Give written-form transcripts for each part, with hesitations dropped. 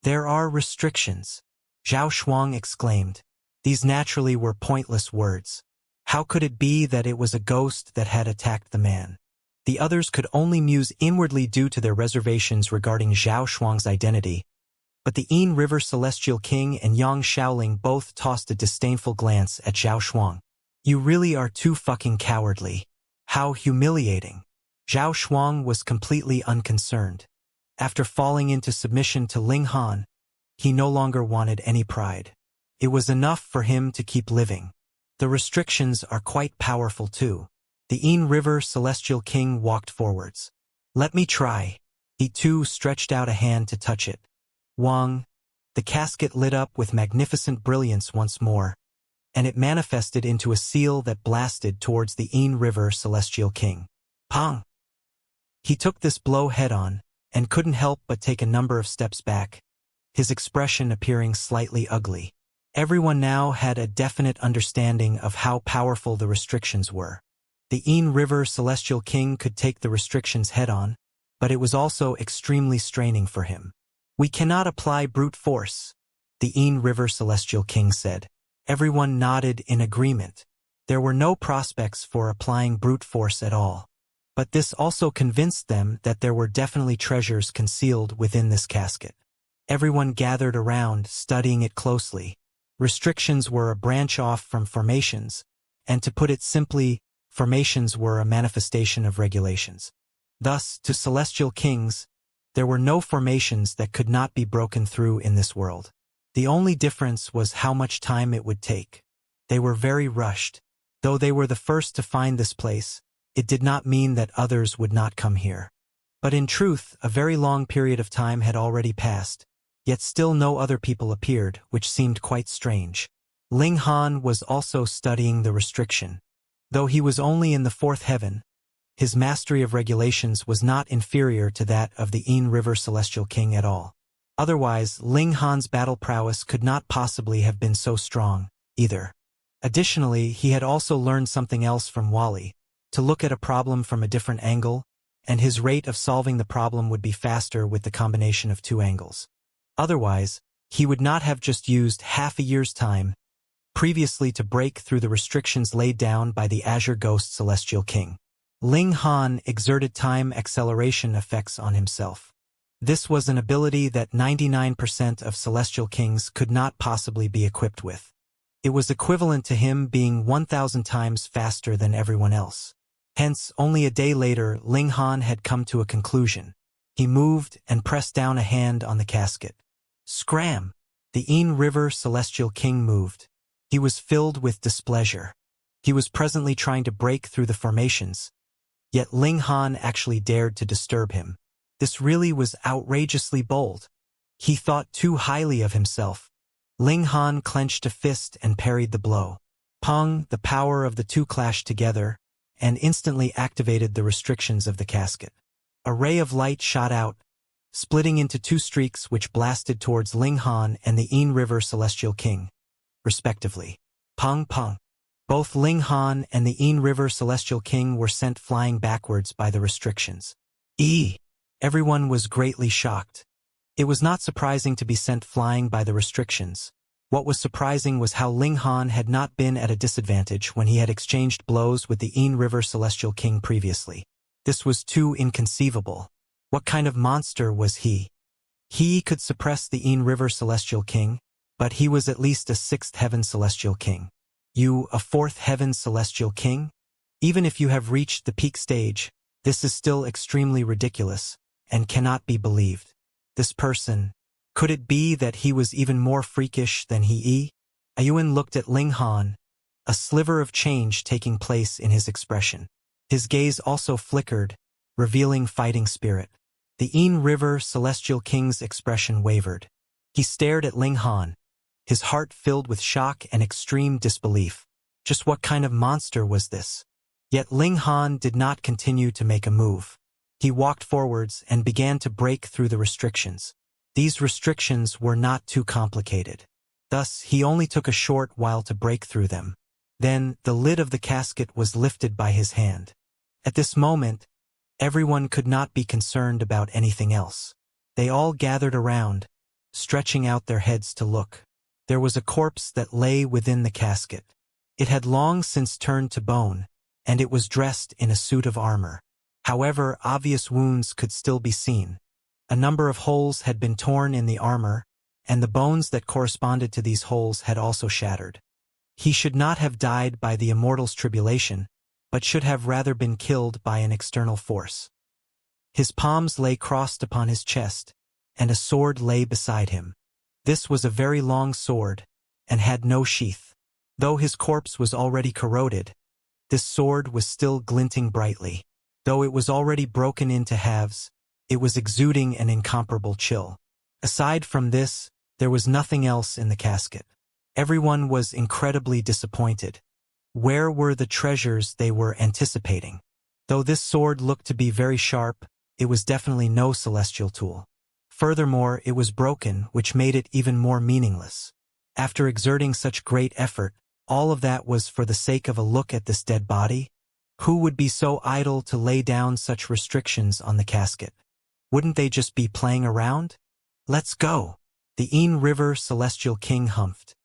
There are restrictions, Zhao Shuang exclaimed. These naturally were pointless words. How could it be that it was a ghost that had attacked the man? The others could only muse inwardly due to their reservations regarding Zhao Shuang's identity, but the Yin River Celestial King and Yang Shaoling both tossed a disdainful glance at Zhao Shuang. You really are too fucking cowardly. How humiliating. Zhao Shuang was completely unconcerned. After falling into submission to Ling Han, he no longer wanted any pride. It was enough for him to keep living. The restrictions are quite powerful too. The Yin River Celestial King walked forwards. Let me try. He too stretched out a hand to touch it. Wang. The casket lit up with magnificent brilliance once more, and it manifested into a seal that blasted towards the Yin River Celestial King. Pong! He took this blow head-on, and couldn't help but take a number of steps back, his expression appearing slightly ugly. Everyone now had a definite understanding of how powerful the restrictions were. The Yin River Celestial King could take the restrictions head-on, but it was also extremely straining for him. We cannot apply brute force, the Yin River Celestial King said. Everyone nodded in agreement. There were no prospects for applying brute force at all. But this also convinced them that there were definitely treasures concealed within this casket. Everyone gathered around, studying it closely. Restrictions were a branch off from formations, and to put it simply, formations were a manifestation of regulations. Thus, to celestial kings, there were no formations that could not be broken through in this world. The only difference was how much time it would take. They were very rushed. Though they were the first to find this place, it did not mean that others would not come here. But in truth, a very long period of time had already passed, yet still no other people appeared, which seemed quite strange. Ling Han was also studying the restriction. Though he was only in the fourth heaven, his mastery of regulations was not inferior to that of the Yin River Celestial King at all. Otherwise, Ling Han's battle prowess could not possibly have been so strong, either. Additionally, he had also learned something else from Wally, to look at a problem from a different angle, and his rate of solving the problem would be faster with the combination of two angles. Otherwise, he would not have just used half a year's time previously to break through the restrictions laid down by the Azure Ghost Celestial King. Ling Han exerted time acceleration effects on himself. This was an ability that 99% of Celestial Kings could not possibly be equipped with. It was equivalent to him being 1,000 times faster than everyone else. Hence, only a day later, Ling Han had come to a conclusion. He moved and pressed down a hand on the casket. Scram! The Yin River Celestial King moved. He was filled with displeasure. He was presently trying to break through the formations, yet Ling Han actually dared to disturb him. This really was outrageously bold. He thought too highly of himself. Ling Han clenched a fist and parried the blow. Pong, the power of the two clashed together, and instantly activated the restrictions of the casket. A ray of light shot out, splitting into two streaks which blasted towards Ling Han and the Yin River Celestial King, respectively. Pong pong. Both Ling Han and the Yin River Celestial King were sent flying backwards by the restrictions. Everyone was greatly shocked. It was not surprising to be sent flying by the restrictions. What was surprising was how Ling Han had not been at a disadvantage when he had exchanged blows with the Yin River Celestial King previously. This was too inconceivable. What kind of monster was he? He could suppress the Yin River Celestial King, but he was at least a sixth heaven Celestial King. You, a fourth heaven Celestial King? Even if you have reached the peak stage, this is still extremely ridiculous, and cannot be believed. This person, could it be that he was even more freakish than he? Ayuan looked at Ling Han, a sliver of change taking place in his expression. His gaze also flickered, revealing fighting spirit. The Yin River Celestial King's expression wavered. He stared at Ling Han, his heart filled with shock and extreme disbelief. Just what kind of monster was this? Yet Ling Han did not continue to make a move. He walked forwards and began to break through the restrictions. These restrictions were not too complicated. Thus, he only took a short while to break through them. Then, the lid of the casket was lifted by his hand. At this moment, everyone could not be concerned about anything else. They all gathered around, stretching out their heads to look. There was a corpse that lay within the casket. It had long since turned to bone, and it was dressed in a suit of armor. However, obvious wounds could still be seen. A number of holes had been torn in the armor, and the bones that corresponded to these holes had also shattered. He should not have died by the Immortal's tribulation, but should have rather been killed by an external force. His palms lay crossed upon his chest, and a sword lay beside him. This was a very long sword, and had no sheath. Though his corpse was already corroded, this sword was still glinting brightly. Though it was already broken into halves, it was exuding an incomparable chill. Aside from this, there was nothing else in the casket. Everyone was incredibly disappointed. Where were the treasures they were anticipating? Though this sword looked to be very sharp, it was definitely no celestial tool. Furthermore, it was broken, which made it even more meaningless. After exerting such great effort, all of that was for the sake of a look at this dead body? Who would be so idle to lay down such restrictions on the casket? Wouldn't they just be playing around? Let's go! The Ain River Celestial King humphed.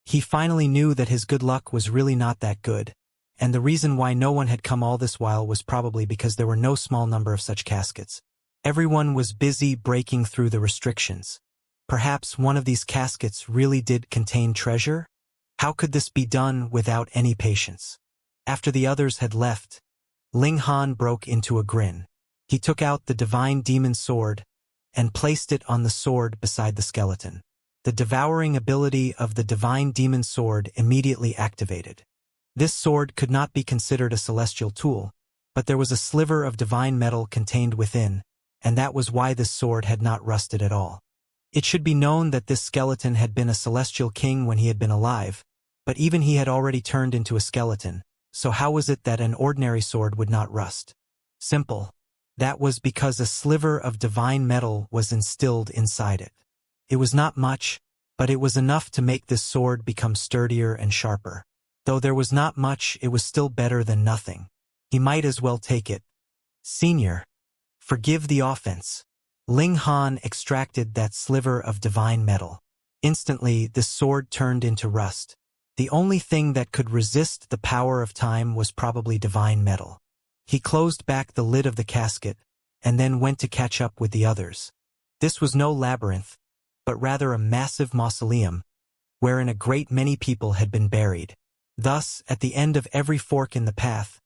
He finally knew that his good luck was really not that good, and the reason why no one had come all this while was probably because there were no small number of such caskets. Everyone was busy breaking through the restrictions. Perhaps one of these caskets really did contain treasure? How could this be done without any patience? After the others had left, Ling Han broke into a grin. He took out the divine demon sword and placed it on the sword beside the skeleton. The devouring ability of the divine demon sword immediately activated. This sword could not be considered a celestial tool, but there was a sliver of divine metal contained within, and that was why this sword had not rusted at all. It should be known that this skeleton had been a celestial king when he had been alive, but even he had already turned into a skeleton, so how was it that an ordinary sword would not rust? Simple. That was because a sliver of divine metal was instilled inside it. It was not much, but it was enough to make this sword become sturdier and sharper. Though there was not much, it was still better than nothing. He might as well take it. Senior, forgive the offense. Ling Han extracted that sliver of divine metal. Instantly, the sword turned into rust. The only thing that could resist the power of time was probably divine metal. He closed back the lid of the casket, and then went to catch up with the others. This was no labyrinth, but rather a massive mausoleum, wherein a great many people had been buried. Thus, at the end of every fork in the path,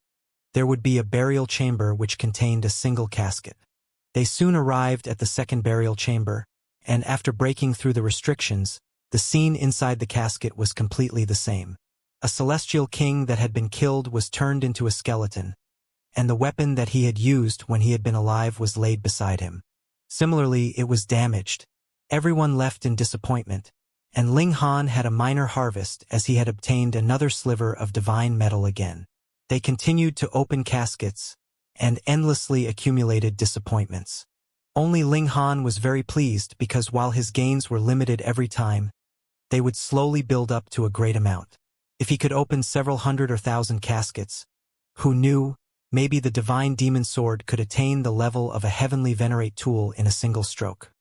there would be a burial chamber which contained a single casket. They soon arrived at the second burial chamber, and after breaking through the restrictions, the scene inside the casket was completely the same. A celestial king that had been killed was turned into a skeleton, and the weapon that he had used when he had been alive was laid beside him. Similarly, it was damaged. Everyone left in disappointment, and Ling Han had a minor harvest as he had obtained another sliver of divine metal again. They continued to open caskets, and endlessly accumulated disappointments. Only Ling Han was very pleased because while his gains were limited every time, they would slowly build up to a great amount. If he could open several hundred or thousand caskets, who knew, maybe the divine demon sword could attain the level of a heavenly venerate tool in a single stroke.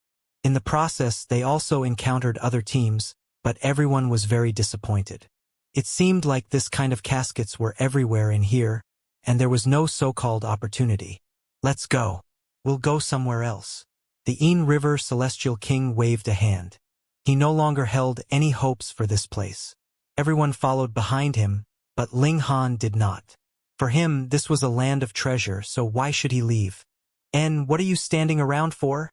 In the process, they also encountered other teams, but everyone was very disappointed. It seemed like this kind of caskets were everywhere in here, and there was no so-called opportunity. Let's go. We'll go somewhere else. The Ain River Celestial King waved a hand. He no longer held any hopes for this place. Everyone followed behind him, but Ling Han did not. For him, this was a land of treasure, so why should he leave? And what are you standing around for?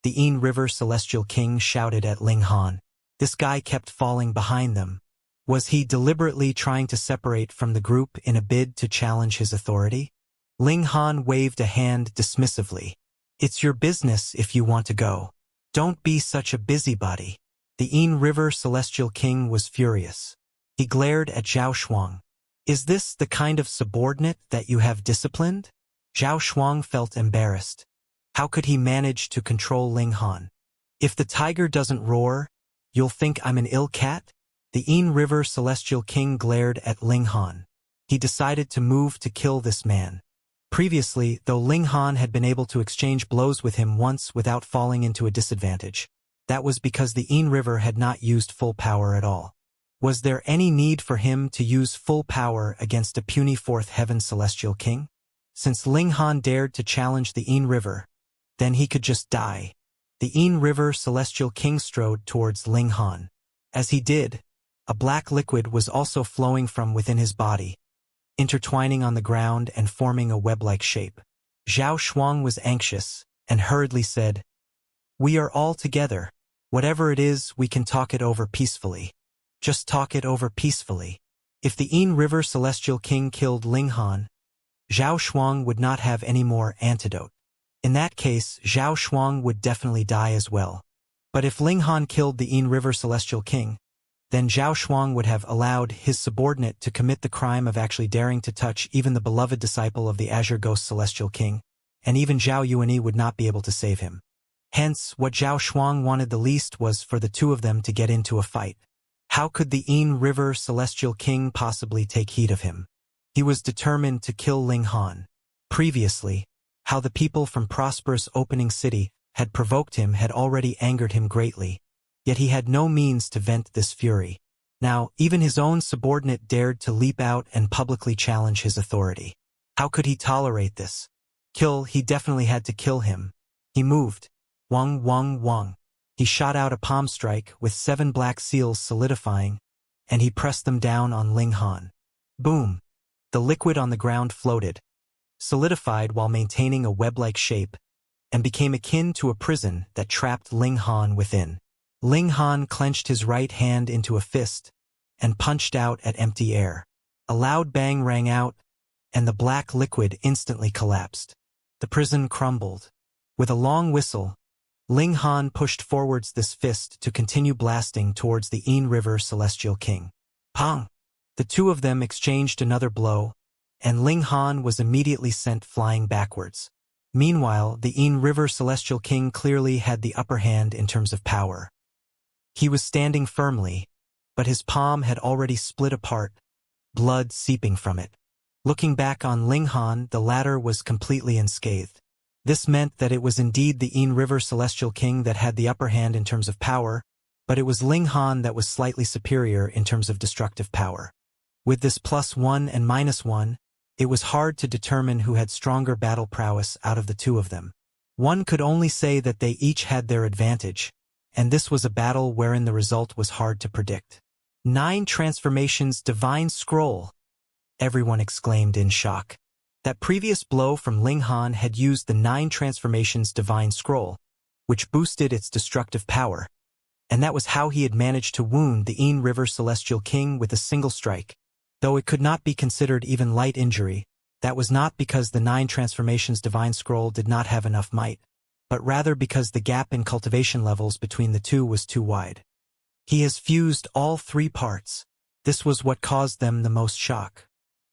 The Ain River Celestial King shouted at Ling Han. This guy kept falling behind them. Was he deliberately trying to separate from the group in a bid to challenge his authority? Ling Han waved a hand dismissively. It's your business if you want to go. Don't be such a busybody. The Ain River Celestial King was furious. He glared at Zhao Shuang. Is this the kind of subordinate that you have disciplined? Zhao Shuang felt embarrassed. How could he manage to control Ling Han? If the tiger doesn't roar, you'll think I'm an ill cat? The Ain River Celestial King glared at Ling Han. He decided to move to kill this man. Previously, though Ling Han had been able to exchange blows with him once without falling into a disadvantage, That was because the Yin River had not used full power at all. Was there any need for him to use full power against a puny fourth heaven celestial king? Since Ling Han dared to challenge the Yin River, then he could just die. The Yin River celestial king strode towards Ling Han. As he did, a black liquid was also flowing from within his body, intertwining on the ground and forming a web-like shape. Zhao Shuang was anxious and hurriedly said, "We are all together. Whatever it is, we can talk it over peacefully. Just talk it over peacefully." If the Yin River celestial king killed Ling Han, Zhao Shuang would not have any more antidote. In that case, Zhao Shuang would definitely die as well. But if Ling Han killed the Yin River celestial king, then Zhao Shuang would have allowed his subordinate to commit the crime of actually daring to touch even the beloved disciple of the Azure Ghost Celestial King, and even Zhao Yuanyi would not be able to save him. Hence, what Zhao Shuang wanted the least was for the two of them to get into a fight. How could the Yin River Celestial King possibly take heed of him? He was determined to kill Ling Han. Previously, how the people from prosperous opening city had provoked him had already angered him greatly, yet he had no means to vent this fury. Now, even his own subordinate dared to leap out and publicly challenge his authority. How could he tolerate this? He definitely had to kill him. He moved. Wang, wang, wang. He shot out a palm strike with 7 black seals solidifying, and he pressed them down on Ling Han. Boom! The liquid on the ground floated, solidified while maintaining a web-like shape, and became akin to a prison that trapped Ling Han within. Ling Han clenched his right hand into a fist and punched out at empty air. A loud bang rang out, and the black liquid instantly collapsed. The prison crumbled. With a long whistle, Ling Han pushed forwards this fist to continue blasting towards the Yin River Celestial King. Pong! The two of them exchanged another blow, and Ling Han was immediately sent flying backwards. Meanwhile, the Yin River Celestial King clearly had the upper hand in terms of power. He was standing firmly, but his palm had already split apart, blood seeping from it. Looking back on Ling Han, the latter was completely unscathed. This meant that it was indeed the Yin River Celestial King that had the upper hand in terms of power, but it was Ling Han that was slightly superior in terms of destructive power. With this +1 and -1, it was hard to determine who had stronger battle prowess out of the two of them. One could only say that they each had their advantage, and this was a battle wherein the result was hard to predict. 9 Transformations Divine Scroll! Everyone exclaimed in shock. That previous blow from Ling Han had used the 9 Transformations Divine Scroll, which boosted its destructive power, and that was how he had managed to wound the Yin River Celestial King with a single strike. Though it could not be considered even light injury, that was not because the 9 Transformations Divine Scroll did not have enough might, but rather because the gap in cultivation levels between the two was too wide. He has fused all 3 parts. This was what caused them the most shock.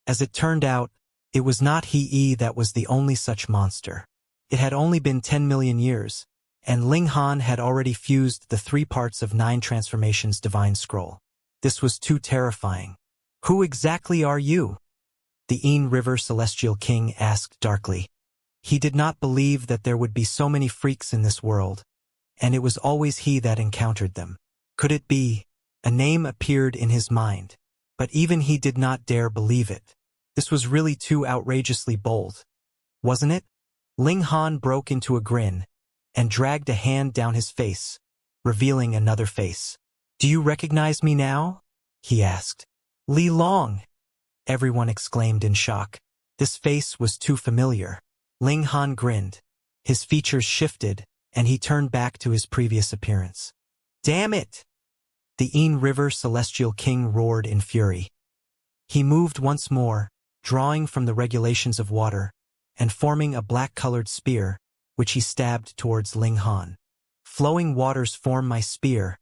As it turned out, it was not he that was the only such monster. It had only been 10 million years, and Ling Han had already fused the 3 parts of 9 Transformations Divine Scroll. This was too terrifying. Who exactly are you? The Yin River Celestial King asked darkly. He did not believe that there would be so many freaks in this world, and it was always he that encountered them. Could it be? A name appeared in his mind, but even he did not dare believe it. This was really too outrageously bold, wasn't it? Ling Han broke into a grin and dragged a hand down his face, revealing another face. "Do you recognize me now?" he asked. "Li Long!" Everyone exclaimed in shock. This face was too familiar. Ling Han grinned. His features shifted, and he turned back to his previous appearance. "Damn it!" The Yin River Celestial King roared in fury. He moved once more, drawing from the regulations of water, and forming a black-colored spear, which he stabbed towards Ling Han. "Flowing waters form my spear,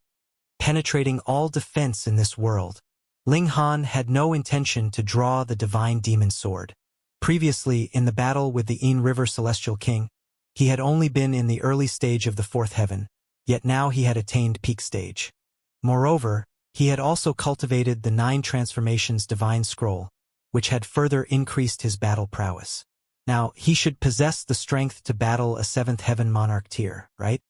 penetrating all defense in this world." Ling Han had no intention to draw the divine demon sword. Previously, in the battle with the Yin River Celestial King, he had only been in the early stage of the 4th heaven, yet now he had attained peak stage. Moreover, he had also cultivated the 9 Transformations Divine Scroll, which had further increased his battle prowess. Now, he should possess the strength to battle a 7th heaven monarch tier, right?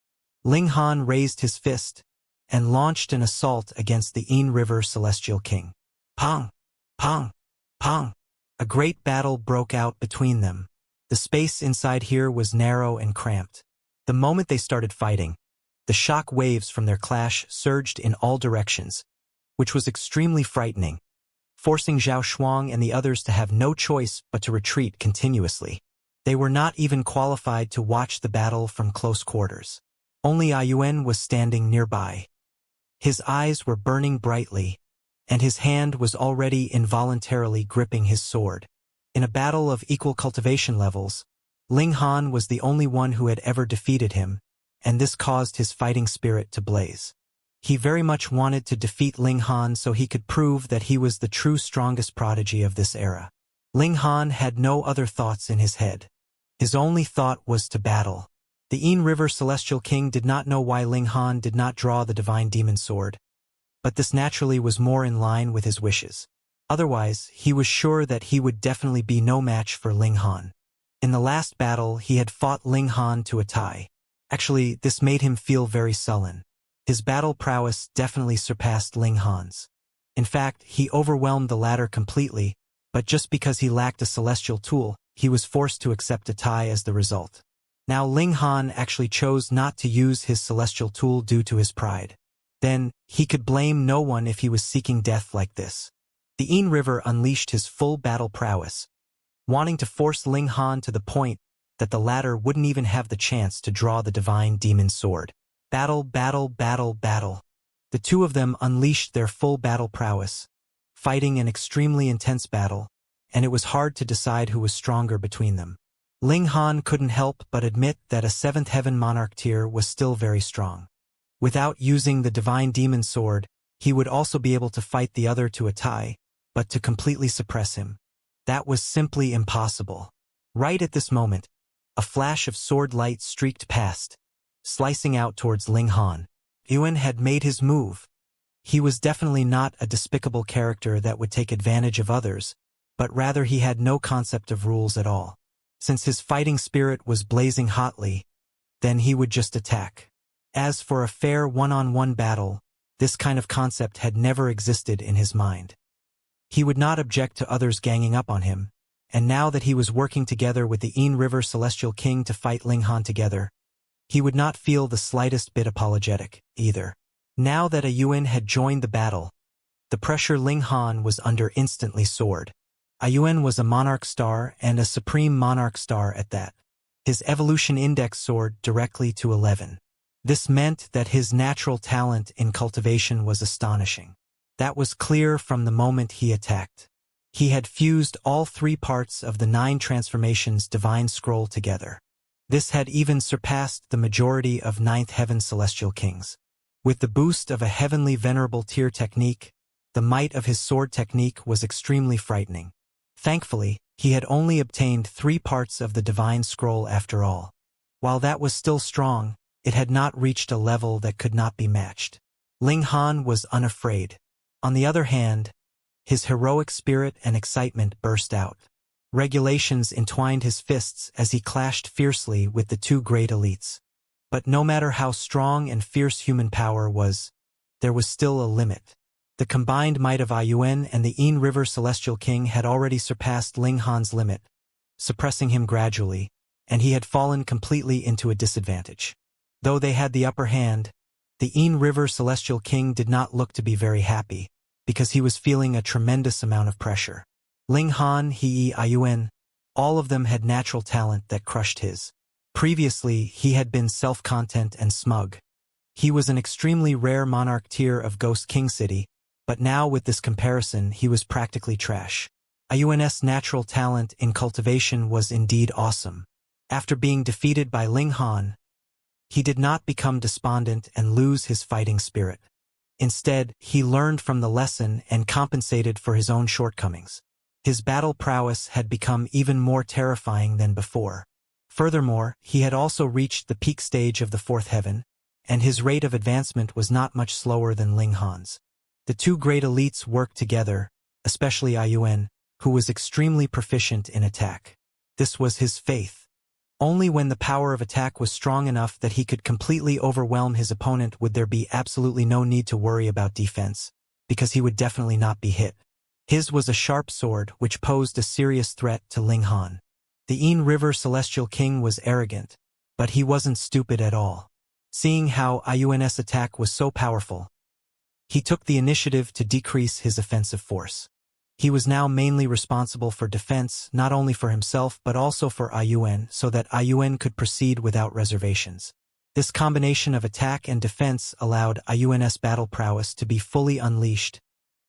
Ling Han raised his fist and launched an assault against the Yin River Celestial King. Pong! Pong! Pong! A great battle broke out between them. The space inside here was narrow and cramped. The moment they started fighting, the shock waves from their clash surged in all directions, which was extremely frightening, forcing Zhao Shuang and the others to have no choice but to retreat continuously. They were not even qualified to watch the battle from close quarters. Only Ayuan was standing nearby. His eyes were burning brightly, and his hand was already involuntarily gripping his sword. In a battle of equal cultivation levels, Ling Han was the only one who had ever defeated him, and this caused his fighting spirit to blaze. He very much wanted to defeat Ling Han so he could prove that he was the true strongest prodigy of this era. Ling Han had no other thoughts in his head. His only thought was to battle. The Yin River Celestial King did not know why Ling Han did not draw the Divine Demon Sword, but this naturally was more in line with his wishes. Otherwise, he was sure that he would definitely be no match for Ling Han. In the last battle, he had fought Ling Han to a tie. Actually, this made him feel very sullen. His battle prowess definitely surpassed Ling Han's. In fact, he overwhelmed the latter completely, but just because he lacked a celestial tool, he was forced to accept a tie as the result. Now Ling Han actually chose not to use his celestial tool due to his pride. Then, he could blame no one if he was seeking death like this. The Yin River unleashed his full battle prowess, wanting to force Ling Han to the point that the latter wouldn't even have the chance to draw the Divine Demon Sword. Battle, battle, battle, battle. The two of them unleashed their full battle prowess, fighting an extremely intense battle, and it was hard to decide who was stronger between them. Ling Han couldn't help but admit that a 7th Heaven Monarch tier was still very strong. Without using the Divine Demon Sword, he would also be able to fight the other to a tie, but to completely suppress him, that was simply impossible. Right at this moment, a flash of sword light streaked past, slicing out towards Ling Han. Yuan had made his move. He was definitely not a despicable character that would take advantage of others, but rather he had no concept of rules at all. Since his fighting spirit was blazing hotly, then he would just attack. As for a fair one-on-one battle, this kind of concept had never existed in his mind. He would not object to others ganging up on him, and now that he was working together with the Yin River Celestial King to fight Ling Han together, he would not feel the slightest bit apologetic, either. Now that a Yuan had joined the battle, the pressure Ling Han was under instantly soared. A Yuan was a Monarch Star and a Supreme Monarch Star at that. His evolution index soared directly to 11. This meant that his natural talent in cultivation was astonishing. That was clear from the moment he attacked. He had fused all 3 parts of the 9 transformations divine scroll together. This had even surpassed the majority of 9th Heaven Celestial Kings. With the boost of a heavenly venerable tier technique, the might of his sword technique was extremely frightening. Thankfully, he had only obtained 3 parts of the divine scroll after all. While that was still strong, it had not reached a level that could not be matched. Ling Han was unafraid. On the other hand, his heroic spirit and excitement burst out. Regulations entwined his fists as he clashed fiercely with the 2 great elites. But no matter how strong and fierce human power was, there was still a limit. The combined might of Ayuan and the Yin River Celestial King had already surpassed Ling Han's limit, suppressing him gradually, and he had fallen completely into a disadvantage. Though they had the upper hand, the Yin River Celestial King did not look to be very happy, because he was feeling a tremendous amount of pressure. Ling Han, He, Ayuan, all of them had natural talent that crushed his. Previously, he had been self-content and smug. He was an extremely rare monarch tier of Ghost King City, but now with this comparison, he was practically trash. Ayuan's natural talent in cultivation was indeed awesome. After being defeated by Ling Han, he did not become despondent and lose his fighting spirit. Instead, he learned from the lesson and compensated for his own shortcomings. His battle prowess had become even more terrifying than before. Furthermore, he had also reached the peak stage of the 4th heaven, and his rate of advancement was not much slower than Ling Han's. The 2 great elites worked together, especially Ayuan, who was extremely proficient in attack. This was his faith. Only when the power of attack was strong enough that he could completely overwhelm his opponent would there be absolutely no need to worry about defense, because he would definitely not be hit. His was a sharp sword which posed a serious threat to Ling Han. The Yin River Celestial King was arrogant, but he wasn't stupid at all. Seeing how Iun's attack was so powerful, he took the initiative to decrease his offensive force. He was now mainly responsible for defense, not only for himself but also for Iun, so that Iun could proceed without reservations. This combination of attack and defense allowed Iun's battle prowess to be fully unleashed,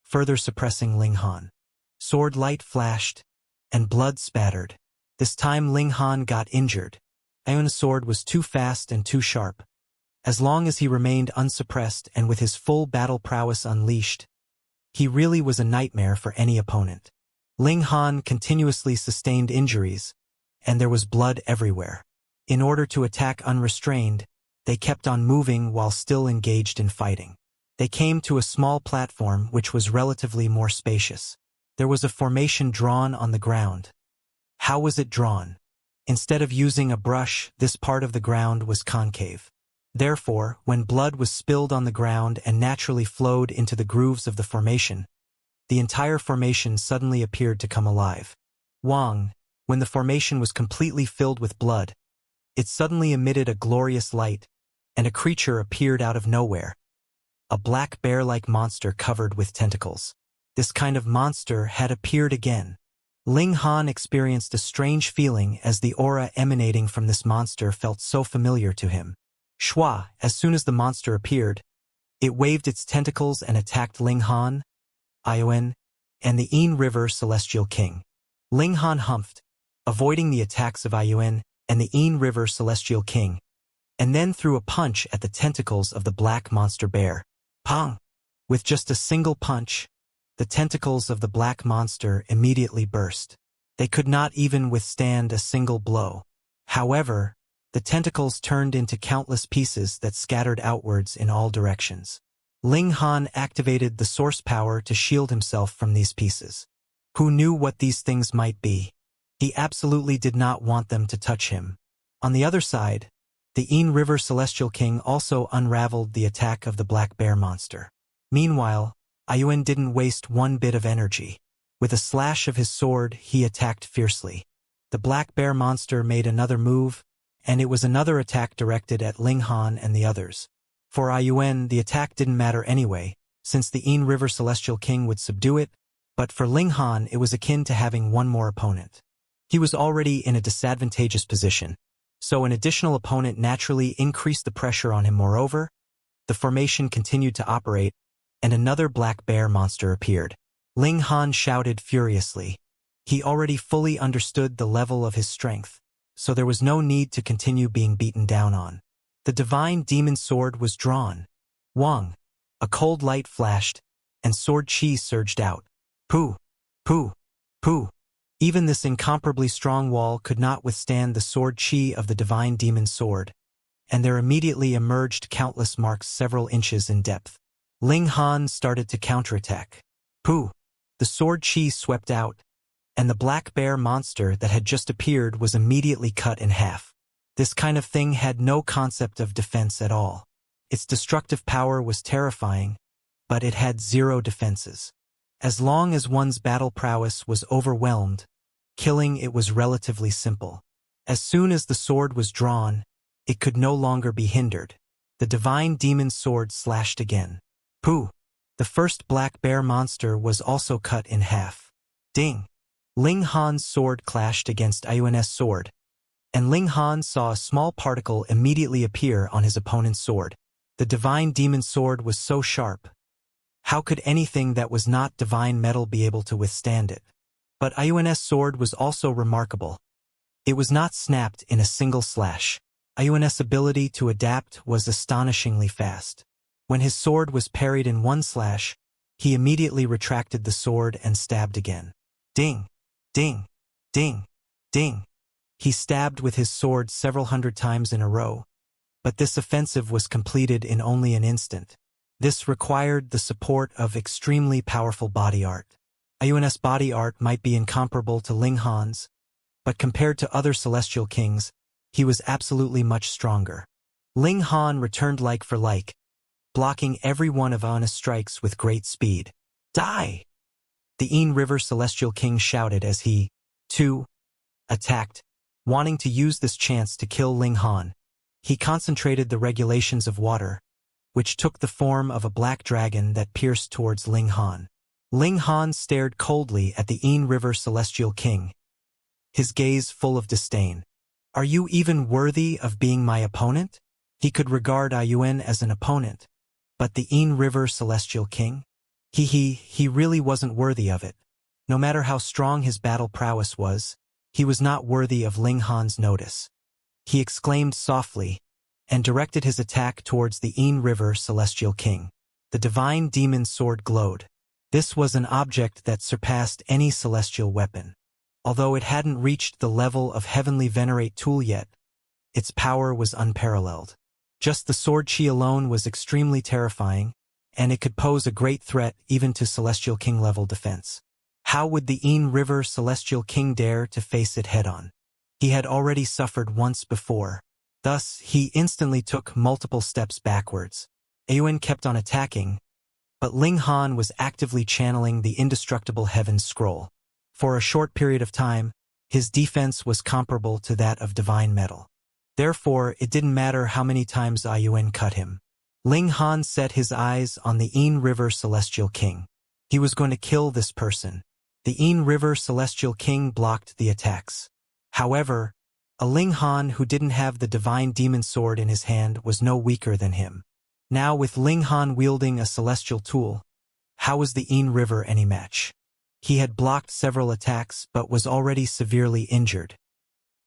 further suppressing Ling Han. Sword light flashed, and blood spattered. This time Ling Han got injured. Iun's sword was too fast and too sharp. As long as he remained unsuppressed and with his full battle prowess unleashed, he really was a nightmare for any opponent. Ling Han continuously sustained injuries, and there was blood everywhere. In order to attack unrestrained, they kept on moving while still engaged in fighting. They came to a small platform which was relatively more spacious. There was a formation drawn on the ground. How was it drawn? Instead of using a brush, this part of the ground was concave. Therefore, when blood was spilled on the ground and naturally flowed into the grooves of the formation, the entire formation suddenly appeared to come alive. When the formation was completely filled with blood, it suddenly emitted a glorious light, and a creature appeared out of nowhere. A black bear-like monster covered with tentacles. This kind of monster had appeared again. Ling Han experienced a strange feeling as the aura emanating from this monster felt so familiar to him. Shua, as soon as the monster appeared, it waved its tentacles and attacked Ling Han, Iun, and the Yin River Celestial King. Ling Han humphed, avoiding the attacks of Iun and the Yin River Celestial King, and then threw a punch at the tentacles of the black monster bear. Pong! With just a single punch, the tentacles of the black monster immediately burst. They could not even withstand a single blow. However, the tentacles turned into countless pieces that scattered outwards in all directions. Ling Han activated the source power to shield himself from these pieces. Who knew what these things might be? He absolutely did not want them to touch him. On the other side, the Yin River Celestial King also unraveled the attack of the black bear monster. Meanwhile, Iun didn't waste one bit of energy. With a slash of his sword, he attacked fiercely. The black bear monster made another move, and it was another attack directed at Ling Han and the others. For Iun, the attack didn't matter anyway, since the Yin River Celestial King would subdue it, but for Ling Han it was akin to having one more opponent. He was already in a disadvantageous position, so an additional opponent naturally increased the pressure on him. Moreover, the formation continued to operate, and another black bear monster appeared. Ling Han shouted furiously. He already fully understood the level of his strength, so there was no need to continue being beaten down on. The divine demon sword was drawn. Wang! A cold light flashed, and sword chi surged out. Pooh! Pooh! Pooh! Even this incomparably strong wall could not withstand the sword chi of the divine demon sword, and there immediately emerged countless marks several inches in depth. Ling Han started to counterattack. Pooh! The sword chi swept out, and the black bear monster that had just appeared was immediately cut in half. This kind of thing had no concept of defense at all. Its destructive power was terrifying, but it had zero defenses. As long as one's battle prowess was overwhelmed, killing it was relatively simple. As soon as the sword was drawn, it could no longer be hindered. The divine demon sword slashed again. Pooh! The first black bear monster was also cut in half. Ding! Ling Han's sword clashed against Iun's sword, and Ling Han saw a small particle immediately appear on his opponent's sword. The divine demon sword was so sharp. How could anything that was not divine metal be able to withstand it? But Iun's sword was also remarkable. It was not snapped in a single slash. Iun's ability to adapt was astonishingly fast. When his sword was parried in one slash, he immediately retracted the sword and stabbed again. Ding! Ding! Ding! Ding! He stabbed with his sword several hundred times in a row, but this offensive was completed in only an instant. This required the support of extremely powerful body art. Iun's body art might be incomparable to Ling Han's, but compared to other celestial kings, he was absolutely much stronger. Ling Han returned like for like, blocking every one of Ana's strikes with great speed. Die! The Yin River Celestial King shouted as he, too, attacked, wanting to use this chance to kill Ling Han. He concentrated the regulations of water, which took the form of a black dragon that pierced towards Ling Han. Ling Han stared coldly at the Yin River Celestial King, his gaze full of disdain. Are you even worthy of being my opponent? He could regard Ayuan as an opponent, but the Yin River Celestial King? He really wasn't worthy of it. No matter how strong his battle prowess was, he was not worthy of Ling Han's notice. He exclaimed softly, and directed his attack towards the Yin River Celestial King. The divine demon sword glowed. This was an object that surpassed any celestial weapon. Although it hadn't reached the level of Heavenly Venerate tool yet, its power was unparalleled. Just the sword chi alone was extremely terrifying, and it could pose a great threat even to Celestial King-level defense. How would the Yin River Celestial King dare to face it head-on? He had already suffered once before. Thus, he instantly took multiple steps backwards. Ayuan kept on attacking, but Ling Han was actively channeling the indestructible Heaven's Scroll. For a short period of time, his defense was comparable to that of divine metal. Therefore, it didn't matter how many times Ayuan cut him. Ling Han set his eyes on the Yin River Celestial King. He was going to kill this person. The Yin River Celestial King blocked the attacks. However, a Ling Han who didn't have the divine demon sword in his hand was no weaker than him. Now with Ling Han wielding a celestial tool, how was the Yin River any match? He had blocked several attacks but was already severely injured.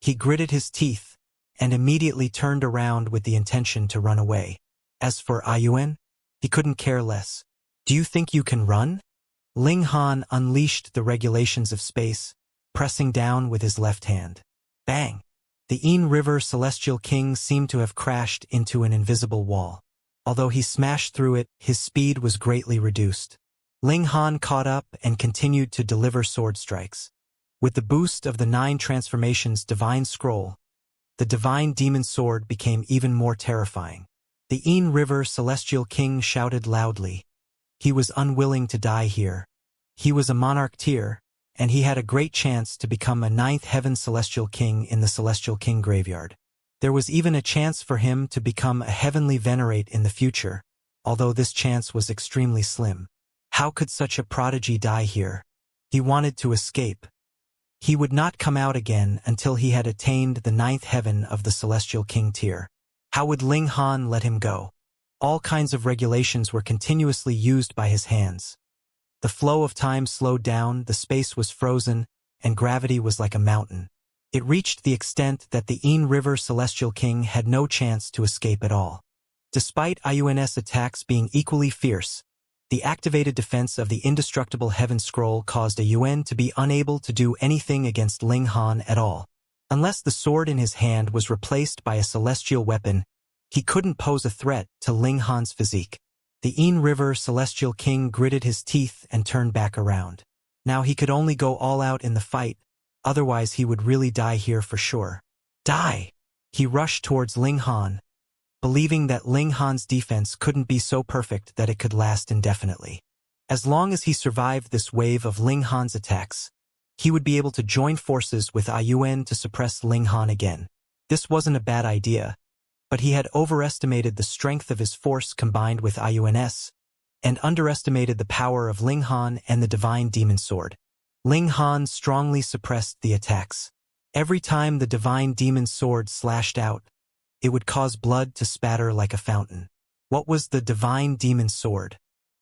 He gritted his teeth and immediately turned around with the intention to run away. As for Ayuan, he couldn't care less. Do you think you can run? Ling Han unleashed the regulations of space, pressing down with his left hand. Bang! The Yin River Celestial King seemed to have crashed into an invisible wall. Although he smashed through it, his speed was greatly reduced. Ling Han caught up and continued to deliver sword strikes. With the boost of the 9 transformations divine scroll, the divine demon sword became even more terrifying. The Yin River Celestial King shouted loudly. He was unwilling to die here. He was a monarch tier, and he had a great chance to become a 9th Heaven Celestial King in the Celestial King graveyard. There was even a chance for him to become a Heavenly Venerate in the future, although this chance was extremely slim. How could such a prodigy die here? He wanted to escape. He would not come out again until he had attained the 9th heaven of the Celestial King tier. How would Ling Han let him go? All kinds of regulations were continuously used by his hands. The flow of time slowed down, the space was frozen, and gravity was like a mountain. It reached the extent that the Yin River Celestial King had no chance to escape at all. Despite Ayuan's attacks being equally fierce, the activated defense of the indestructible Heaven Scroll caused Ayuan to be unable to do anything against Ling Han at all. Unless the sword in his hand was replaced by a celestial weapon, he couldn't pose a threat to Ling Han's physique. The Yin River Celestial King gritted his teeth and turned back around. Now he could only go all out in the fight, otherwise he would really die here for sure. Die! He rushed towards Ling Han, believing that Ling Han's defense couldn't be so perfect that it could last indefinitely. As long as he survived this wave of Ling Han's attacks, he would be able to join forces with Ayuan to suppress Ling Han again. This wasn't a bad idea, but he had overestimated the strength of his force combined with Ayuan's, and underestimated the power of Ling Han and the divine demon sword. Ling Han strongly suppressed the attacks. Every time the divine demon sword slashed out, it would cause blood to spatter like a fountain. What was the divine demon sword?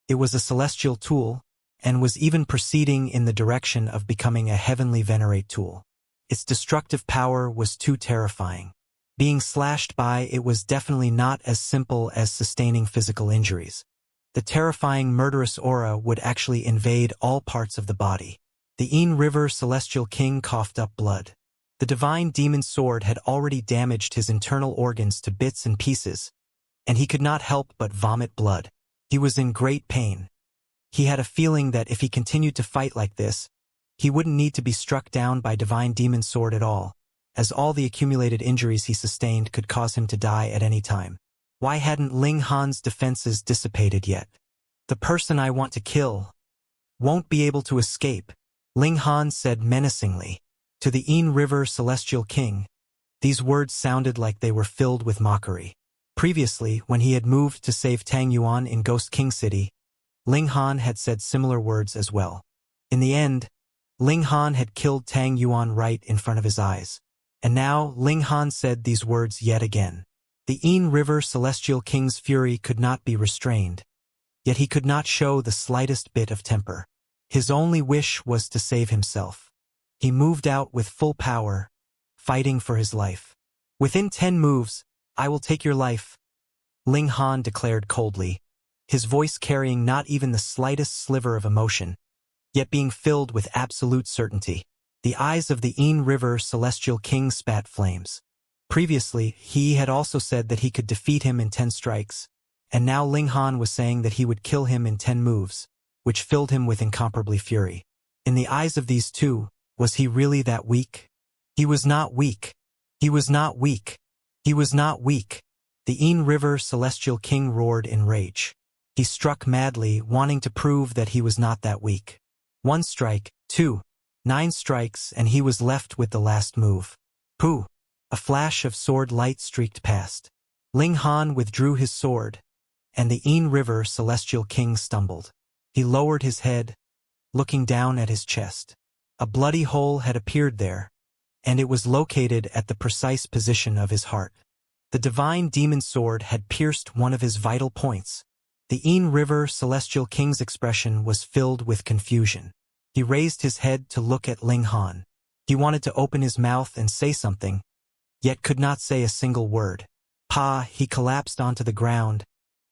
It was a celestial tool, and was even proceeding in the direction of becoming a heavenly venerate tool. Its destructive power was too terrifying. Being slashed by it was definitely not as simple as sustaining physical injuries. The terrifying murderous aura would actually invade all parts of the body. The Yin River Celestial King coughed up blood. The divine demon sword had already damaged his internal organs to bits and pieces, and he could not help but vomit blood. He was in great pain. He had a feeling that if he continued to fight like this, he wouldn't need to be struck down by divine demon sword at all. as all the accumulated injuries he sustained could cause him to die at any time. Why hadn't Ling Han's defenses dissipated yet? The person I want to kill won't be able to escape, Ling Han said menacingly. To the Yin River Celestial King, these words sounded like they were filled with mockery. Previously, when he had moved to save Tang Yuan in Ghost King City, Ling Han had said similar words as well. In the end, Ling Han had killed Tang Yuan right in front of his eyes. And now Ling Han said these words yet again. The Yin River Celestial King's fury could not be restrained, yet he could not show the slightest bit of temper. His only wish was to save himself. He moved out with full power, fighting for his life. Within 10 moves, I will take your life, Ling Han declared coldly, his voice carrying not even the slightest sliver of emotion, yet being filled with absolute certainty. The eyes of the Yin River Celestial King spat flames. Previously, he had also said that he could defeat him in 10 strikes, and now Ling Han was saying that he would kill him in 10 moves, which filled him with incomparably fury. In the eyes of these two, was he really that weak? He was not weak. He was not weak. He was not weak. The Yin River Celestial King roared in rage. He struck madly, wanting to prove that he was not that weak. 1 strike, 2, 9 strikes, and he was left with the last move. Pooh! A flash of sword light streaked past. Ling Han withdrew his sword, and the Yin River Celestial King stumbled. He lowered his head, looking down at his chest. A bloody hole had appeared there, and it was located at the precise position of his heart. The divine demon sword had pierced one of his vital points. The Yin River Celestial King's expression was filled with confusion. He raised his head to look at Ling Han. He wanted to open his mouth and say something, yet could not say a single word. He collapsed onto the ground,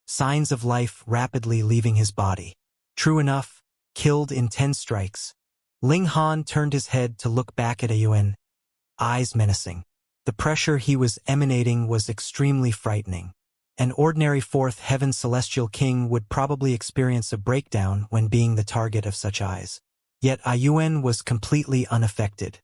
signs of life rapidly leaving his body. True enough, killed in 10 strikes. Ling Han turned his head to look back at Ayuan, eyes menacing. The pressure he was emanating was extremely frightening. An ordinary 4th Heaven Celestial King would probably experience a breakdown when being the target of such eyes. Yet Ayuan was completely unaffected.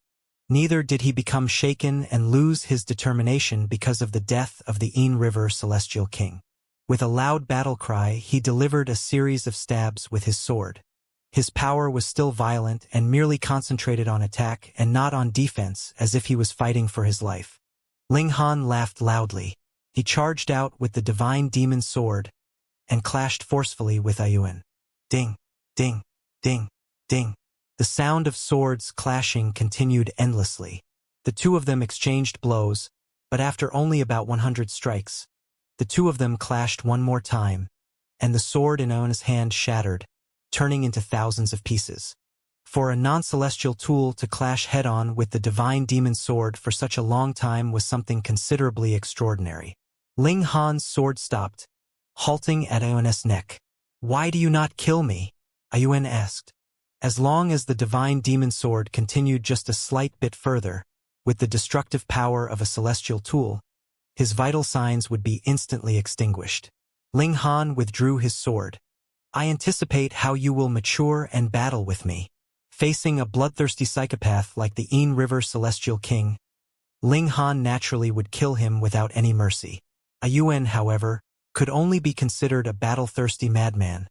Neither did he become shaken and lose his determination because of the death of the Yin River Celestial King. With a loud battle cry, he delivered a series of stabs with his sword. His power was still violent and merely concentrated on attack and not on defense, as if he was fighting for his life. Ling Han laughed loudly. He charged out with the divine demon sword and clashed forcefully with Ayuan. Ding, ding, ding, ding. The sound of swords clashing continued endlessly. The two of them exchanged blows, but after only about 100 strikes, the two of them clashed one more time, and the sword in Ayuan's hand shattered, turning into thousands of pieces. For a non-celestial tool to clash head-on with the divine demon sword for such a long time was something considerably extraordinary. Ling Han's sword stopped, halting at Ayuan's neck. "Why do you not kill me?" Ayuan asked. As long as the divine demon sword continued just a slight bit further, with the destructive power of a celestial tool, his vital signs would be instantly extinguished. Ling Han withdrew his sword. "I anticipate how you will mature and battle with me." Facing a bloodthirsty psychopath like the Yin River Celestial King, Ling Han naturally would kill him without any mercy. Ayuan, however, could only be considered a battle-thirsty madman,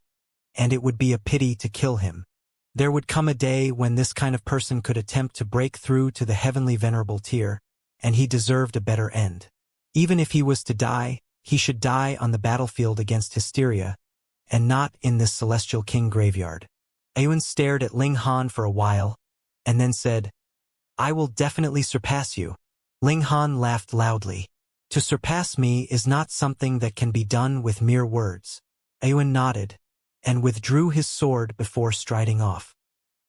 and it would be a pity to kill him. There would come a day when this kind of person could attempt to break through to the heavenly venerable tier, and he deserved a better end. Even if he was to die, he should die on the battlefield against Hysteria, and not in this Celestial King graveyard. Ayuan stared at Ling Han for a while, and then said, "I will definitely surpass you." Ling Han laughed loudly. "To surpass me is not something that can be done with mere words." Ayuan nodded, and withdrew his sword before striding off.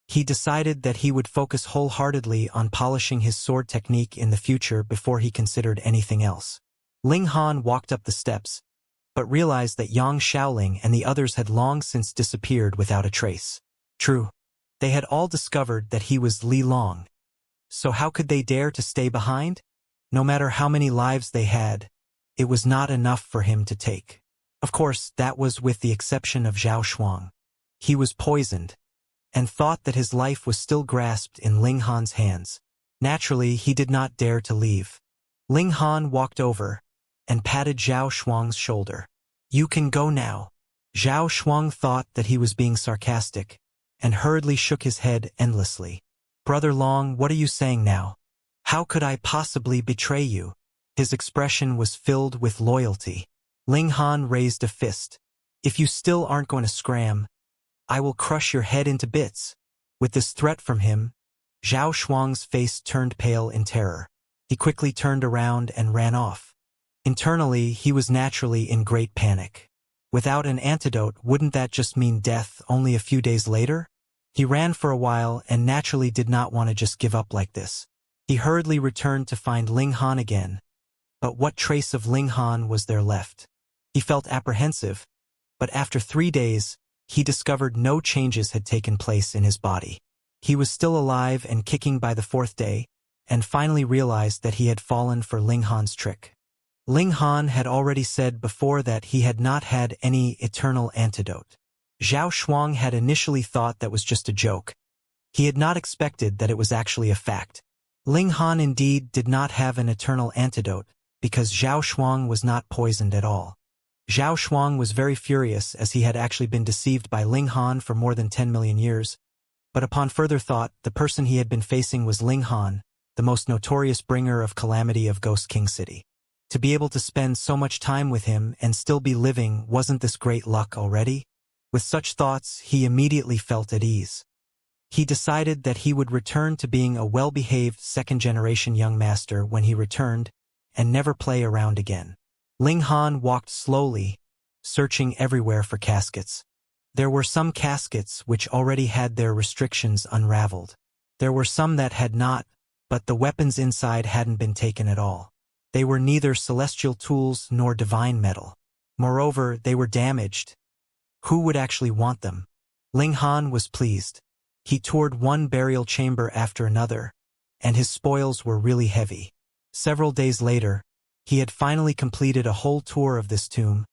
He decided that he would focus wholeheartedly on polishing his sword technique in the future before he considered anything else. Ling Han walked up the steps, but realized that Yang Shaoling and the others had long since disappeared without a trace. True, they had all discovered that he was Li Long. So how could they dare to stay behind? No matter how many lives they had, it was not enough for him to take. Of course, that was with the exception of Zhao Shuang. He was poisoned, and thought that his life was still grasped in Ling Han's hands. Naturally, he did not dare to leave. Ling Han walked over and patted Zhao Shuang's shoulder. "You can go now." Zhao Shuang thought that he was being sarcastic and hurriedly shook his head endlessly. "Brother Long, what are you saying now? How could I possibly betray you?" His expression was filled with loyalty. Ling Han raised a fist. "If you still aren't going to scram, I will crush your head into bits." With this threat from him, Zhao Shuang's face turned pale in terror. He quickly turned around and ran off. Internally, he was naturally in great panic. Without an antidote, wouldn't that just mean death only a few days later? He ran for a while and naturally did not want to just give up like this. He hurriedly returned to find Ling Han again. But what trace of Ling Han was there left? He felt apprehensive, but after 3 days, he discovered no changes had taken place in his body. He was still alive and kicking by the 4th day, and finally realized that he had fallen for Ling Han's trick. Ling Han had already said before that he had not had any eternal antidote. Zhao Shuang had initially thought that was just a joke. He had not expected that it was actually a fact. Ling Han indeed did not have an eternal antidote, because Zhao Shuang was not poisoned at all. Zhao Shuang was very furious as he had actually been deceived by Ling Han for more than 10 million years. But upon further thought, the person he had been facing was Ling Han, the most notorious bringer of calamity of Ghost King City. To be able to spend so much time with him and still be living, wasn't this great luck already? With such thoughts, he immediately felt at ease. He decided that he would return to being a well-behaved second-generation young master when he returned, and never play around again. Ling Han walked slowly, searching everywhere for caskets. There were some caskets which already had their restrictions unraveled. There were some that had not, but the weapons inside hadn't been taken at all. They were neither celestial tools nor divine metal. Moreover, they were damaged. Who would actually want them? Ling Han was pleased. He toured one burial chamber after another, and his spoils were really heavy. Several days later, he had finally completed a whole tour of this tomb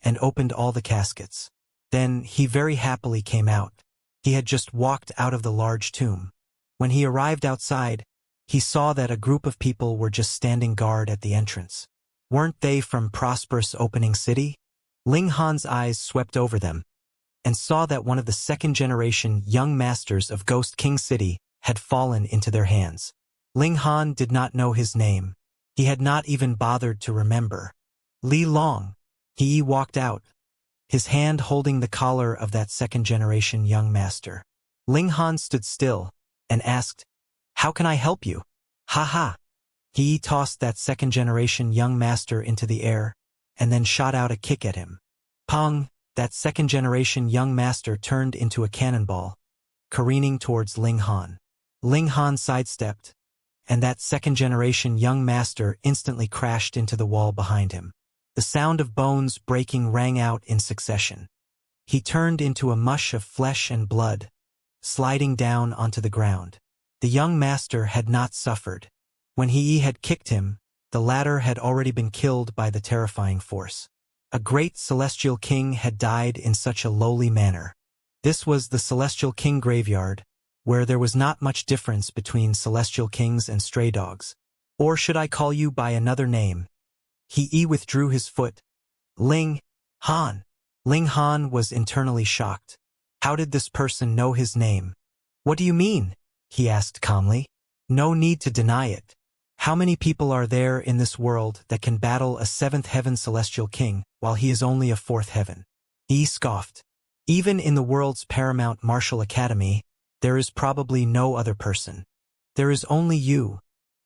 and opened all the caskets. Then he very happily came out. He had just walked out of the large tomb. When he arrived outside, he saw that a group of people were just standing guard at the entrance. Weren't they from prosperous opening city? Ling Han's eyes swept over them and saw that one of the second-generation young masters of Ghost King City had fallen into their hands. Ling Han did not know his name. He had not even bothered to remember. Li Long. He walked out, his hand holding the collar of that second-generation young master. Ling Han stood still and asked, "How can I help you?" "Ha ha." He tossed that second-generation young master into the air and then shot out a kick at him. Pong! That second-generation young master turned into a cannonball, careening towards Ling Han. Ling Han sidestepped, and that second-generation young master instantly crashed into the wall behind him. The sound of bones breaking rang out in succession. He turned into a mush of flesh and blood, sliding down onto the ground. The young master had not suffered. When he had kicked him, the latter had already been killed by the terrifying force. A great celestial king had died in such a lowly manner. This was the celestial king graveyard, where there was not much difference between celestial kings and stray dogs. Or should I call you by another name? He withdrew his foot. Ling Han. Ling Han was internally shocked. How did this person know his name? "What do you mean?" he asked calmly. "No need to deny it. How many people are there in this world that can battle a 7th heaven celestial king while he is only a 4th heaven?" He scoffed. "Even in the world's paramount martial academy, there is probably no other person. There is only you,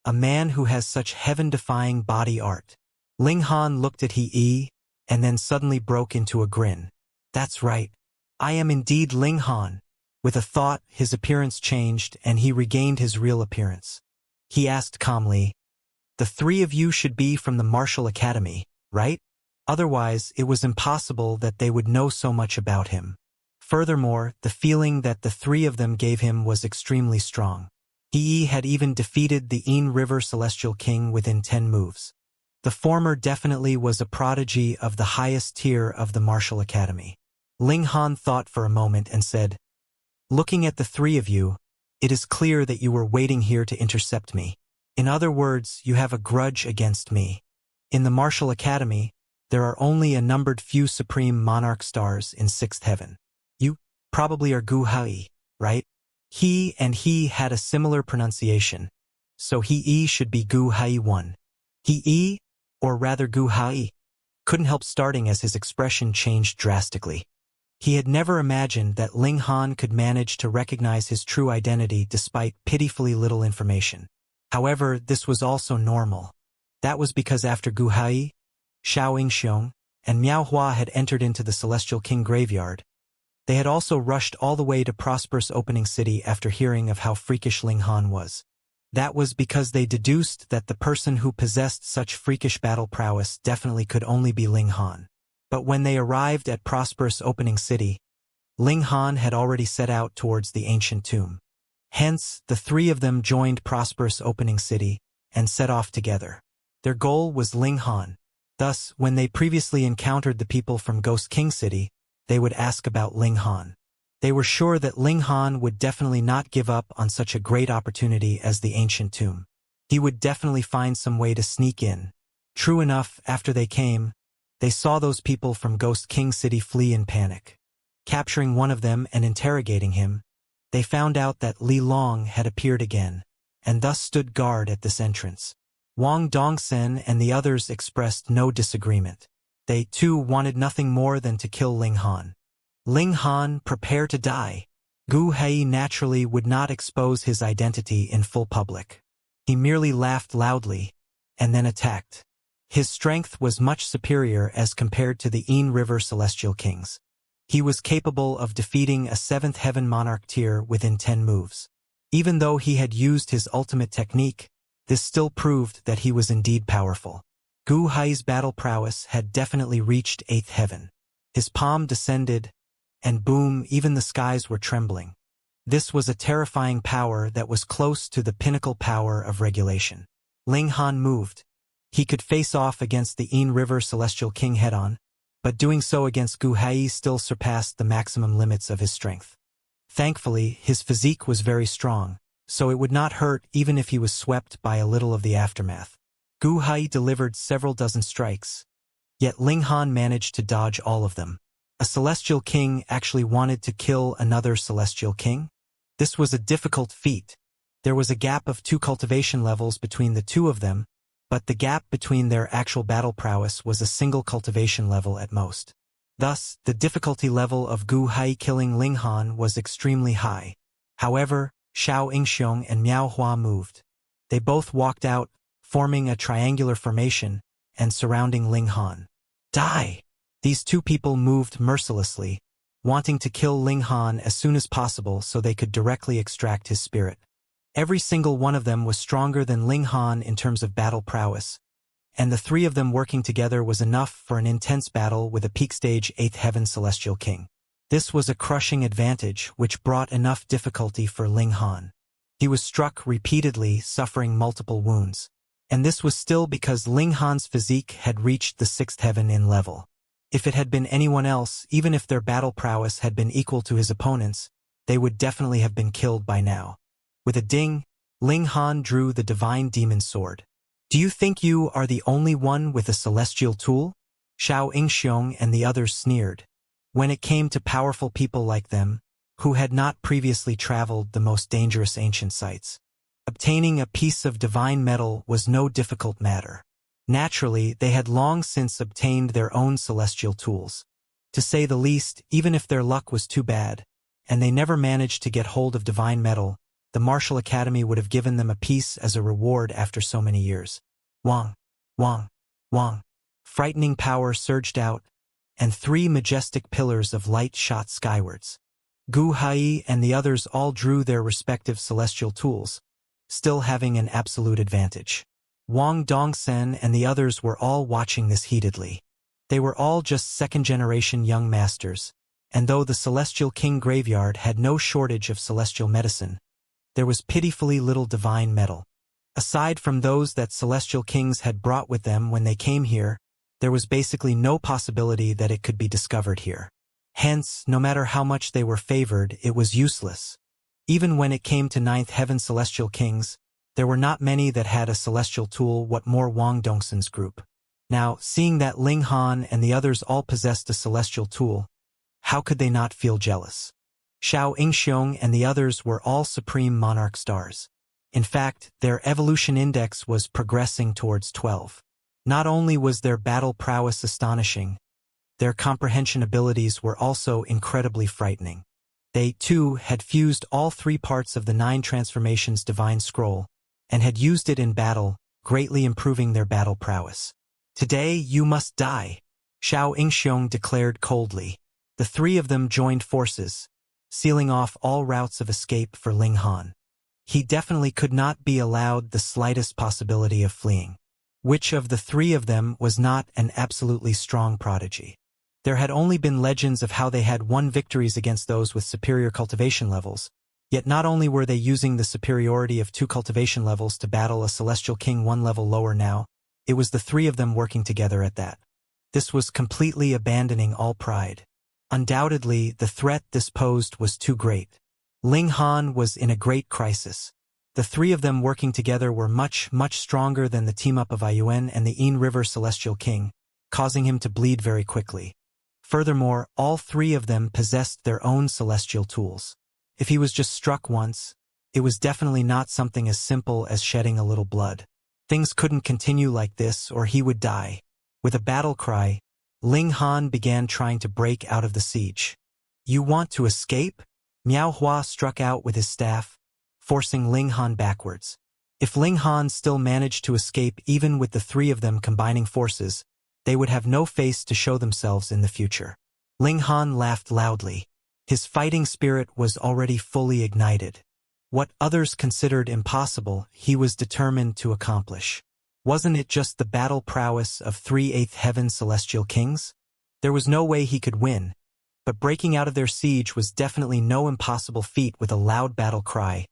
a man who has such heaven-defying body art." Ling Han looked at He and then suddenly broke into a grin. "That's right. I am indeed Ling Han." With a thought, his appearance changed and he regained his real appearance. He asked calmly, "The 3 of you should be from the martial academy, right? Otherwise, it was impossible that they would know so much about him." Furthermore, the feeling that the 3 of them gave him was extremely strong. He had even defeated the Ain River Celestial King within 10 moves. The former definitely was a prodigy of the highest tier of the martial academy. Ling Han thought for a moment and said, "Looking at the 3 of you, It is clear that you were waiting here to intercept me. In other words, you have a grudge against me. In the Martial Academy, there are only a numbered few supreme monarch stars in sixth heaven. You probably are Gu Hai, right? He and he had a similar pronunciation, so he should be Gu Hai 1. He, or rather Gu Hai, couldn't help starting as his expression changed drastically. He had never imagined that Ling Han could manage to recognize his true identity despite pitifully little information. However, this was also normal. That was because after Gu Hai, Xiao Yingxiong, and Miao Hua had entered into the Celestial King graveyard, they had also rushed all the way to prosperous opening city after hearing of how freakish Ling Han was. That was because they deduced that the person who possessed such freakish battle prowess definitely could only be Ling Han. But when they arrived at prosperous opening city, Ling Han had already set out towards the ancient tomb. Hence, the three of them joined prosperous opening city and set off together. Their goal was Ling Han. Thus, when they previously encountered the people from Ghost King City, they would ask about Ling Han. They were sure that Ling Han would definitely not give up on such a great opportunity as the ancient tomb. He would definitely find some way to sneak in. True enough, after they came, they saw those people from Ghost King City flee in panic. Capturing one of them and interrogating him, they found out that Li Long had appeared again, and thus stood guard at this entrance. Wang Dongsen and the others expressed no disagreement. They, too, wanted nothing more than to kill Ling Han. Ling Han, prepare to die. Gu Hei naturally would not expose his identity in full public. He merely laughed loudly, and then attacked. His strength was much superior as compared to the Yin River Celestial Kings. He was capable of defeating a 7th Heaven Monarch tier within 10 moves. Even though he had used his ultimate technique, this still proved that he was indeed powerful. Gu Hai's battle prowess had definitely reached 8th Heaven. His palm descended, and boom, even the skies were trembling. This was a terrifying power that was close to the pinnacle power of regulation. Ling Han moved. He could face off against the Yin River Celestial King head-on, but doing so against Gu Hai still surpassed the maximum limits of his strength. Thankfully, his physique was very strong, so it would not hurt even if he was swept by a little of the aftermath. Gu Hai delivered several dozen strikes, yet Ling Han managed to dodge all of them. A Celestial King actually wanted to kill another Celestial King? This was a difficult feat. There was a gap of 2 cultivation levels between the two of them, but the gap between their actual battle prowess was a single cultivation level at most. Thus, the difficulty level of Gu Hai killing Ling Han was extremely high. However, Xiao Yingxiong and Miao Hua moved. They both walked out, forming a triangular formation, and surrounding Ling Han. Die! These two people moved mercilessly, wanting to kill Ling Han as soon as possible so they could directly extract his spirit. Every single one of them was stronger than Ling Han in terms of battle prowess, and the three of them working together was enough for an intense battle with a peak stage 8th Heaven Celestial King. This was a crushing advantage which brought enough difficulty for Ling Han. He was struck repeatedly, suffering multiple wounds. And this was still because Ling Han's physique had reached the 6th Heaven in level. If it had been anyone else, even if their battle prowess had been equal to his opponents, they would definitely have been killed by now. With a ding, Ling Han drew the Divine Demon Sword. Do you think you are the only one with a celestial tool? Xiao Yingxiong and the others sneered. When it came to powerful people like them, who had not previously traveled the most dangerous ancient sites, obtaining a piece of divine metal was no difficult matter. Naturally, they had long since obtained their own celestial tools. To say the least, even if their luck was too bad, and they never managed to get hold of divine metal, the Martial Academy would have given them a piece as a reward after so many years. Wang, Wang, Wang. Frightening power surged out, and 3 majestic pillars of light shot skywards. Gu Hai and the others all drew their respective celestial tools, still having an absolute advantage. Wang Dongsen and the others were all watching this heatedly. They were all just second-generation young masters, and though the Celestial King graveyard had no shortage of celestial medicine, there was pitifully little divine metal. Aside from those that Celestial Kings had brought with them when they came here, there was basically no possibility that it could be discovered here. Hence, no matter how much they were favored, it was useless. Even when it came to ninth heaven celestial kings, there were not many that had a celestial tool, what more Wang Dongsun's group. Now, seeing that Ling Han and the others all possessed a celestial tool, how could they not feel jealous? Xiao Yingxiong and the others were all supreme monarch stars. In fact, their evolution index was progressing towards 12. Not only was their battle prowess astonishing, their comprehension abilities were also incredibly frightening. They, too, had fused all 3 parts of the 9 transformations divine scroll, and had used it in battle, greatly improving their battle prowess. "Today you must die," Xiao Yingxiong declared coldly. The 3 of them joined forces, sealing off all routes of escape for Ling Han. He definitely could not be allowed the slightest possibility of fleeing. Which of the 3 of them was not an absolutely strong prodigy? There had only been legends of how they had won victories against those with superior cultivation levels, yet not only were they using the superiority of 2 cultivation levels to battle a celestial king 1 level lower now, it was the 3 of them working together at that. This was completely abandoning all pride. Undoubtedly, the threat this posed was too great. Ling Han was in a great crisis. The 3 of them working together were much, much stronger than the team-up of Ayuan and the Yin River Celestial King, causing him to bleed very quickly. Furthermore, all 3 of them possessed their own celestial tools. If he was just struck once, it was definitely not something as simple as shedding a little blood. Things couldn't continue like this or he would die. With a battle cry, Ling Han began trying to break out of the siege. "You want to escape?" Miao Hua struck out with his staff, forcing Ling Han backwards. If Ling Han still managed to escape even with the 3 of them combining forces, they would have no face to show themselves in the future. Ling Han laughed loudly. His fighting spirit was already fully ignited. What others considered impossible, he was determined to accomplish. Wasn't it just the battle prowess of 3 eighth heaven celestial kings? There was no way he could win, but breaking out of their siege was definitely no impossible feat. With a loud battle cry,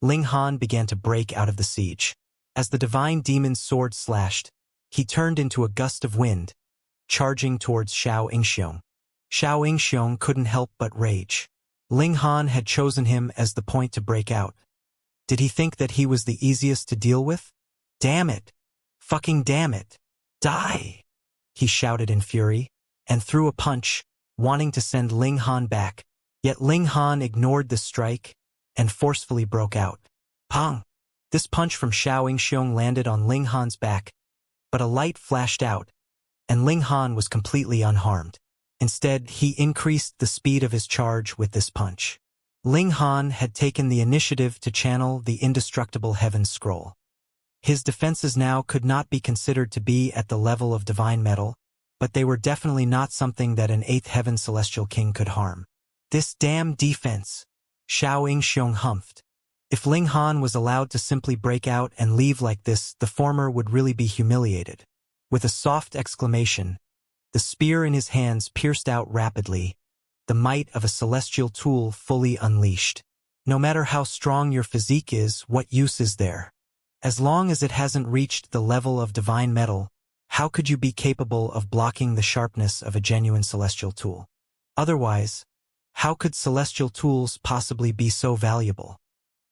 Ling Han began to break out of the siege. As the divine demon's sword slashed, he turned into a gust of wind, charging towards Xiao Yingxiong. Xiao Yingxiong couldn't help but rage. Ling Han had chosen him as the point to break out. Did he think that he was the easiest to deal with? "Damn it! Fucking damn it! Die!" he shouted in fury, and threw a punch, wanting to send Ling Han back. Yet Ling Han ignored the strike and forcefully broke out. Pong! This punch from Xiao Yingxiong landed on Ling Han's back, but a light flashed out, and Ling Han was completely unharmed. Instead, he increased the speed of his charge with this punch. Ling Han had taken the initiative to channel the indestructible Heaven Scroll. His defenses now could not be considered to be at the level of divine metal, but they were definitely not something that an 8th heaven celestial king could harm. "This damn defense," Xiao Yingxiong humphed. If Ling Han was allowed to simply break out and leave like this, the former would really be humiliated. With a soft exclamation, the spear in his hands pierced out rapidly, the might of a celestial tool fully unleashed. No matter how strong your physique is, what use is there? As long as it hasn't reached the level of divine metal, how could you be capable of blocking the sharpness of a genuine celestial tool? Otherwise, how could celestial tools possibly be so valuable?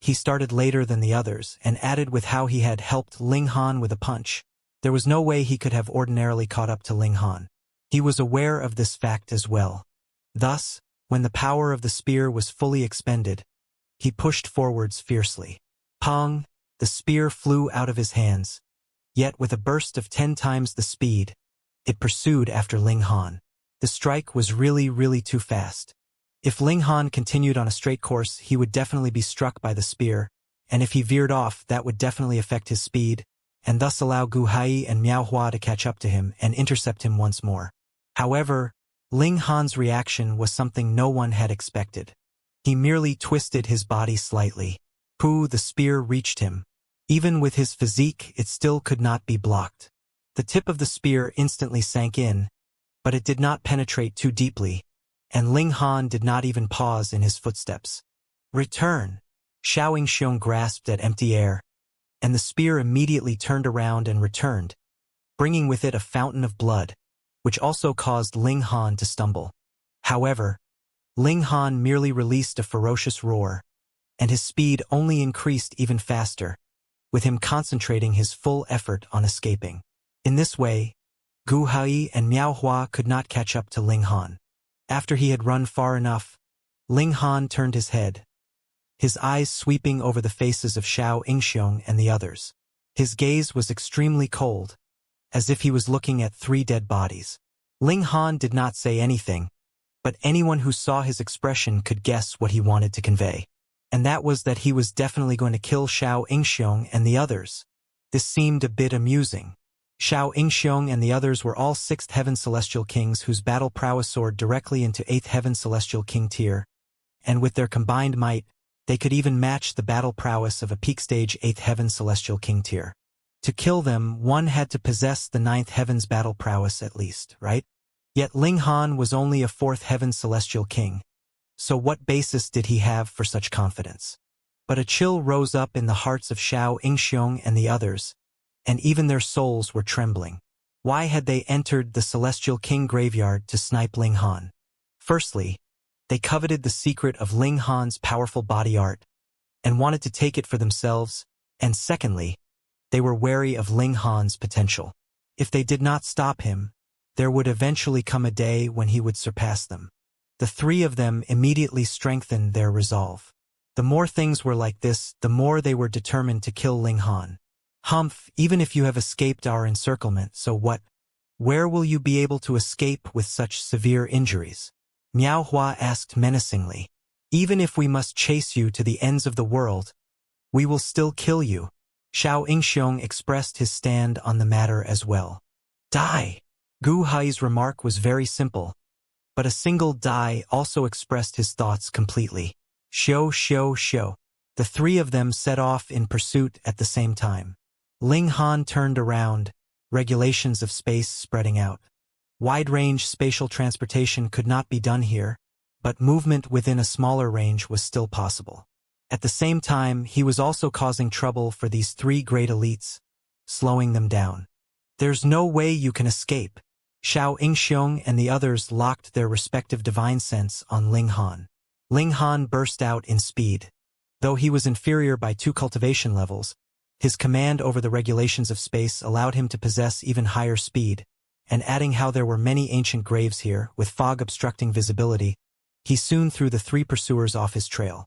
He started later than the others and added with how he had helped Ling Han with a punch. There was no way he could have ordinarily caught up to Ling Han. He was aware of this fact as well. Thus, when the power of the spear was fully expended, he pushed forwards fiercely. Pong! The spear flew out of his hands. Yet with a burst of 10 times the speed, it pursued after Ling Han. The strike was really too fast. If Ling Han continued on a straight course, he would definitely be struck by the spear, and if he veered off, that would definitely affect his speed, and thus allow Gu Hai and Miao Hua to catch up to him and intercept him once more. However, Ling Han's reaction was something no one had expected. He merely twisted his body slightly. Pooh, the spear reached him. Even with his physique, it still could not be blocked. The tip of the spear instantly sank in, but it did not penetrate too deeply, and Ling Han did not even pause in his footsteps. Return! Xiao Yingxiong grasped at empty air, and the spear immediately turned around and returned, bringing with it a fountain of blood, which also caused Ling Han to stumble. However, Ling Han merely released a ferocious roar, and his speed only increased even faster, with him concentrating his full effort on escaping. In this way, Gu Hai and Miao Hua could not catch up to Ling Han. After he had run far enough, Ling Han turned his head, his eyes sweeping over the faces of Xiao Yingxiong and the others. His gaze was extremely cold, as if he was looking at 3 dead bodies. Ling Han did not say anything, but anyone who saw his expression could guess what he wanted to convey. And that was that he was definitely going to kill Xiao Yingxiong and the others. This seemed a bit amusing. Xiao Yingxiong and the others were all 6th Heaven Celestial Kings whose battle prowess soared directly into 8th Heaven Celestial King tier, and with their combined might, they could even match the battle prowess of a peak stage 8th Heaven Celestial King tier. To kill them, one had to possess the 9th Heaven's battle prowess at least, right? Yet Ling Han was only a 4th Heaven Celestial King. So what basis did he have for such confidence? But a chill rose up in the hearts of Xiao Yingxiong and the others, and even their souls were trembling. Why had they entered the Celestial King graveyard to snipe Ling Han? Firstly, they coveted the secret of Ling Han's powerful body art, and wanted to take it for themselves, and secondly, they were wary of Ling Han's potential. If they did not stop him, there would eventually come a day when he would surpass them. The 3 of them immediately strengthened their resolve. The more things were like this, the more they were determined to kill Ling Han. Humph, even if you have escaped our encirclement, so what? Where will you be able to escape with such severe injuries? Miao Hua asked menacingly. Even if we must chase you to the ends of the world, we will still kill you. Xiao Yingxiong expressed his stand on the matter as well. Die! Gu Hai's remark was very simple, but a single die also expressed his thoughts completely. Xiao, xiao, xiao. The 3 of them set off in pursuit at the same time. Ling Han turned around, regulations of space spreading out. Wide-range spatial transportation could not be done here, but movement within a smaller range was still possible. At the same time, he was also causing trouble for these 3 great elites, slowing them down. There's no way you can escape. Xiao Yingxiong and the others locked their respective divine sense on Ling Han. Ling Han burst out in speed. Though he was inferior by 2 cultivation levels, his command over the regulations of space allowed him to possess even higher speed, and adding how there were many ancient graves here, with fog obstructing visibility, he soon threw the 3 pursuers off his trail.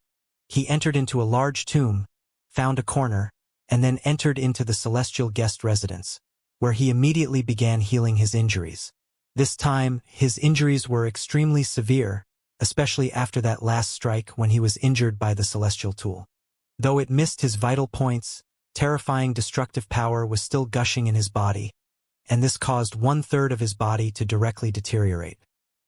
He entered into a large tomb, found a corner, and then entered into the celestial guest residence, where he immediately began healing his injuries. This time, his injuries were extremely severe, especially after that last strike when he was injured by the celestial tool. Though it missed his vital points, terrifying destructive power was still gushing in his body, and this caused 1/3 of his body to directly deteriorate.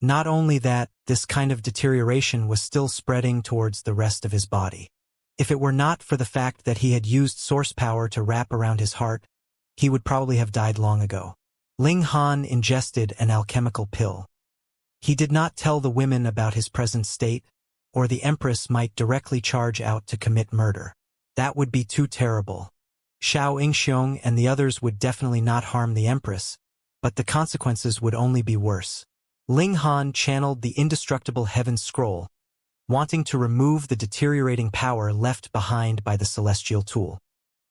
Not only that, this kind of deterioration was still spreading towards the rest of his body. If it were not for the fact that he had used source power to wrap around his heart, he would probably have died long ago. Ling Han ingested an alchemical pill. He did not tell the women about his present state, or the Empress might directly charge out to commit murder. That would be too terrible. Xiao Yingxiong and the others would definitely not harm the Empress, but the consequences would only be worse. Ling Han channeled the indestructible Heaven Scroll, wanting to remove the deteriorating power left behind by the Celestial Tool.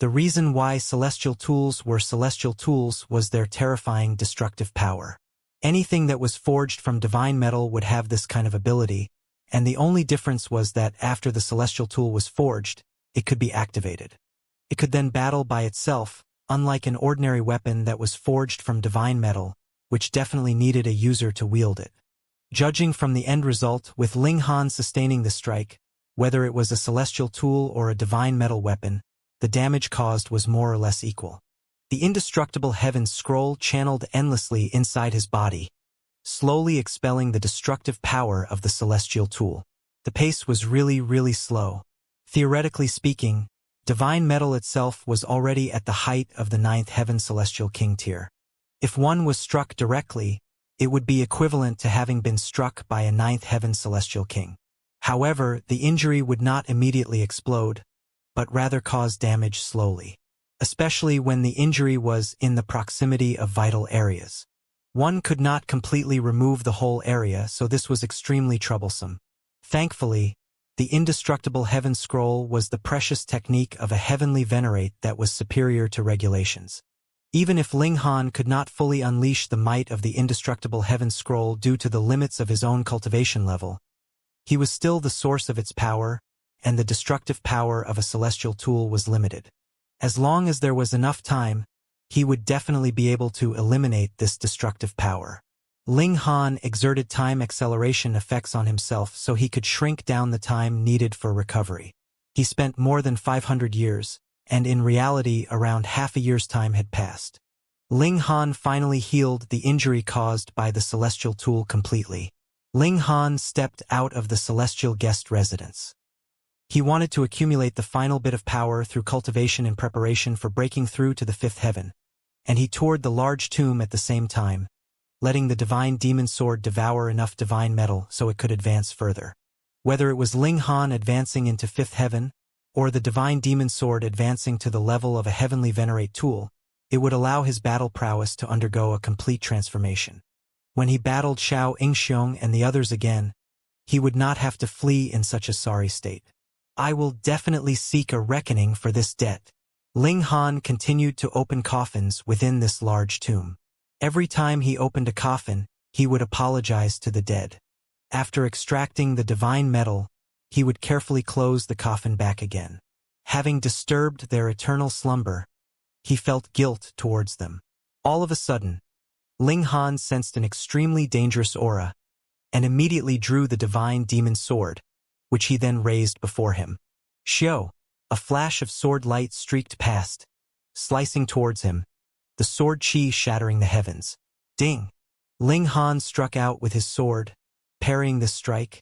The reason why Celestial Tools were Celestial Tools was their terrifying destructive power. Anything that was forged from divine metal would have this kind of ability, and the only difference was that after the Celestial Tool was forged, it could be activated. It could then battle by itself, unlike an ordinary weapon that was forged from divine metal, which definitely needed a user to wield it. Judging from the end result, with Ling Han sustaining the strike, whether it was a celestial tool or a divine metal weapon, the damage caused was more or less equal. The indestructible Heaven Scroll channeled endlessly inside his body, slowly expelling the destructive power of the celestial tool. The pace was really slow. Theoretically speaking, divine metal itself was already at the height of the 9th Heaven Celestial King tier. If one was struck directly, it would be equivalent to having been struck by a 9th Heaven Celestial King. However, the injury would not immediately explode, but rather cause damage slowly, especially when the injury was in the proximity of vital areas. One could not completely remove the whole area, so this was extremely troublesome. Thankfully, The indestructible heaven scroll was the precious technique of a heavenly venerate that was superior to regulations. Even if Ling Han could not fully unleash the might of the indestructible heaven scroll due to the limits of his own cultivation level, he was still the source of its power, and the destructive power of a celestial tool was limited. As long as there was enough time, he would definitely be able to eliminate this destructive power. Ling Han exerted time acceleration effects on himself so he could shrink down the time needed for recovery. He spent more than 500 years, and in reality around half a year's time had passed. Ling Han finally healed the injury caused by the celestial tool completely. Ling Han stepped out of the celestial guest residence. He wanted to accumulate the final bit of power through cultivation in preparation for breaking through to the fifth heaven, and he toured the large tomb at the same time, letting the divine demon sword devour enough divine metal so it could advance further. Whether it was Ling Han advancing into fifth heaven, or the divine demon sword advancing to the level of a heavenly venerate tool, it would allow his battle prowess to undergo a complete transformation. When he battled Xianxia and the others again, he would not have to flee in such a sorry state. I will definitely seek a reckoning for this debt. Ling Han continued to open coffins within this large tomb. Every time he opened a coffin, he would apologize to the dead. After extracting the divine metal, he would carefully close the coffin back again. Having disturbed their eternal slumber, he felt guilt towards them. All of a sudden, Ling Han sensed an extremely dangerous aura, and immediately drew the divine demon sword, which he then raised before him. Xiao! A flash of sword light streaked past, slicing towards him, the sword chi shattering the heavens. Ding! Ling Han struck out with his sword, parrying this strike,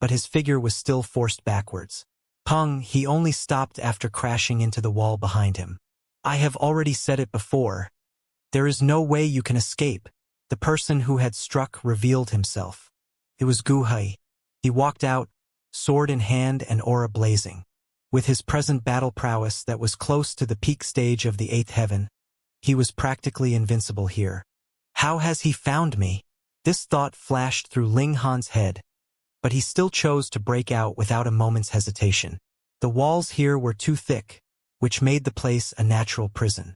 but his figure was still forced backwards. Pung! He only stopped after crashing into the wall behind him. I have already said it before. There is no way you can escape. The person who had struck revealed himself. It was Gu Hai. He walked out, sword in hand and aura blazing. With his present battle prowess that was close to the peak stage of the eighth heaven, he was practically invincible here. How has he found me? This thought flashed through Ling Han's head, but he still chose to break out without a moment's hesitation. The walls here were too thick, which made the place a natural prison.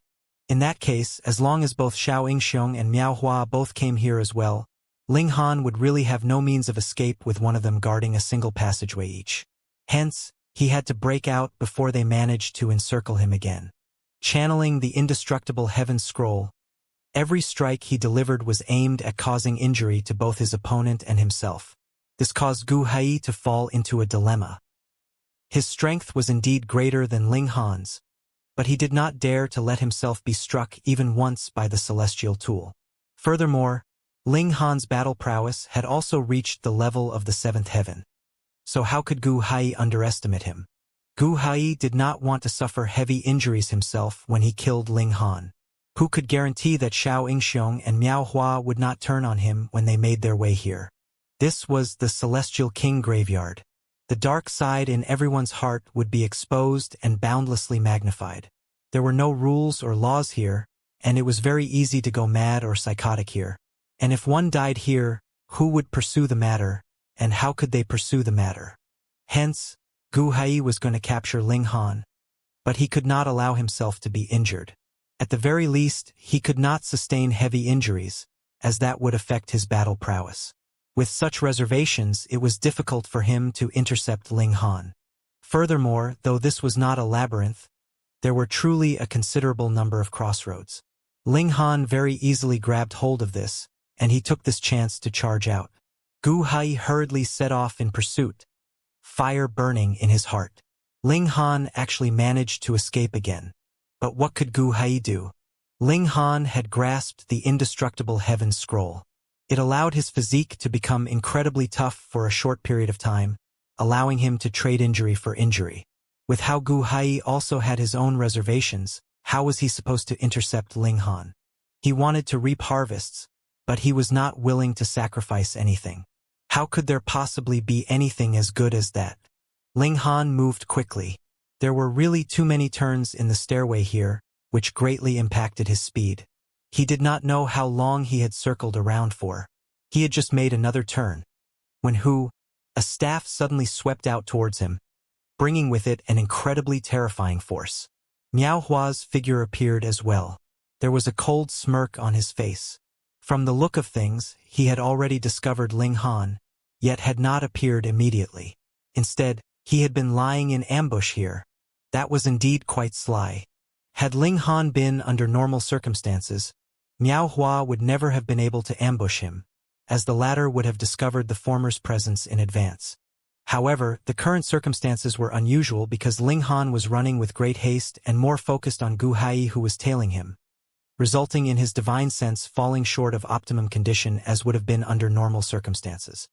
In that case, as long as both Xianxia and Miao Hua both came here as well, Ling Han would really have no means of escape with one of them guarding a single passageway each. Hence, he had to break out before they managed to encircle him again. Channeling the indestructible heaven scroll, every strike he delivered was aimed at causing injury to both his opponent and himself. This caused Gu Hai to fall into a dilemma. His strength was indeed greater than Ling Han's, but he did not dare to let himself be struck even once by the celestial tool. Furthermore, Ling Han's battle prowess had also reached the level of the seventh heaven. So how could Gu Hai underestimate him? Gu Hai did not want to suffer heavy injuries himself when he killed Ling Han. Who could guarantee that Xianxia and Miao Hua would not turn on him when they made their way here? This was the Celestial King graveyard. The dark side in everyone's heart would be exposed and boundlessly magnified. There were no rules or laws here, and it was very easy to go mad or psychotic here. And if one died here, who would pursue the matter, and how could they pursue the matter? Hence, Gu Hai was going to capture Ling Han, but he could not allow himself to be injured. At the very least, he could not sustain heavy injuries, as that would affect his battle prowess. With such reservations, it was difficult for him to intercept Ling Han. Furthermore, though this was not a labyrinth, there were truly a considerable number of crossroads. Ling Han very easily grabbed hold of this, and he took this chance to charge out. Gu Hai hurriedly set off in pursuit, fire burning in his heart. Ling Han actually managed to escape again. But what could Gu Hai do? Ling Han had grasped the indestructible heaven scroll. It allowed his physique to become incredibly tough for a short period of time, allowing him to trade injury for injury. With how Gu Hai also had his own reservations, how was he supposed to intercept Ling Han? He wanted to reap harvests, but he was not willing to sacrifice anything. How could there possibly be anything as good as that? Ling Han moved quickly. There were really too many turns in the stairway here, which greatly impacted his speed. He did not know how long he had circled around for. He had just made another turn. When A staff suddenly swept out towards him, bringing with it an incredibly terrifying force. Miao Hua's figure appeared as well. There was a cold smirk on his face. From the look of things, he had already discovered Ling Han, yet had not appeared immediately. Instead, he had been lying in ambush here. That was indeed quite sly. Had Ling Han been under normal circumstances, Miao Hua would never have been able to ambush him, as the latter would have discovered the former's presence in advance. However, the current circumstances were unusual because Ling Han was running with great haste and more focused on Gu Hai, who was tailing him, resulting in his divine sense falling short of optimum condition as would have been under normal circumstances.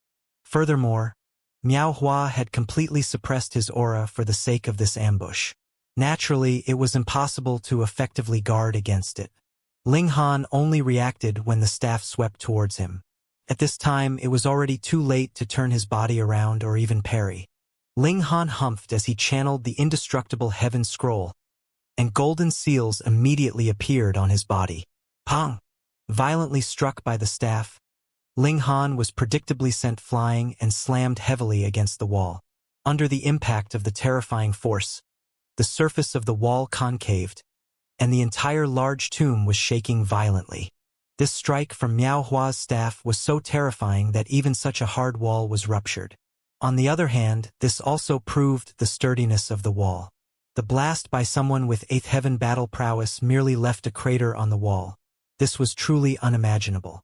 Furthermore, Miao Hua had completely suppressed his aura for the sake of this ambush. Naturally, it was impossible to effectively guard against it. Ling Han only reacted when the staff swept towards him. At this time, it was already too late to turn his body around or even parry. Ling Han humphed as he channeled the indestructible heaven scroll, and golden seals immediately appeared on his body. Pong! Violently struck by the staff, Ling Han was predictably sent flying and slammed heavily against the wall. Under the impact of the terrifying force, the surface of the wall concaved, and the entire large tomb was shaking violently. This strike from Miao Hua's staff was so terrifying that even such a hard wall was ruptured. On the other hand, this also proved the sturdiness of the wall. The blast by someone with 8th Heaven battle prowess merely left a crater on the wall. This was truly unimaginable.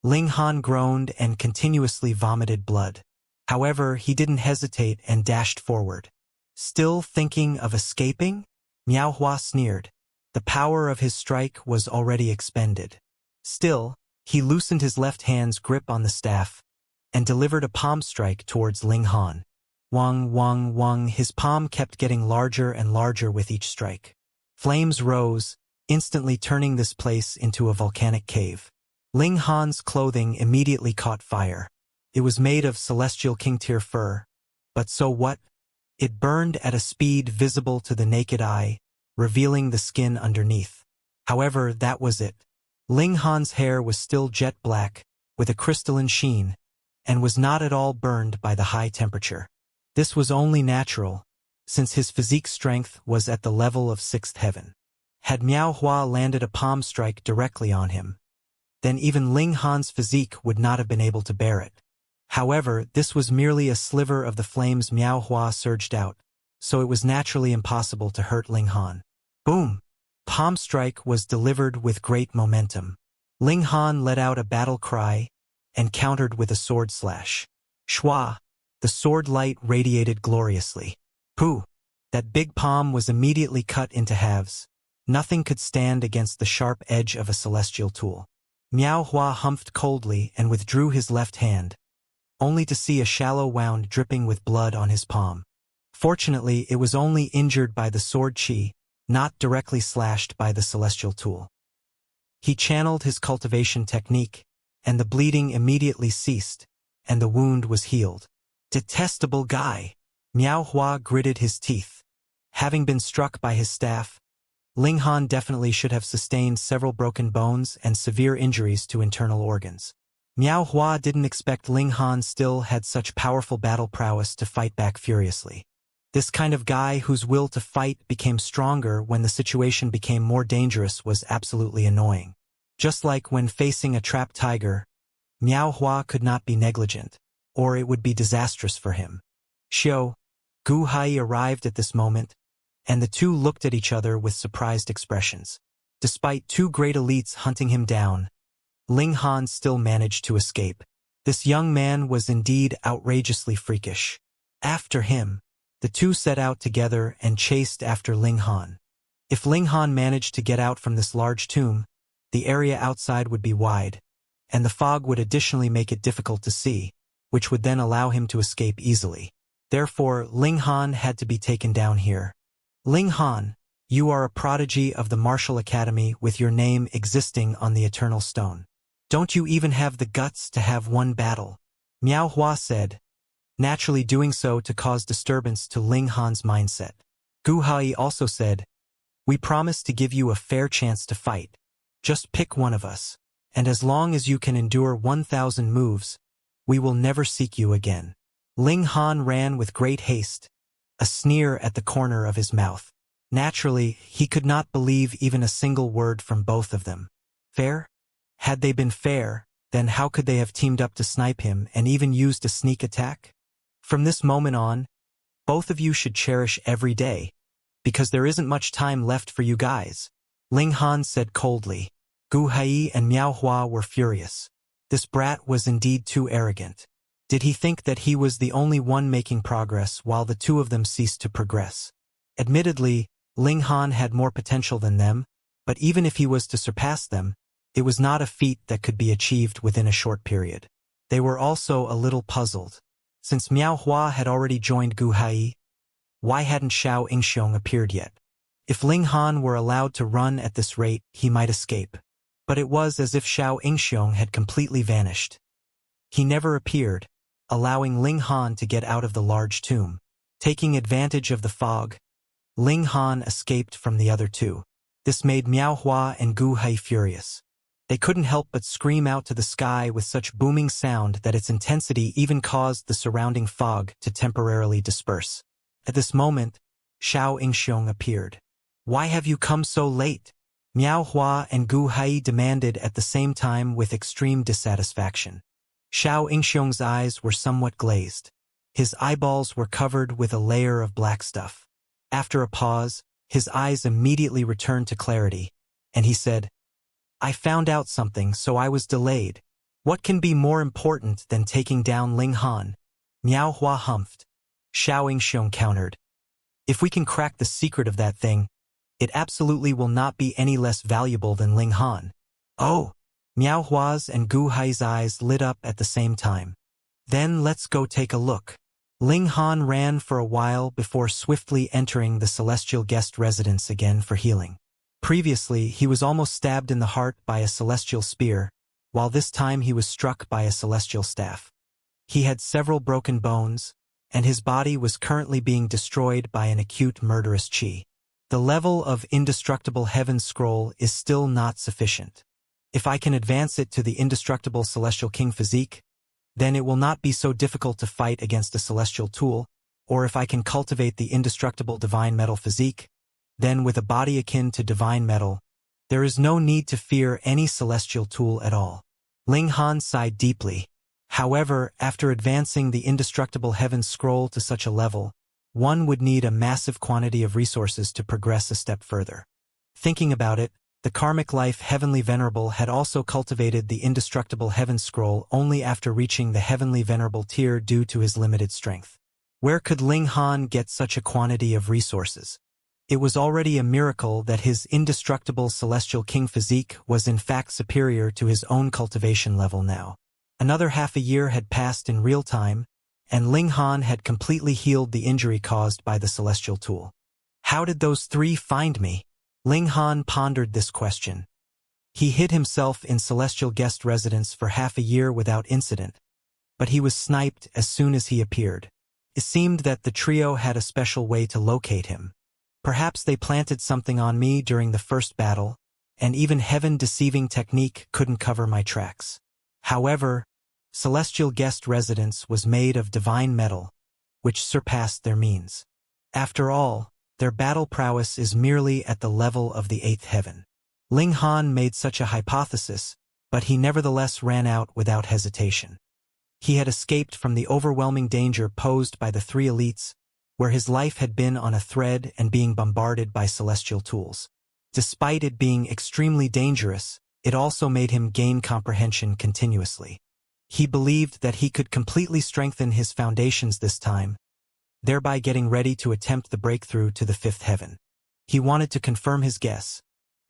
Ling Han groaned and continuously vomited blood. However, he didn't hesitate and dashed forward. Still thinking of escaping? Miao Hua sneered. The power of his strike was already expended. Still, he loosened his left hand's grip on the staff and delivered a palm strike towards Ling Han. Wang, wang, wang, his palm kept getting larger and larger with each strike. Flames rose, instantly turning this place into a volcanic cave. Ling Han's clothing immediately caught fire. It was made of celestial king-tier fur. But so what? It burned at a speed visible to the naked eye, revealing the skin underneath. However, that was it. Ling Han's hair was still jet black, with a crystalline sheen, and was not at all burned by the high temperature. This was only natural, since his physique strength was at the level of 6th heaven. Had Miao Hua landed a palm strike directly on him, then even Ling Han's physique would not have been able to bear it. However, this was merely a sliver of the flames Miao Hua surged out, so it was naturally impossible to hurt Ling Han. Boom! Palm strike was delivered with great momentum. Ling Han let out a battle cry and countered with a sword slash. Shwa! The sword light radiated gloriously. Pooh! That big palm was immediately cut into halves. Nothing could stand against the sharp edge of a celestial tool. Miao Hua humphed coldly and withdrew his left hand, only to see a shallow wound dripping with blood on his palm. Fortunately, it was only injured by the sword chi, not directly slashed by the celestial tool. He channeled his cultivation technique, and the bleeding immediately ceased, and the wound was healed. Detestable guy! Miao Hua gritted his teeth. Having been struck by his staff, Ling Han definitely should have sustained several broken bones and severe injuries to internal organs. Miao Hua didn't expect Ling Han still had such powerful battle prowess to fight back furiously. This kind of guy whose will to fight became stronger when the situation became more dangerous was absolutely annoying. Just like when facing a trapped tiger, Miao Hua could not be negligent, or it would be disastrous for him. Xiao, Gu Hai arrived at this moment, and the two looked at each other with surprised expressions. Despite two great elites hunting him down, Ling Han still managed to escape. This young man was indeed outrageously freakish. After him, the two set out together and chased after Ling Han. If Ling Han managed to get out from this large tomb, the area outside would be wide, and the fog would additionally make it difficult to see, which would then allow him to escape easily. Therefore, Ling Han had to be taken down here. Ling Han, you are a prodigy of the Martial Academy with your name existing on the Eternal Stone. Don't you even have the guts to have one battle? Miao Hua said, naturally doing so to cause disturbance to Ling Han's mindset. Gu Hai also said, we promise to give you a fair chance to fight. Just pick one of us, and as long as you can endure 1,000 moves, we will never seek you again. Ling Han ran with great haste, a sneer at the corner of his mouth. Naturally, he could not believe even a single word from both of them. Fair? Had they been fair, then how could they have teamed up to snipe him and even used a sneak attack? From this moment on, both of you should cherish every day, because there isn't much time left for you guys, Ling Han said coldly. Gu Hai and Miao Hua were furious. This brat was indeed too arrogant. Did he think that he was the only one making progress while the two of them ceased to progress? Admittedly, Ling Han had more potential than them, but even if he was to surpass them, it was not a feat that could be achieved within a short period. They were also a little puzzled. Since Miao Hua had already joined Gu Hai, why hadn't Xianxia appeared yet? If Ling Han were allowed to run at this rate, he might escape. But it was as if Xianxia had completely vanished. He never appeared, allowing Ling Han to get out of the large tomb. Taking advantage of the fog, Ling Han escaped from the other two. This made Miao Hua and Gu Hai furious. They couldn't help but scream out to the sky with such booming sound that its intensity even caused the surrounding fog to temporarily disperse. At this moment, Xianxia appeared. "Why have you come so late?" Miao Hua and Gu Hai demanded at the same time with extreme dissatisfaction. Xianxia's eyes were somewhat glazed. His eyeballs were covered with a layer of black stuff. After a pause, his eyes immediately returned to clarity, and he said, "I found out something, so I was delayed. What can be more important than taking down Ling Han?" Miao Hua humphed. Xianxia countered, "If we can crack the secret of that thing, it absolutely will not be any less valuable than Ling Han." "Oh!" Miao Hua's and Gu Hai's eyes lit up at the same time. "Then let's go take a look." Ling Han ran for a while before swiftly entering the celestial guest residence again for healing. Previously, he was almost stabbed in the heart by a celestial spear, while this time he was struck by a celestial staff. He had several broken bones, and his body was currently being destroyed by an acute murderous qi. The level of indestructible heaven scroll is still not sufficient. If I can advance it to the indestructible celestial king physique, then it will not be so difficult to fight against a celestial tool, or if I can cultivate the indestructible divine metal physique, then with a body akin to divine metal, there is no need to fear any celestial tool at all. Ling Han sighed deeply. However, after advancing the indestructible heaven scroll to such a level, one would need a massive quantity of resources to progress a step further. Thinking about it, the karmic life Heavenly Venerable had also cultivated the indestructible heaven scroll only after reaching the Heavenly Venerable tier due to his limited strength. Where could Ling Han get such a quantity of resources? It was already a miracle that his indestructible celestial king physique was in fact superior to his own cultivation level now. Another half a year had passed in real time, and Ling Han had completely healed the injury caused by the celestial tool. How did those three find me? Ling Han pondered this question. He hid himself in celestial guest residence for half a year without incident, but he was sniped as soon as he appeared. It seemed that the trio had a special way to locate him. Perhaps they planted something on me during the first battle, and even heaven-deceiving technique couldn't cover my tracks. However, celestial guest residence was made of divine metal, which surpassed their means. After all, their battle prowess is merely at the level of the 8th heaven. Ling Han made such a hypothesis, but he nevertheless ran out without hesitation. He had escaped from the overwhelming danger posed by the three elites, where his life had been on a thread and being bombarded by celestial tools. Despite it being extremely dangerous, it also made him gain comprehension continuously. He believed that he could completely strengthen his foundations this time, thereby getting ready to attempt the breakthrough to the 5th heaven. He wanted to confirm his guess,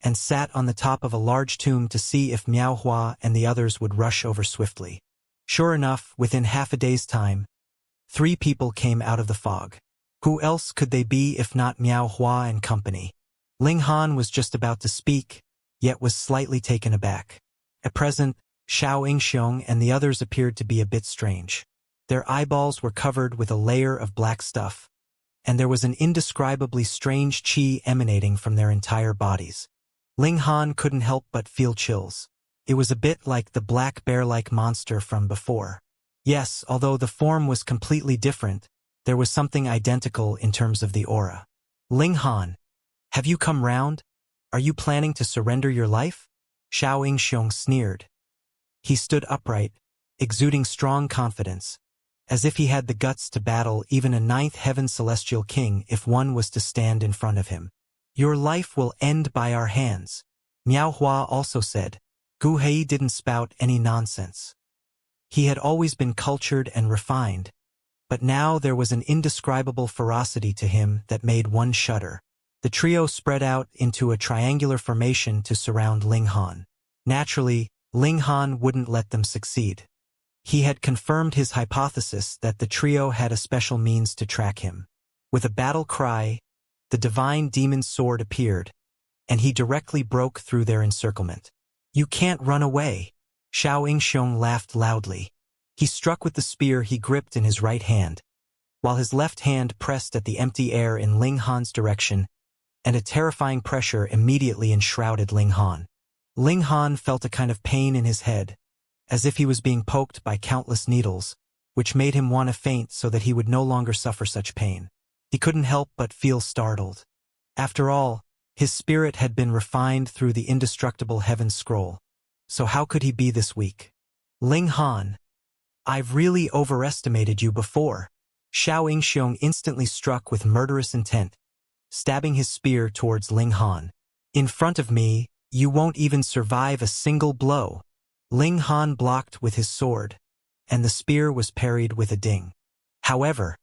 and sat on the top of a large tomb to see if Miao Hua and the others would rush over swiftly. Sure enough, within half a day's time, 3 people came out of the fog. Who else could they be if not Miao Hua and company? Ling Han was just about to speak, yet was slightly taken aback. At present, Xianxia and the others appeared to be a bit strange. Their eyeballs were covered with a layer of black stuff, and there was an indescribably strange qi emanating from their entire bodies. Ling Han couldn't help but feel chills. It was a bit like the black bear-like monster from before. Yes, although the form was completely different, there was something identical in terms of the aura. Ling Han, have you come round? Are you planning to surrender your life? Xiao Yingxiong sneered. He stood upright, exuding strong confidence, as if he had the guts to battle even a ninth heaven celestial king if one was to stand in front of him. Your life will end by our hands. Miao Hua also said. Gu Hei didn't spout any nonsense. He had always been cultured and refined, but now there was an indescribable ferocity to him that made one shudder. The trio spread out into a triangular formation to surround Ling Han. Naturally, Ling Han wouldn't let them succeed. He had confirmed his hypothesis that the trio had a special means to track him. With a battle cry, the divine demon's sword appeared, and he directly broke through their encirclement. You can't run away. Xiao Yingxiong laughed loudly. He struck with the spear he gripped in his right hand, while his left hand pressed at the empty air in Ling Han's direction, and a terrifying pressure immediately enshrouded Ling Han. Ling Han felt a kind of pain in his head, as if he was being poked by countless needles, which made him want to faint so that he would no longer suffer such pain. He couldn't help but feel startled. After all, his spirit had been refined through the indestructible heaven scroll. So how could he be this weak? Ling Han, I've really overestimated you before. Xiao Yingxiong instantly struck with murderous intent, stabbing his spear towards Ling Han. In front of me, you won't even survive a single blow. Ling Han blocked with his sword, and the spear was parried with a ding. However,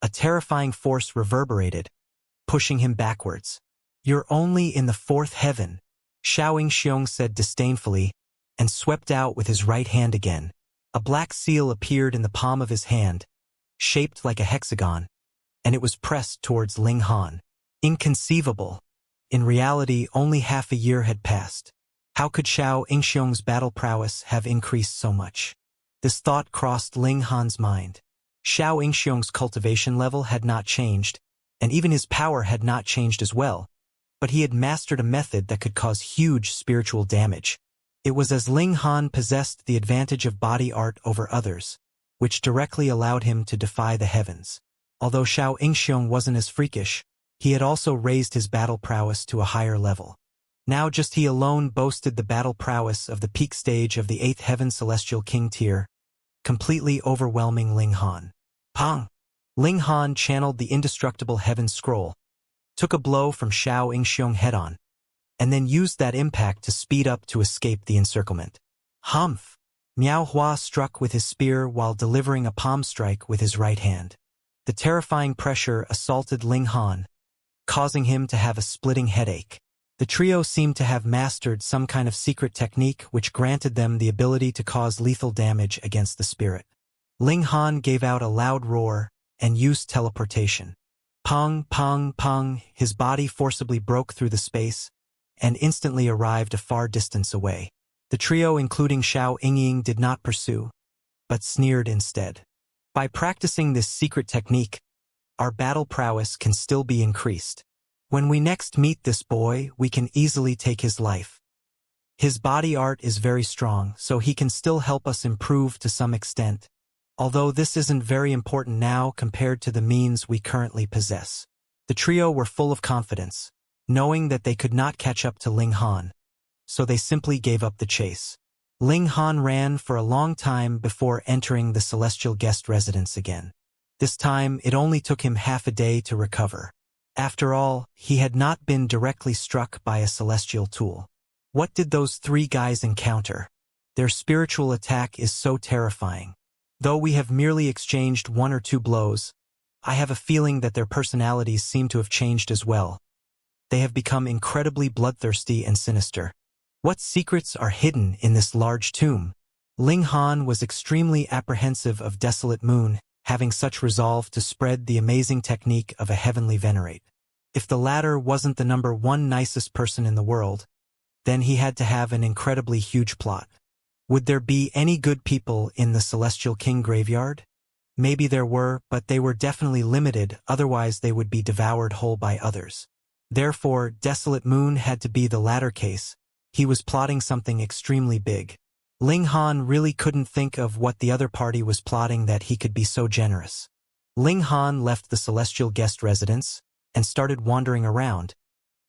a terrifying force reverberated, pushing him backwards. You're only in the fourth heaven, Xiao Yingxiong said disdainfully, and swept out with his right hand again. A black seal appeared in the palm of his hand, shaped like a hexagon, and it was pressed towards Ling Han. Inconceivable. In reality, only half a year had passed. How could Xiao Yingxiong's battle prowess have increased so much? This thought crossed Ling Han's mind. Xiao Yingxiong's cultivation level had not changed, and even his power had not changed as well, but he had mastered a method that could cause huge spiritual damage. It was as Ling Han possessed the advantage of body art over others, which directly allowed him to defy the heavens. Although Xiao Yingxiong wasn't as freakish, he had also raised his battle prowess to a higher level. Now just he alone boasted the battle prowess of the peak stage of the 8th Heaven Celestial King tier, completely overwhelming Ling Han. Pang! Ling Han channeled the indestructible heaven scroll, took a blow from Xiao Yingxiong head-on, and then used that impact to speed up to escape the encirclement. Humph! Miao Hua struck with his spear while delivering a palm strike with his right hand. The terrifying pressure assaulted Ling Han, causing him to have a splitting headache. The trio seemed to have mastered some kind of secret technique which granted them the ability to cause lethal damage against the spirit. Ling Han gave out a loud roar and used teleportation. Pong, pong, pong, his body forcibly broke through the space and instantly arrived a far distance away. The trio, including Xiao Yingying, did not pursue, but sneered instead. By practicing this secret technique, our battle prowess can still be increased. When we next meet this boy, we can easily take his life. His body art is very strong, so he can still help us improve to some extent, although this isn't very important now compared to the means we currently possess. The trio were full of confidence, knowing that they could not catch up to Ling Han, so they simply gave up the chase. Ling Han ran for a long time before entering the celestial guest residence again. This time, it only took him half a day to recover. After all, he had not been directly struck by a celestial tool. What did those three guys encounter? Their spiritual attack is so terrifying. Though we have merely exchanged 1 or 2 blows, I have a feeling that their personalities seem to have changed as well. They have become incredibly bloodthirsty and sinister. What secrets are hidden in this large tomb? Ling Han was extremely apprehensive of Desolate Moon, having such resolve to spread the amazing technique of a heavenly venerate. If the latter wasn't the #1 nicest person in the world, then he had to have an incredibly huge plot. Would there be any good people in the Celestial King graveyard? Maybe there were, but they were definitely limited, otherwise they would be devoured whole by others. Therefore, Desolate Moon had to be the latter case. He was plotting something extremely big. Ling Han really couldn't think of what the other party was plotting that he could be so generous. Ling Han left the celestial guest residence and started wandering around,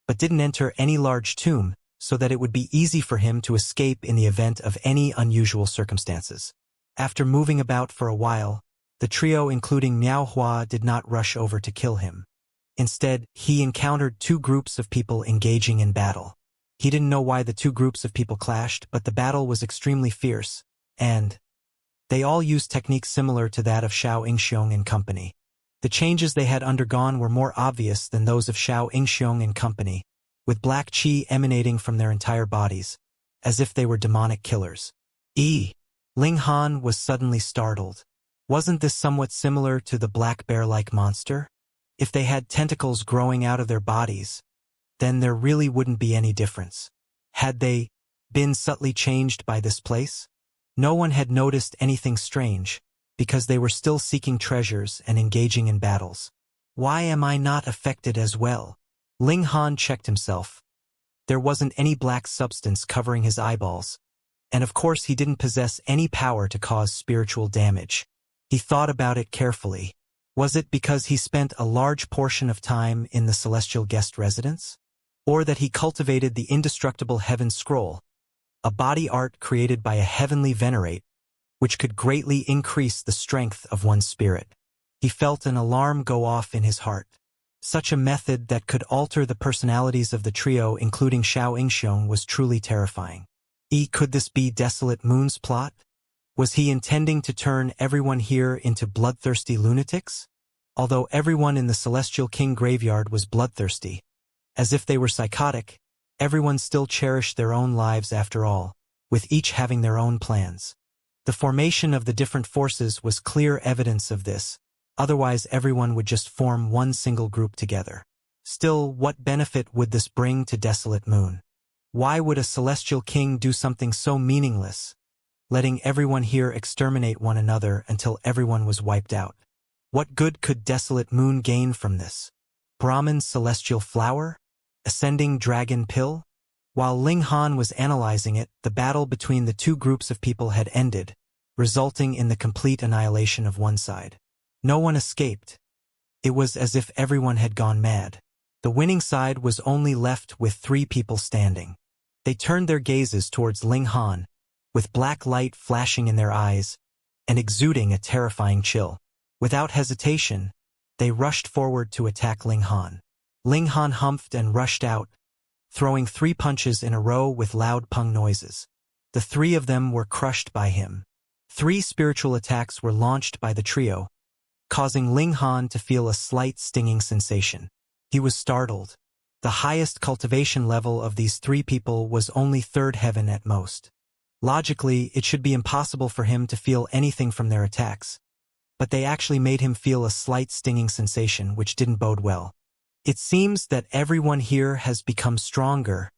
but didn't enter any large tomb so that it would be easy for him to escape in the event of any unusual circumstances. After moving about for a while, the trio including Miao Hua did not rush over to kill him. Instead, he encountered two groups of people engaging in battle. He didn't know why the two groups of people clashed, but the battle was extremely fierce, and they all used techniques similar to that of Xianxia and company. The changes they had undergone were more obvious than those of Xianxia and company, with black qi emanating from their entire bodies, as if they were demonic killers. Ling Han was suddenly startled. Wasn't this somewhat similar to the black bear-like monster? If they had tentacles growing out of their bodies, then there really wouldn't be any difference. Had they been subtly changed by this place? No one had noticed anything strange, because they were still seeking treasures and engaging in battles. Why am I not affected as well? Ling Han checked himself. There wasn't any black substance covering his eyeballs, and of course he didn't possess any power to cause spiritual damage. He thought about it carefully. Was it because he spent a large portion of time in the celestial guest residence? Or that he cultivated the indestructible heaven scroll, a body art created by a heavenly venerate, which could greatly increase the strength of one's spirit? He felt an alarm go off in his heart. Such a method that could alter the personalities of the trio, including Xianxia, was truly terrifying. Could this be Desolate Moon's plot? Was he intending to turn everyone here into bloodthirsty lunatics? Although everyone in the Celestial King graveyard was bloodthirsty, as if they were psychotic, everyone still cherished their own lives after all, with each having their own plans. The formation of the different forces was clear evidence of this, otherwise everyone would just form one single group together. Still, what benefit would this bring to Desolate Moon? Why would a Celestial King do something so meaningless, letting everyone here exterminate one another until everyone was wiped out? What good could Desolate Moon gain from this? Brahman's celestial flower? Ascending dragon pill? While Ling Han was analyzing it, the battle between the two groups of people had ended, resulting in the complete annihilation of one side. No one escaped. It was as if everyone had gone mad. The winning side was only left with 3 people standing. They turned their gazes towards Ling Han, with black light flashing in their eyes and exuding a terrifying chill. Without hesitation, they rushed forward to attack Ling Han. Ling Han humphed and rushed out, throwing 3 punches in a row with loud pung noises. The 3 of them were crushed by him. 3 spiritual attacks were launched by the trio, causing Ling Han to feel a slight stinging sensation. He was startled. The highest cultivation level of these 3 people was only 3rd heaven at most. Logically, it should be impossible for him to feel anything from their attacks, but they actually made him feel a slight stinging sensation, which didn't bode well. It seems that everyone here has become stronger.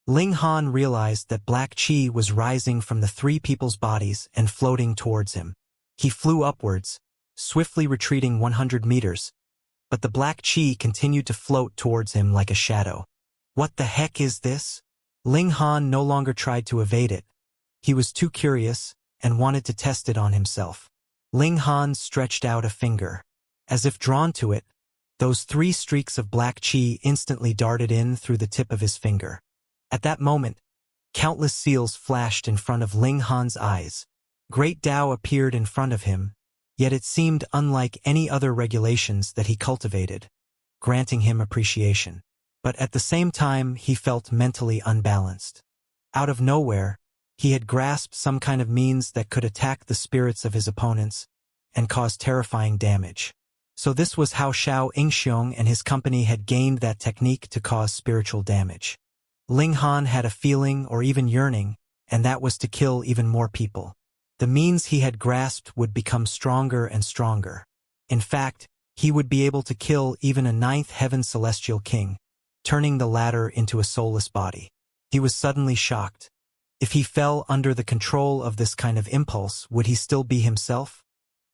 Ling Han realized that black qi was rising from the 3 people's bodies and floating towards him. He flew upwards, swiftly retreating 100 meters, but the black qi continued to float towards him like a shadow. What the heck is this? Ling Han no longer tried to evade it. He was too curious and wanted to test it on himself. Ling Han stretched out a finger. As if drawn to it, those 3 streaks of black qi instantly darted in through the tip of his finger. At that moment, countless seals flashed in front of Ling Han's eyes. Great Tao appeared in front of him, yet it seemed unlike any other regulations that he cultivated, granting him appreciation. But at the same time, he felt mentally unbalanced. Out of nowhere, he had grasped some kind of means that could attack the spirits of his opponents and cause terrifying damage. So this was how Xianxia and his company had gained that technique to cause spiritual damage. Ling Han had a feeling or even yearning, and that was to kill even more people. The means he had grasped would become stronger and stronger. In fact, he would be able to kill even a 9th heaven celestial king, turning the latter into a soulless body. He was suddenly shocked. If he fell under the control of this kind of impulse, would he still be himself?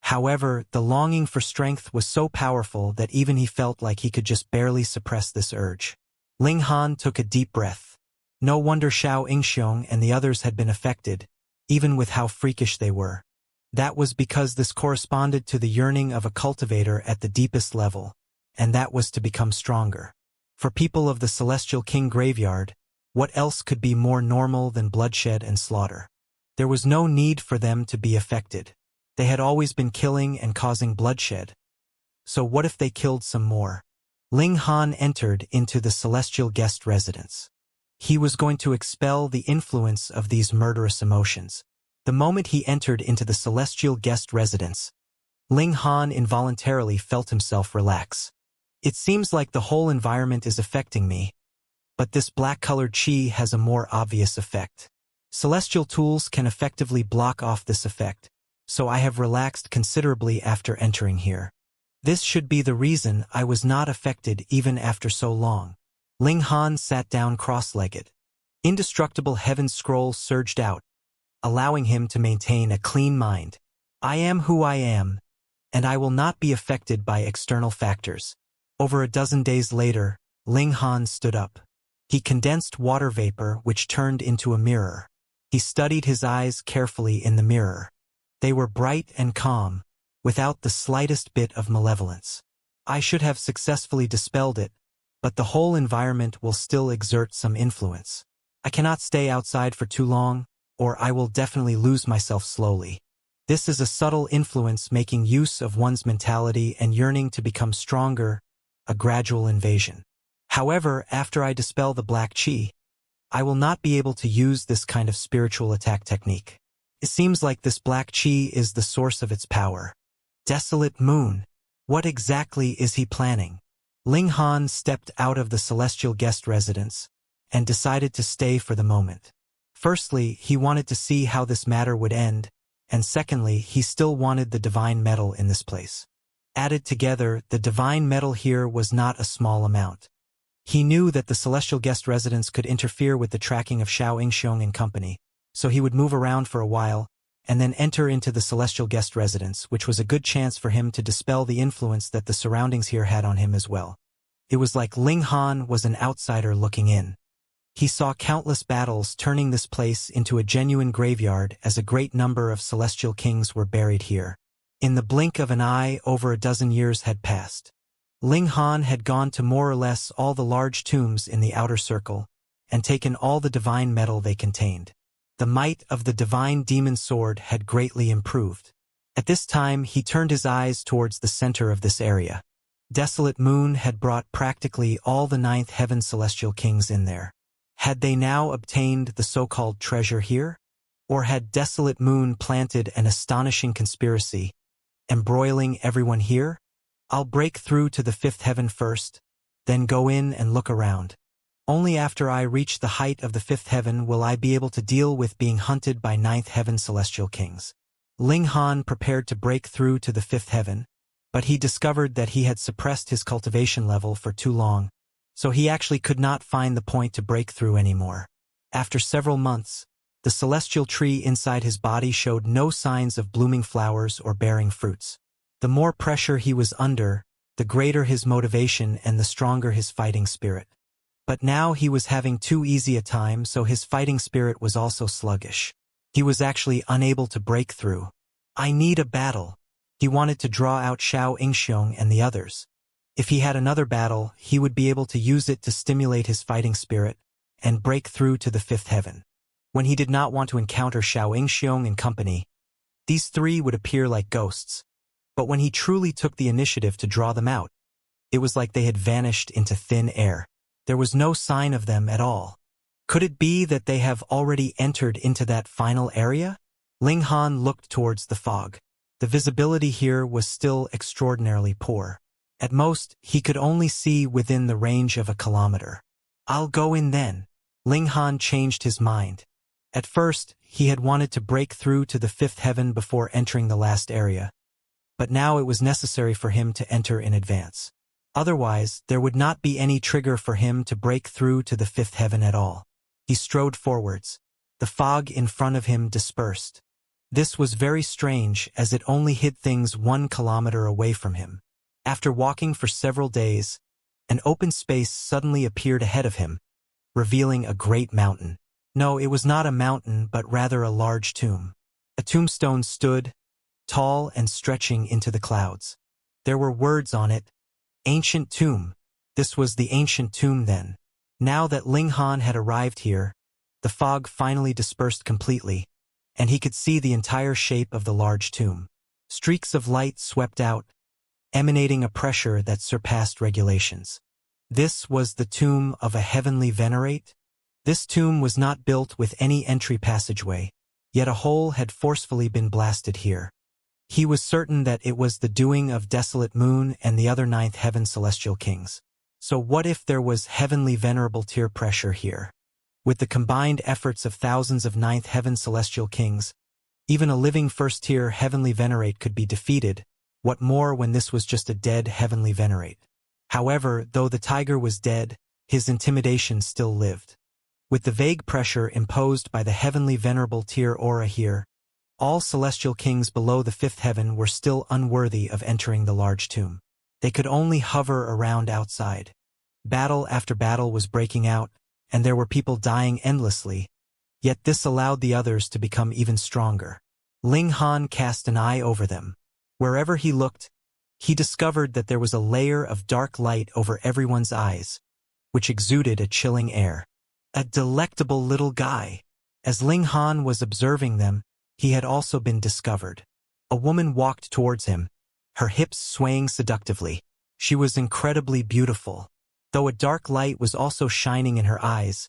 However, the longing for strength was so powerful that even he felt like he could just barely suppress this urge. Ling Han took a deep breath. No wonder Xianxia and the others had been affected, even with how freakish they were. That was because this corresponded to the yearning of a cultivator at the deepest level, and that was to become stronger. For people of the Celestial King Graveyard, what else could be more normal than bloodshed and slaughter? There was no need for them to be affected. They had always been killing and causing bloodshed. So what if they killed some more? Ling Han entered into the Celestial Guest Residence. He was going to expel the influence of these murderous emotions. The moment he entered into the Celestial Guest Residence, Ling Han involuntarily felt himself relax. It seems like the whole environment is affecting me, but this black-colored chi has a more obvious effect. Celestial tools can effectively block off this effect, so I have relaxed considerably after entering here. This should be the reason I was not affected even after so long. Ling Han sat down cross-legged. Indestructible heaven scroll surged out, allowing him to maintain a clean mind. I am who I am, and I will not be affected by external factors. Over a dozen days later, Ling Han stood up. He condensed water vapor which turned into a mirror. He studied his eyes carefully in the mirror. They were bright and calm, without the slightest bit of malevolence. I should have successfully dispelled it, but the whole environment will still exert some influence. I cannot stay outside for too long, or I will definitely lose myself slowly. This is a subtle influence making use of one's mentality and yearning to become stronger, a gradual invasion. However, after I dispel the black chi, I will not be able to use this kind of spiritual attack technique. It seems like this black chi is the source of its power. Desolate moon. What exactly is he planning? Ling Han stepped out of the Celestial Guest Residence and decided to stay for the moment. Firstly, he wanted to see how this matter would end, and secondly, he still wanted the divine metal in this place. Added together, the divine metal here was not a small amount. He knew that the Celestial Guest Residence could interfere with the tracking of Xianxia and company, so he would move around for a while, and then enter into the Celestial Guest Residence, which was a good chance for him to dispel the influence that the surroundings here had on him as well. It was like Ling Han was an outsider looking in. He saw countless battles turning this place into a genuine graveyard as a great number of celestial kings were buried here. In the blink of an eye, over a dozen years had passed. Ling Han had gone to more or less all the large tombs in the outer circle, and taken all the divine metal they contained. The might of the divine demon sword had greatly improved. At this time, he turned his eyes towards the center of this area. Desolate Moon had brought practically all the ninth heaven celestial kings in there. Had they now obtained the so-called treasure here? Or had Desolate Moon planted an astonishing conspiracy, embroiling everyone here? I'll break through to the fifth heaven first, then go in and look around. Only after I reach the height of the fifth heaven will I be able to deal with being hunted by ninth heaven celestial kings. Ling Han prepared to break through to the fifth heaven, but he discovered that he had suppressed his cultivation level for too long, so he actually could not find the point to break through anymore. After several months, the celestial tree inside his body showed no signs of blooming flowers or bearing fruits. The more pressure he was under, the greater his motivation and the stronger his fighting spirit. But now he was having too easy a time, so his fighting spirit was also sluggish. He was actually unable to break through. I need a battle. He wanted to draw out Xianxia and the others. If he had another battle, he would be able to use it to stimulate his fighting spirit and break through to the fifth heaven. When he did not want to encounter Xianxia and company, these three would appear like ghosts. But when he truly took the initiative to draw them out, it was like they had vanished into thin air. There was no sign of them at all. Could it be that they have already entered into that final area? Ling Han looked towards the fog. The visibility here was still extraordinarily poor. At most, he could only see within the range of a kilometer. I'll go in then. Ling Han changed his mind. At first, he had wanted to break through to the fifth heaven before entering the last area. But now it was necessary for him to enter in advance. Otherwise, there would not be any trigger for him to break through to the fifth heaven at all. He strode forwards. The fog in front of him dispersed. This was very strange, as it only hid things 1 kilometer away from him. After walking for several days, an open space suddenly appeared ahead of him, revealing a great mountain. No, it was not a mountain, but rather a large tomb. A tombstone stood, tall and stretching into the clouds. There were words on it, Ancient Tomb. This was the ancient tomb then. Now that Ling Han had arrived here, the fog finally dispersed completely, and he could see the entire shape of the large tomb. Streaks of light swept out, emanating a pressure that surpassed regulations. This was the tomb of a heavenly venerate? This tomb was not built with any entry passageway, yet a hole had forcefully been blasted here. He was certain that it was the doing of Desolate Moon and the other ninth heaven celestial kings. So what if there was heavenly venerable tier pressure here? With the combined efforts of thousands of ninth heaven celestial kings, even a living first-tier heavenly venerate could be defeated. What more when this was just a dead heavenly venerate? However, though the tiger was dead, his intimidation still lived. With the vague pressure imposed by the heavenly venerable tier aura here, all celestial kings below the fifth heaven were still unworthy of entering the large tomb. They could only hover around outside. Battle after battle was breaking out, and there were people dying endlessly, yet this allowed the others to become even stronger. Ling Han cast an eye over them. Wherever he looked, he discovered that there was a layer of dark light over everyone's eyes, which exuded a chilling air. A delectable little guy. As Ling Han was observing them, he had also been discovered. A woman walked towards him, her hips swaying seductively. She was incredibly beautiful. Though a dark light was also shining in her eyes,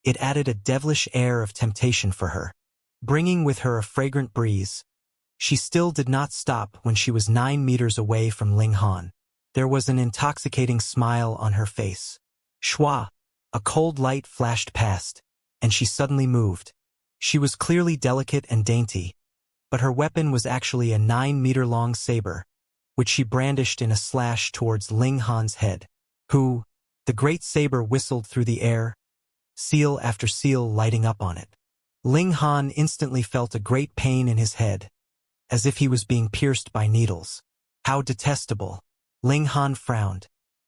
it added a devilish air of temptation for her. Bringing with her a fragrant breeze, she still did not stop when she was 9 meters away from Ling Han. There was an intoxicating smile on her face. Shua! A cold light flashed past, and she suddenly moved. She was clearly delicate and dainty, but her weapon was actually a 9-meter-long saber, which she brandished in a slash towards Ling Han's head. Who? The great saber whistled through the air, seal after seal lighting up on it. Ling Han instantly felt a great pain in his head, as if he was being pierced by needles. How detestable! Ling Han frowned.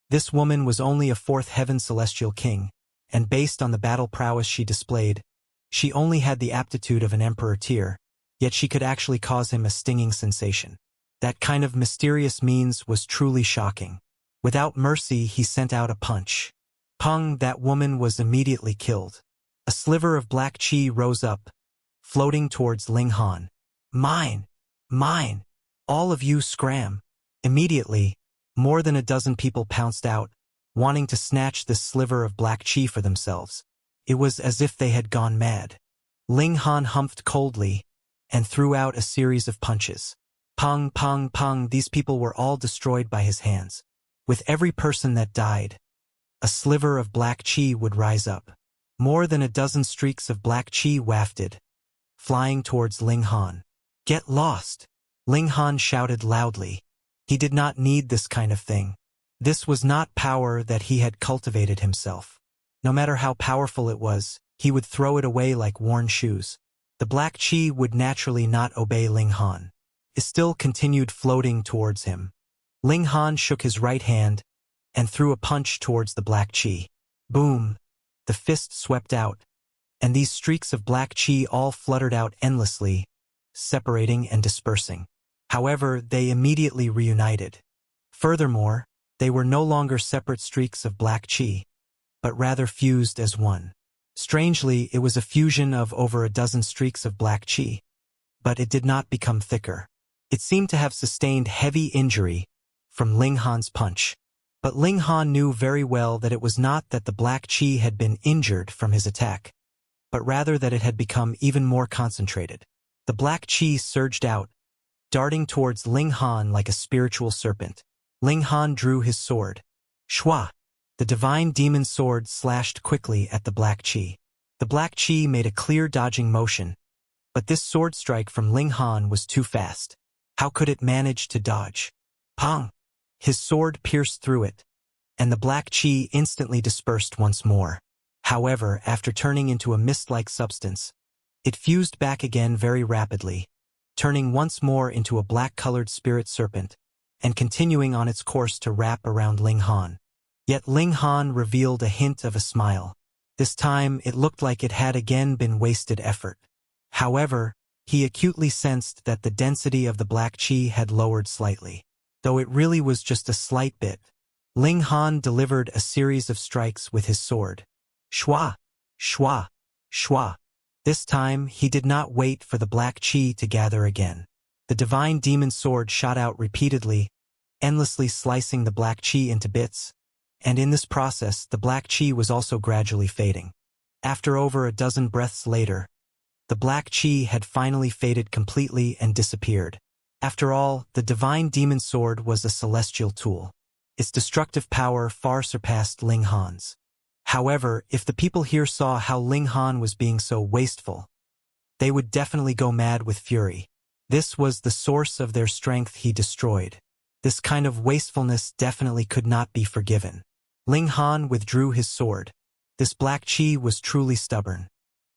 This woman was only a fourth heaven celestial king, and based on the battle prowess she displayed, she only had the aptitude of an emperor tier, yet she could actually cause him a stinging sensation. That kind of mysterious means was truly shocking. Without mercy, he sent out a punch. Pung! That woman was immediately killed. A sliver of black chi rose up, floating towards Ling Han. Mine! Mine! All of you scram! Immediately, more than a dozen people pounced out, wanting to snatch this sliver of black chi for themselves. It was as if they had gone mad. Ling Han humphed coldly and threw out a series of punches. Pung, pung, pung, these people were all destroyed by his hands. With every person that died, a sliver of black chi would rise up. More than a dozen streaks of black chi wafted, flying towards Ling Han. Get lost! Ling Han shouted loudly. He did not need this kind of thing. This was not power that he had cultivated himself. No matter how powerful it was, he would throw it away like worn shoes. The black chi would naturally not obey Ling Han. It still continued floating towards him. Ling Han shook his right hand and threw a punch towards the black chi. Boom! The fist swept out, and these streaks of black chi all fluttered out endlessly, separating and dispersing. However, they immediately reunited. Furthermore, they were no longer separate streaks of black chi, but rather fused as one. Strangely, it was a fusion of over a dozen streaks of black chi, but it did not become thicker. It seemed to have sustained heavy injury from Ling Han's punch. But Ling Han knew very well that it was not that the black chi had been injured from his attack, but rather that it had become even more concentrated. The black chi surged out, darting towards Ling Han like a spiritual serpent. Ling Han drew his sword. Shua! The divine demon sword slashed quickly at the black chi. The black chi made a clear dodging motion, but this sword strike from Ling Han was too fast. How could it manage to dodge? Pong! His sword pierced through it, and the black chi instantly dispersed once more. However, after turning into a mist-like substance, it fused back again very rapidly, turning once more into a black-colored spirit serpent, and continuing on its course to wrap around Ling Han. Yet Ling Han revealed a hint of a smile. This time, it looked like it had again been wasted effort. However, he acutely sensed that the density of the black qi had lowered slightly. Though it really was just a slight bit. Ling Han delivered a series of strikes with his sword. Shwa! Shwa! Shwa! This time, he did not wait for the black qi to gather again. The divine demon sword shot out repeatedly, endlessly slicing the black qi into bits. And in this process, the black qi was also gradually fading. After over a dozen breaths later, the black qi had finally faded completely and disappeared. After all, the divine demon sword was a celestial tool. Its destructive power far surpassed Ling Han's. However, if the people here saw how Ling Han was being so wasteful, they would definitely go mad with fury. This was the source of their strength he destroyed. This kind of wastefulness definitely could not be forgiven. Ling Han withdrew his sword. This black qi was truly stubborn.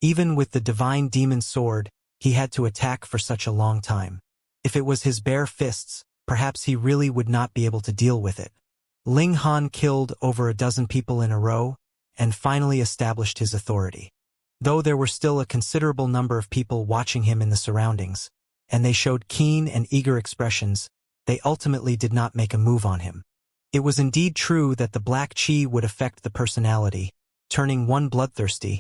Even with the divine demon sword, he had to attack for such a long time. If it was his bare fists, perhaps he really would not be able to deal with it. Ling Han killed over a dozen people in a row, and finally established his authority. Though there were still a considerable number of people watching him in the surroundings, and they showed keen and eager expressions, they ultimately did not make a move on him. It was indeed true that the black qi would affect the personality, turning one bloodthirsty,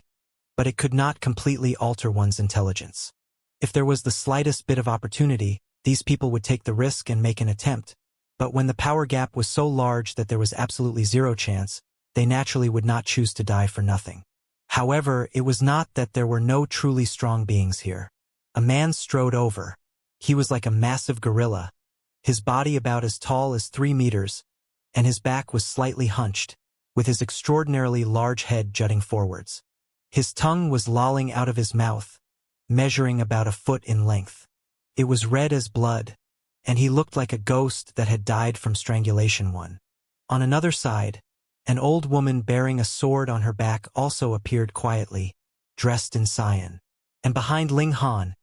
but it could not completely alter one's intelligence. If there was the slightest bit of opportunity, these people would take the risk and make an attempt, but when the power gap was so large that there was absolutely zero chance, they naturally would not choose to die for nothing. However, it was not that there were no truly strong beings here. A man strode over. He was like a massive gorilla, his body about as tall as 3 meters, and his back was slightly hunched, with his extraordinarily large head jutting forwards. His tongue was lolling out of his mouth, measuring about a foot in length. It was red as blood, and he looked like a ghost that had died from strangulation. On another side, an old woman bearing a sword on her back also appeared quietly, dressed in cyan. And behind Ling Han,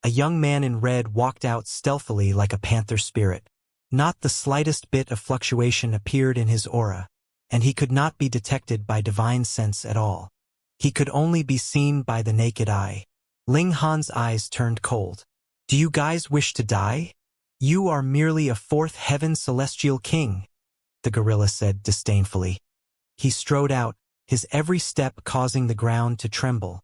a young man in red walked out stealthily like a panther spirit. Not the slightest bit of fluctuation appeared in his aura, and he could not be detected by divine sense at all. He could only be seen by the naked eye. Ling Han's eyes turned cold. "Do you guys wish to die? You are merely a fourth heaven celestial king," the gorilla said disdainfully. He strode out, his every step causing the ground to tremble,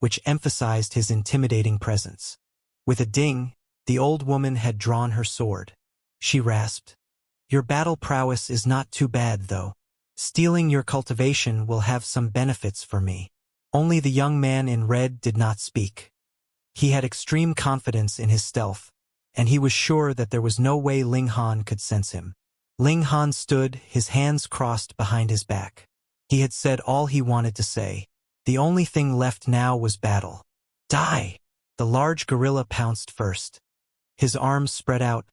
which emphasized his intimidating presence. With a ding, the old woman had drawn her sword. She rasped, "Your battle prowess is not too bad, though. Stealing your cultivation will have some benefits for me." Only the young man in red did not speak. He had extreme confidence in his stealth, and he was sure that there was no way Ling Han could sense him. Ling Han stood, his hands crossed behind his back. He had said all he wanted to say. The only thing left now was battle. "Die!" The large gorilla pounced first. His arms spread out,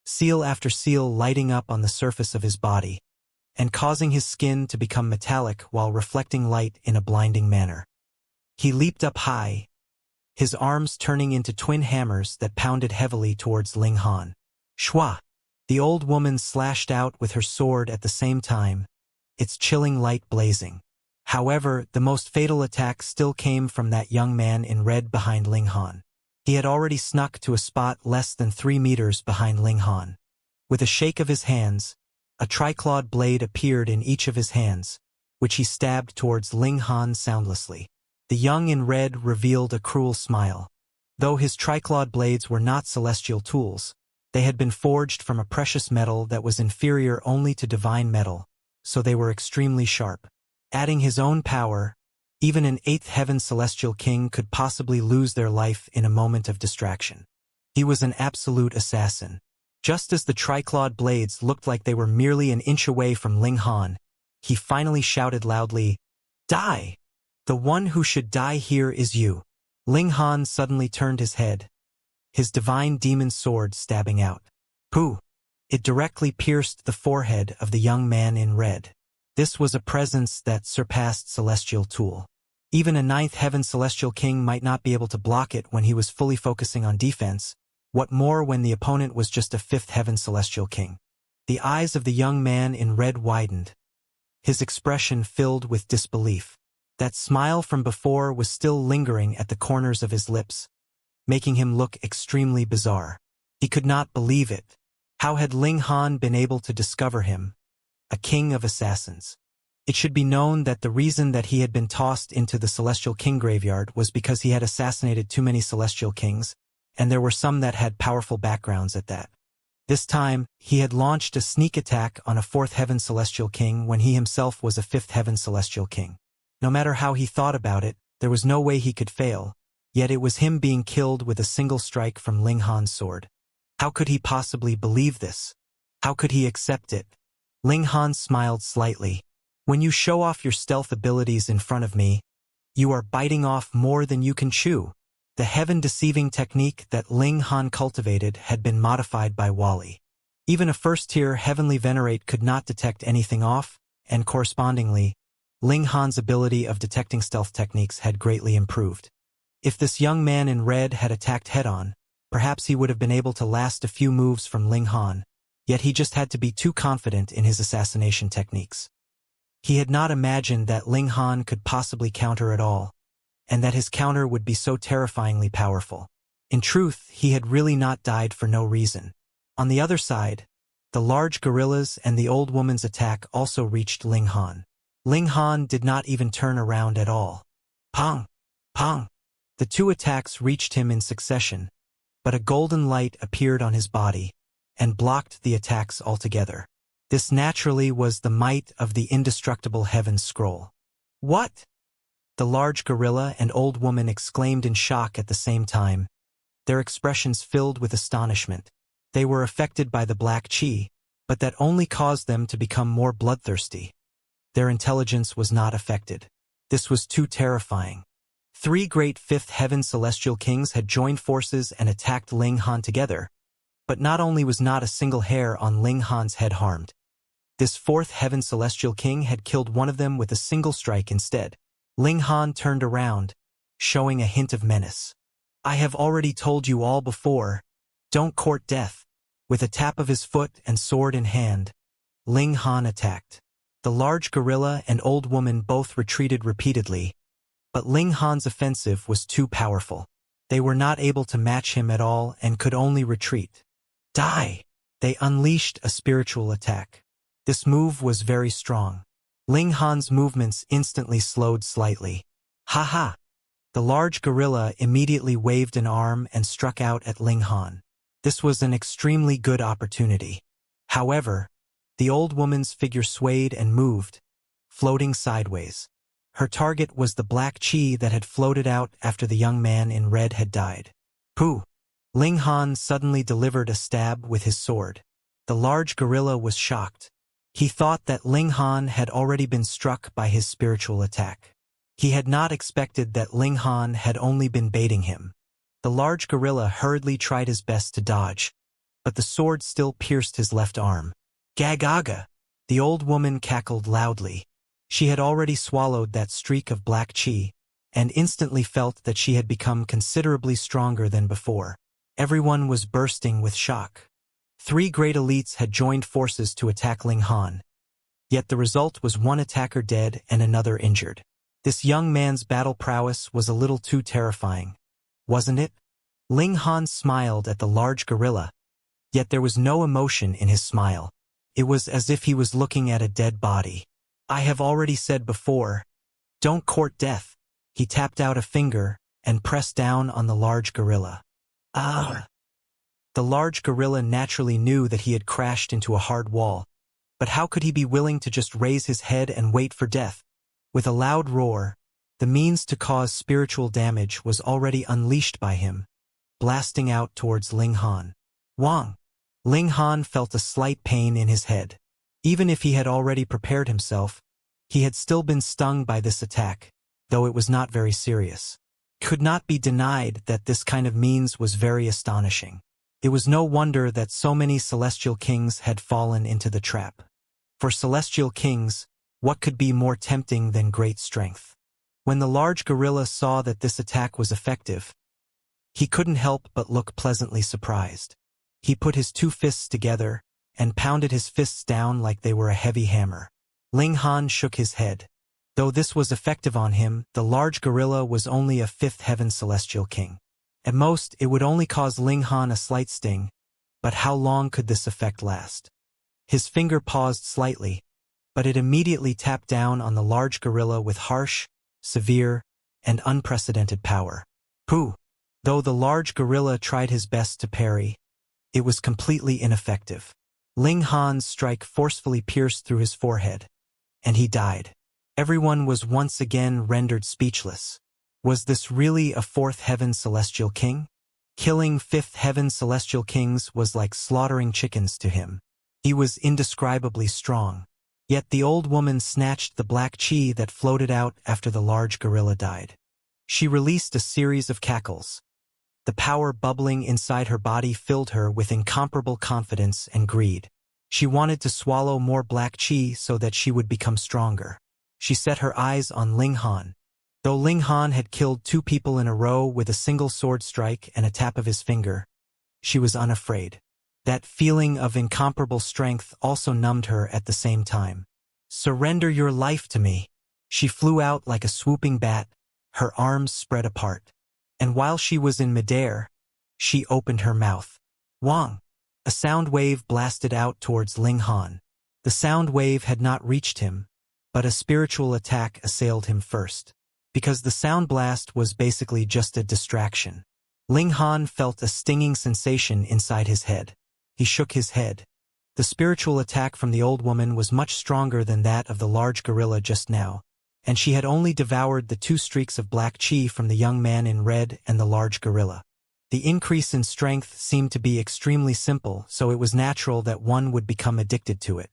seal after seal lighting up on the surface of his body, and causing his skin to become metallic while reflecting light in a blinding manner. He leaped up high, his arms turning into twin hammers that pounded heavily towards Ling Han. Shwa! The old woman slashed out with her sword at the same time, its chilling light blazing. However, the most fatal attack still came from that young man in red behind Ling Han. He had already snuck to a spot less than 3 meters behind Ling Han. With a shake of his hands, a triclawed blade appeared in each of his hands, which he stabbed towards Ling Han soundlessly. The young in red revealed a cruel smile. Though his triclawed blades were not celestial tools, they had been forged from a precious metal that was inferior only to divine metal, so they were extremely sharp. Adding his own power, even an 8th heaven celestial king could possibly lose their life in a moment of distraction. He was an absolute assassin. Just as the triclawed blades looked like they were merely an inch away from Ling Han, he finally shouted loudly, "Die! The one who should die here is you." Ling Han suddenly turned his head, his divine demon sword stabbing out. Pooh! It directly pierced the forehead of the young man in red. This was a presence that surpassed celestial tool. Even a 9th heaven celestial king might not be able to block it when he was fully focusing on defense. What more when the opponent was just a 5th heaven celestial king? The eyes of the young man in red widened, his expression filled with disbelief. That smile from before was still lingering at the corners of his lips, making him look extremely bizarre. He could not believe it. How had Ling Han been able to discover him, a king of assassins? It should be known that the reason that he had been tossed into the Celestial King graveyard was because he had assassinated too many Celestial Kings, and there were some that had powerful backgrounds at that. This time, he had launched a sneak attack on a 4th Heaven Celestial King when he himself was a 5th Heaven Celestial King. No matter how he thought about it, there was no way he could fail, yet it was him being killed with a single strike from Ling Han's sword. How could he possibly believe this? How could he accept it? Ling Han smiled slightly. When you show off your stealth abilities in front of me, you are biting off more than you can chew. The heaven-deceiving technique that Ling Han cultivated had been modified by Wally. Even a first-tier heavenly venerate could not detect anything off, and correspondingly, Ling Han's ability of detecting stealth techniques had greatly improved. If this young man in red had attacked head-on, perhaps he would have been able to last a few moves from Ling Han, yet he just had to be too confident in his assassination techniques. He had not imagined that Ling Han could possibly counter at all, and that his counter would be so terrifyingly powerful. In truth, he had really not died for no reason. On the other side, the large gorillas and the old woman's attack also reached Ling Han. Ling Han did not even turn around at all. Pong! Pong! The two attacks reached him in succession, but a golden light appeared on his body and blocked the attacks altogether. This naturally was the might of the indestructible heaven scroll. What? The large gorilla and old woman exclaimed in shock at the same time, their expressions filled with astonishment. They were affected by the black chi, but that only caused them to become more bloodthirsty. Their intelligence was not affected. This was too terrifying. 3 great 5th Heaven Celestial Kings had joined forces and attacked Ling Han together, but not only was not a single hair on Ling Han's head harmed. This 4th Heaven Celestial King had killed one of them with a single strike instead. Ling Han turned around, showing a hint of menace. I have already told you all before, don't court death. With a tap of his foot and sword in hand, Ling Han attacked. The large gorilla and old woman both retreated repeatedly, but Ling Han's offensive was too powerful. They were not able to match him at all and could only retreat. Die! They unleashed a spiritual attack. This move was very strong. Ling Han's movements instantly slowed slightly. Ha ha! The large gorilla immediately waved an arm and struck out at Ling Han. This was an extremely good opportunity. However, the old woman's figure swayed and moved, floating sideways. Her target was the black chi that had floated out after the young man in red had died. Pooh! Ling Han suddenly delivered a stab with his sword. The large gorilla was shocked. He thought that Ling Han had already been struck by his spiritual attack. He had not expected that Ling Han had only been baiting him. The large gorilla hurriedly tried his best to dodge, but the sword still pierced his left arm. Gagaga! The old woman cackled loudly. She had already swallowed that streak of black chi, and instantly felt that she had become considerably stronger than before. Everyone was bursting with shock. 3 great elites had joined forces to attack Ling Han. Yet the result was one attacker dead and another injured. This young man's battle prowess was a little too terrifying, wasn't it? Ling Han smiled at the large gorilla, yet there was no emotion in his smile. It was as if he was looking at a dead body. I have already said before, don't court death. He tapped out a finger and pressed down on the large gorilla. Ah! The large gorilla naturally knew that he had crashed into a hard wall, but how could he be willing to just raise his head and wait for death? With a loud roar, the means to cause spiritual damage was already unleashed by him, blasting out towards Ling Han. Wang! Ling Han felt a slight pain in his head. Even if he had already prepared himself, he had still been stung by this attack, though it was not very serious. It could not be denied that this kind of means was very astonishing. It was no wonder that so many celestial kings had fallen into the trap. For celestial kings, what could be more tempting than great strength? When the large gorilla saw that this attack was effective, he couldn't help but look pleasantly surprised. He put his 2 fists together and pounded his fists down like they were a heavy hammer. Ling Han shook his head. Though this was effective on him, the large gorilla was only a fifth heaven celestial king. At most, it would only cause Ling Han a slight sting, but how long could this effect last? His finger paused slightly, but it immediately tapped down on the large gorilla with harsh, severe, and unprecedented power. Pooh! Though the large gorilla tried his best to parry, it was completely ineffective. Ling Han's strike forcefully pierced through his forehead, and he died. Everyone was once again rendered speechless. Was this really a fourth heaven celestial king? Killing fifth heaven celestial kings was like slaughtering chickens to him. He was indescribably strong. Yet the old woman snatched the black chi that floated out after the large gorilla died. She released a series of cackles. The power bubbling inside her body filled her with incomparable confidence and greed. She wanted to swallow more black chi so that she would become stronger. She set her eyes on Ling Han. Though Ling Han had killed 2 people in a row with a single sword strike and a tap of his finger, she was unafraid. That feeling of incomparable strength also numbed her at the same time. "Surrender your life to me." She flew out like a swooping bat, her arms spread apart. And while she was in midair, she opened her mouth. Wang! A sound wave blasted out towards Ling Han. The sound wave had not reached him, but a spiritual attack assailed him first. Because the sound blast was basically just a distraction. Ling Han felt a stinging sensation inside his head. He shook his head. The spiritual attack from the old woman was much stronger than that of the large gorilla just now, and she had only devoured the 2 streaks of black chi from the young man in red and the large gorilla. The increase in strength seemed to be extremely simple, so it was natural that one would become addicted to it.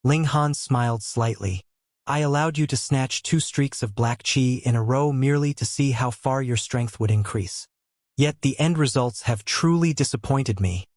Ling Han smiled slightly. "I allowed you to snatch 2 streaks of black chi in a row merely to see how far your strength would increase. Yet the end results have truly disappointed me."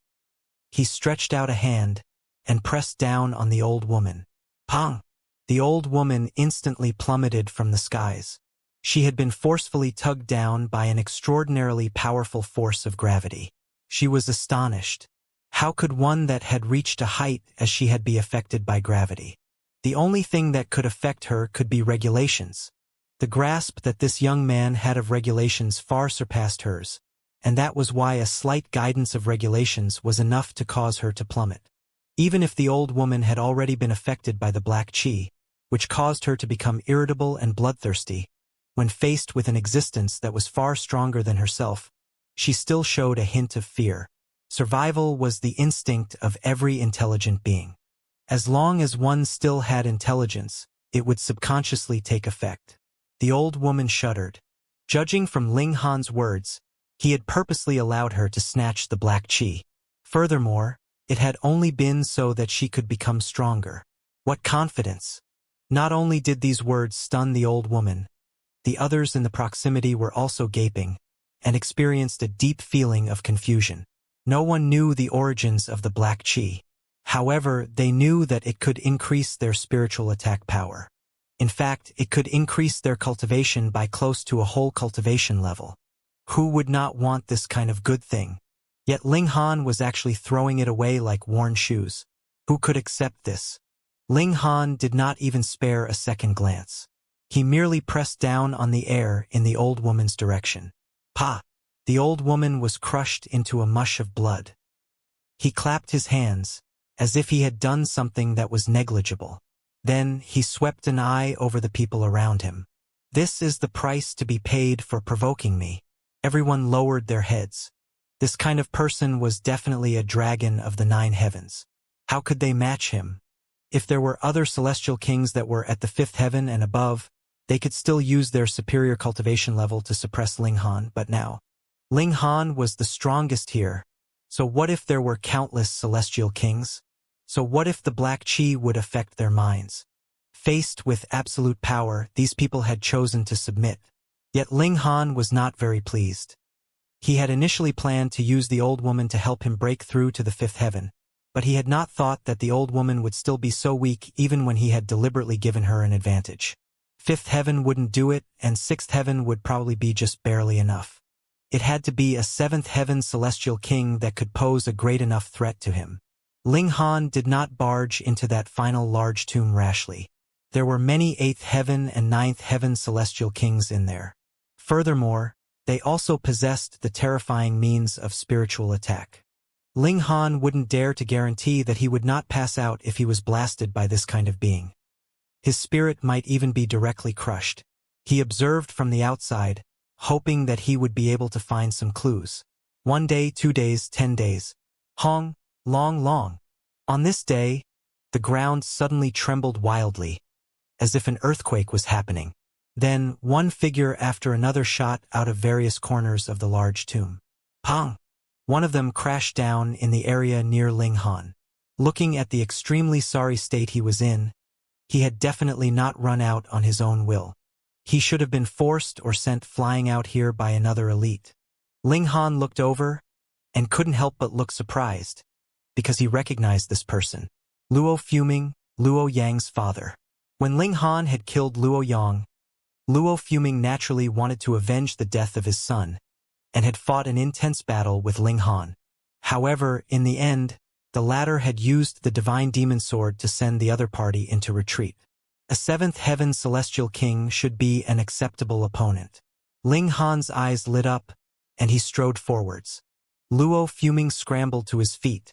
He stretched out a hand and pressed down on the old woman. Pong! The old woman instantly plummeted from the skies. She had been forcefully tugged down by an extraordinarily powerful force of gravity. She was astonished. How could one that had reached a height as she had be affected by gravity? The only thing that could affect her could be regulations. The grasp that this young man had of regulations far surpassed hers, and that was why a slight guidance of regulations was enough to cause her to plummet. Even if the old woman had already been affected by the black chi, which caused her to become irritable and bloodthirsty, when faced with an existence that was far stronger than herself, she still showed a hint of fear. Survival was the instinct of every intelligent being. As long as one still had intelligence, it would subconsciously take effect. The old woman shuddered. Judging from Ling Han's words, he had purposely allowed her to snatch the black chi. Furthermore, it had only been so that she could become stronger. What confidence! Not only did these words stun the old woman, the others in the proximity were also gaping and experienced a deep feeling of confusion. No one knew the origins of the black chi. However, they knew that it could increase their spiritual attack power. In fact, it could increase their cultivation by close to a whole cultivation level. Who would not want this kind of good thing? Yet Ling Han was actually throwing it away like worn shoes. Who could accept this? Ling Han did not even spare a second glance. He merely pressed down on the air in the old woman's direction. Pa! The old woman was crushed into a mush of blood. He clapped his hands, as if he had done something that was negligible. Then he swept an eye over the people around him. "This is the price to be paid for provoking me." Everyone lowered their heads. This kind of person was definitely a dragon of the 9 heavens. How could they match him? If there were other celestial kings that were at the 5th heaven and above, they could still use their superior cultivation level to suppress Ling Han, but now, Ling Han was the strongest here. So what if there were countless celestial kings? So what if the black chi would affect their minds? Faced with absolute power, these people had chosen to submit. Yet Ling Han was not very pleased. He had initially planned to use the old woman to help him break through to the 5th heaven, but he had not thought that the old woman would still be so weak even when he had deliberately given her an advantage. 5th heaven wouldn't do it, and 6th heaven would probably be just barely enough. It had to be a 7th heaven celestial king that could pose a great enough threat to him. Ling Han did not barge into that final large tomb rashly. There were many 8th heaven and 9th heaven celestial kings in there. Furthermore, they also possessed the terrifying means of spiritual attack. Ling Han wouldn't dare to guarantee that he would not pass out if he was blasted by this kind of being. His spirit might even be directly crushed. He observed from the outside, hoping that he would be able to find some clues. 1 day, 2 days, 10 days. Long. On this day, the ground suddenly trembled wildly, as if an earthquake was happening. Then, one figure after another shot out of various corners of the large tomb. Pong! One of them crashed down in the area near Ling Han. Looking at the extremely sorry state he was in, he had definitely not run out on his own will. He should have been forced or sent flying out here by another elite. Ling Han looked over and couldn't help but look surprised, because he recognized this person. Luo Fuming, Luo Yang's father. When Ling Han had killed Luo Yang, Luo Fuming naturally wanted to avenge the death of his son, and had fought an intense battle with Ling Han. However, in the end, the latter had used the divine demon sword to send the other party into retreat. A 7th heaven celestial king should be an acceptable opponent. Ling Han's eyes lit up, and he strode forwards. Luo Fuming scrambled to his feet,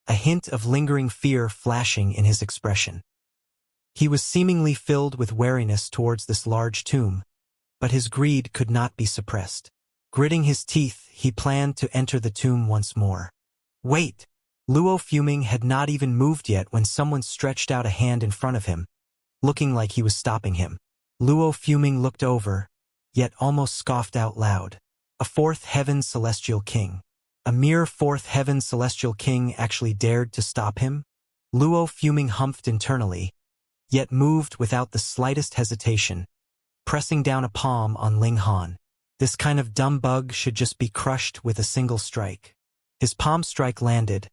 a hint of lingering fear flashing in his expression. He was seemingly filled with wariness towards this large tomb, but his greed could not be suppressed. Gritting his teeth, he planned to enter the tomb once more. Wait! Luo Fuming had not even moved yet when someone stretched out a hand in front of him, looking like he was stopping him. Luo Fuming looked over, yet almost scoffed out loud. A 4th heaven celestial king. A mere 4th heaven celestial king actually dared to stop him? Luo Fuming humphed internally, yet moved without the slightest hesitation, pressing down a palm on Ling Han. This kind of dumb bug should just be crushed with a single strike. His palm strike landed,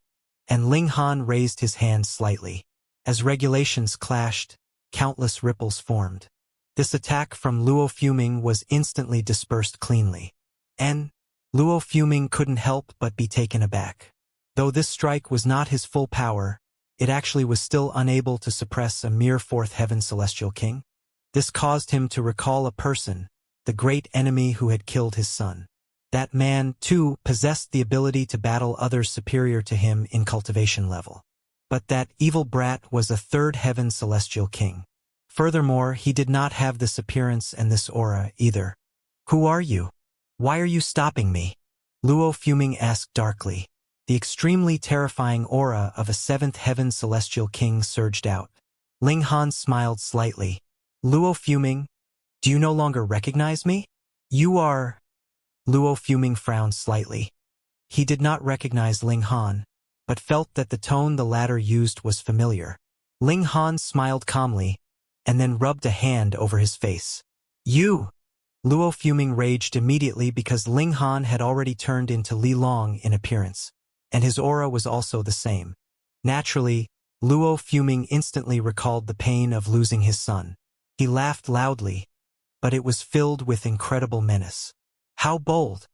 and Ling Han raised his hand slightly. As regulations clashed, countless ripples formed. This attack from Luo Fuming was instantly dispersed cleanly. And Luo Fuming couldn't help but be taken aback. Though this strike was not his full power, it actually was still unable to suppress a mere 4th heaven celestial king. This caused him to recall a person, the great enemy who had killed his son. That man, too, possessed the ability to battle others superior to him in cultivation level. But that evil brat was a 3rd heaven celestial king. Furthermore, he did not have this appearance and this aura either. Who are you? Why are you stopping me? Luo Fuming asked darkly. The extremely terrifying aura of a 7th heaven celestial king surged out. Ling Han smiled slightly. Luo Fuming, do you no longer recognize me? You are... Luo Fuming frowned slightly. He did not recognize Ling Han, but felt that the tone the latter used was familiar. Ling Han smiled calmly, and then rubbed a hand over his face. You! Luo Fuming raged immediately because Ling Han had already turned into Li Long in appearance, and his aura was also the same. Naturally, Luo Fuming instantly recalled the pain of losing his son. He laughed loudly, but it was filled with incredible menace. How bold!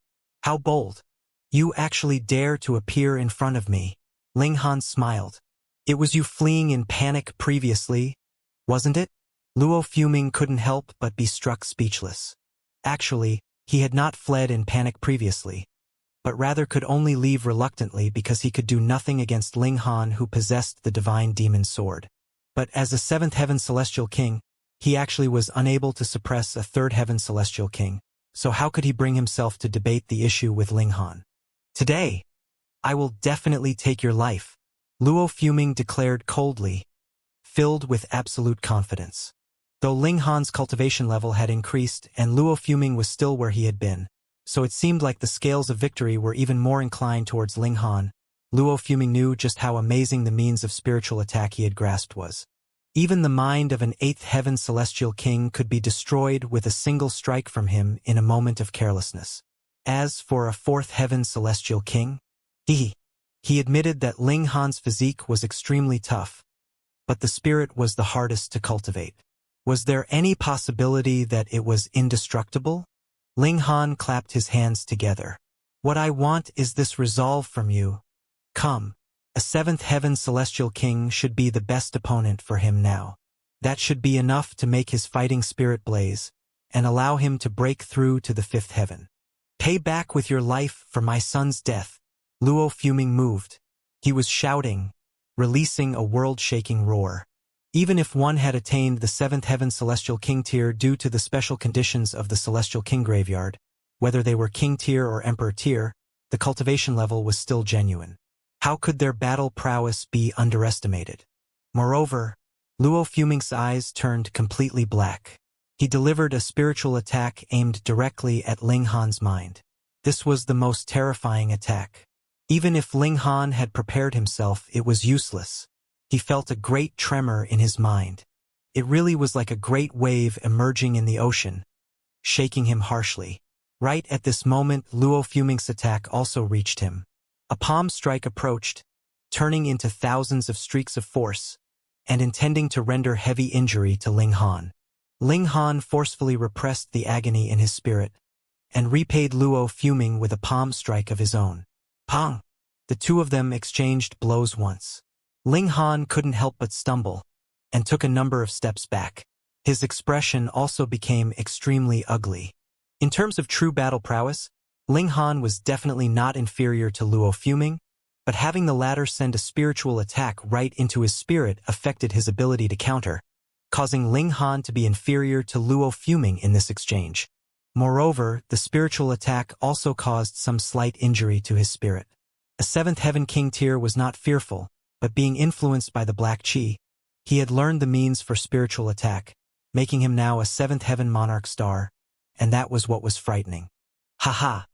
How bold! You actually dare to appear in front of me. Ling Han smiled. It was you fleeing in panic previously, wasn't it? Luo Fuming couldn't help but be struck speechless. Actually, he had not fled in panic previously, but rather could only leave reluctantly because he could do nothing against Ling Han, who possessed the divine demon sword. But as a 7th heaven celestial king, he actually was unable to suppress a 3rd heaven celestial king, so how could he bring himself to debate the issue with Ling Han? Today, I will definitely take your life, Luo Fuming declared coldly, filled with absolute confidence. Though Ling Han's cultivation level had increased and Luo Fuming was still where he had been, so it seemed like the scales of victory were even more inclined towards Ling Han, Luo Fuming knew just how amazing the means of spiritual attack he had grasped was. Even the mind of an 8th heaven celestial king could be destroyed with a single strike from him in a moment of carelessness. As for a 4th heaven celestial king, he admitted that Ling Han's physique was extremely tough, but the spirit was the hardest to cultivate. Was there any possibility that it was indestructible? Ling Han clapped his hands together. What I want is this resolve from you. Come, a 7th heaven celestial king should be the best opponent for him now. That should be enough to make his fighting spirit blaze and allow him to break through to the fifth heaven. Pay back with your life for my son's death. Luo fuming moved. He was shouting, releasing a world-shaking roar. Even if one had attained the seventh heaven celestial king tier due to the special conditions of the celestial king graveyard, whether they were king tier or emperor tier, the cultivation level was still genuine. How could their battle prowess be underestimated? Moreover, Luo Fuming's eyes turned completely black. He delivered a spiritual attack aimed directly at Ling Han's mind. This was the most terrifying attack. Even if Ling Han had prepared himself, it was useless. He felt a great tremor in his mind. It really was like a great wave emerging in the ocean, shaking him harshly. Right at this moment, Luo Fuming's attack also reached him. A palm strike approached, turning into thousands of streaks of force, and intending to render heavy injury to Ling Han. Ling Han forcefully repressed the agony in his spirit, and repaid Luo Fuming with a palm strike of his own. Pong! The two of them exchanged blows once. Ling Han couldn't help but stumble, and took a number of steps back. His expression also became extremely ugly. In terms of true battle prowess, Ling Han was definitely not inferior to Luo Fuming, but having the latter send a spiritual attack right into his spirit affected his ability to counter, causing Ling Han to be inferior to Luo Fuming in this exchange. Moreover, the spiritual attack also caused some slight injury to his spirit. A seventh heaven king tier was not fearful, but being influenced by the black chi, he had learned the means for spiritual attack, making him now a seventh heaven monarch star, and that was what was frightening. Haha!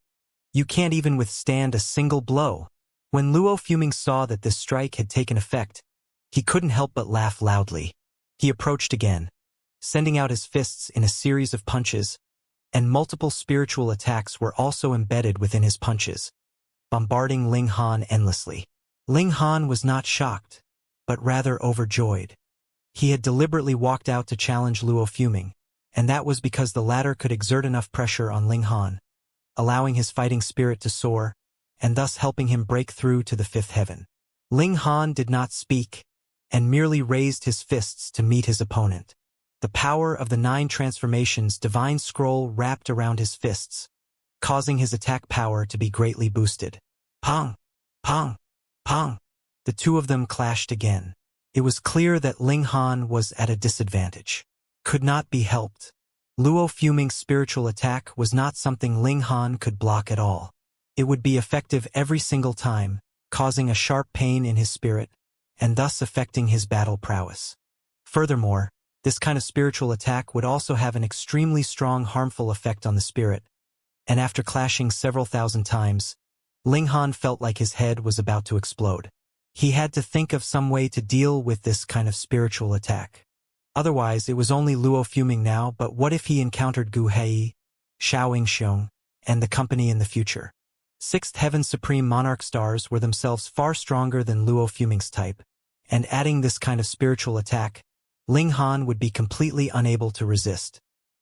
You can't even withstand a single blow. When Luo Fuming saw that this strike had taken effect, he couldn't help but laugh loudly. He approached again, sending out his fists in a series of punches, and multiple spiritual attacks were also embedded within his punches, bombarding Ling Han endlessly. Ling Han was not shocked, but rather overjoyed. He had deliberately walked out to challenge Luo Fuming, and that was because the latter could exert enough pressure on Ling Han, allowing his fighting spirit to soar, and thus helping him break through to the fifth heaven. Ling Han did not speak, and merely raised his fists to meet his opponent. The power of the 9 transformations divine scroll wrapped around his fists, causing his attack power to be greatly boosted. Pong! Pong! Pong! The two of them clashed again. It was clear that Ling Han was at a disadvantage. Could not be helped. Luo Fuming's spiritual attack was not something Ling Han could block at all. It would be effective every single time, causing a sharp pain in his spirit, and thus affecting his battle prowess. Furthermore, this kind of spiritual attack would also have an extremely strong harmful effect on the spirit, and after clashing several thousand times, Ling Han felt like his head was about to explode. He had to think of some way to deal with this kind of spiritual attack. Otherwise, it was only Luo Fuming now, but what if he encountered Gu Hei, Xianxia, and the company in the future? Sixth Heaven Supreme Monarch stars were themselves far stronger than Luo Fuming's type, and adding this kind of spiritual attack, Ling Han would be completely unable to resist.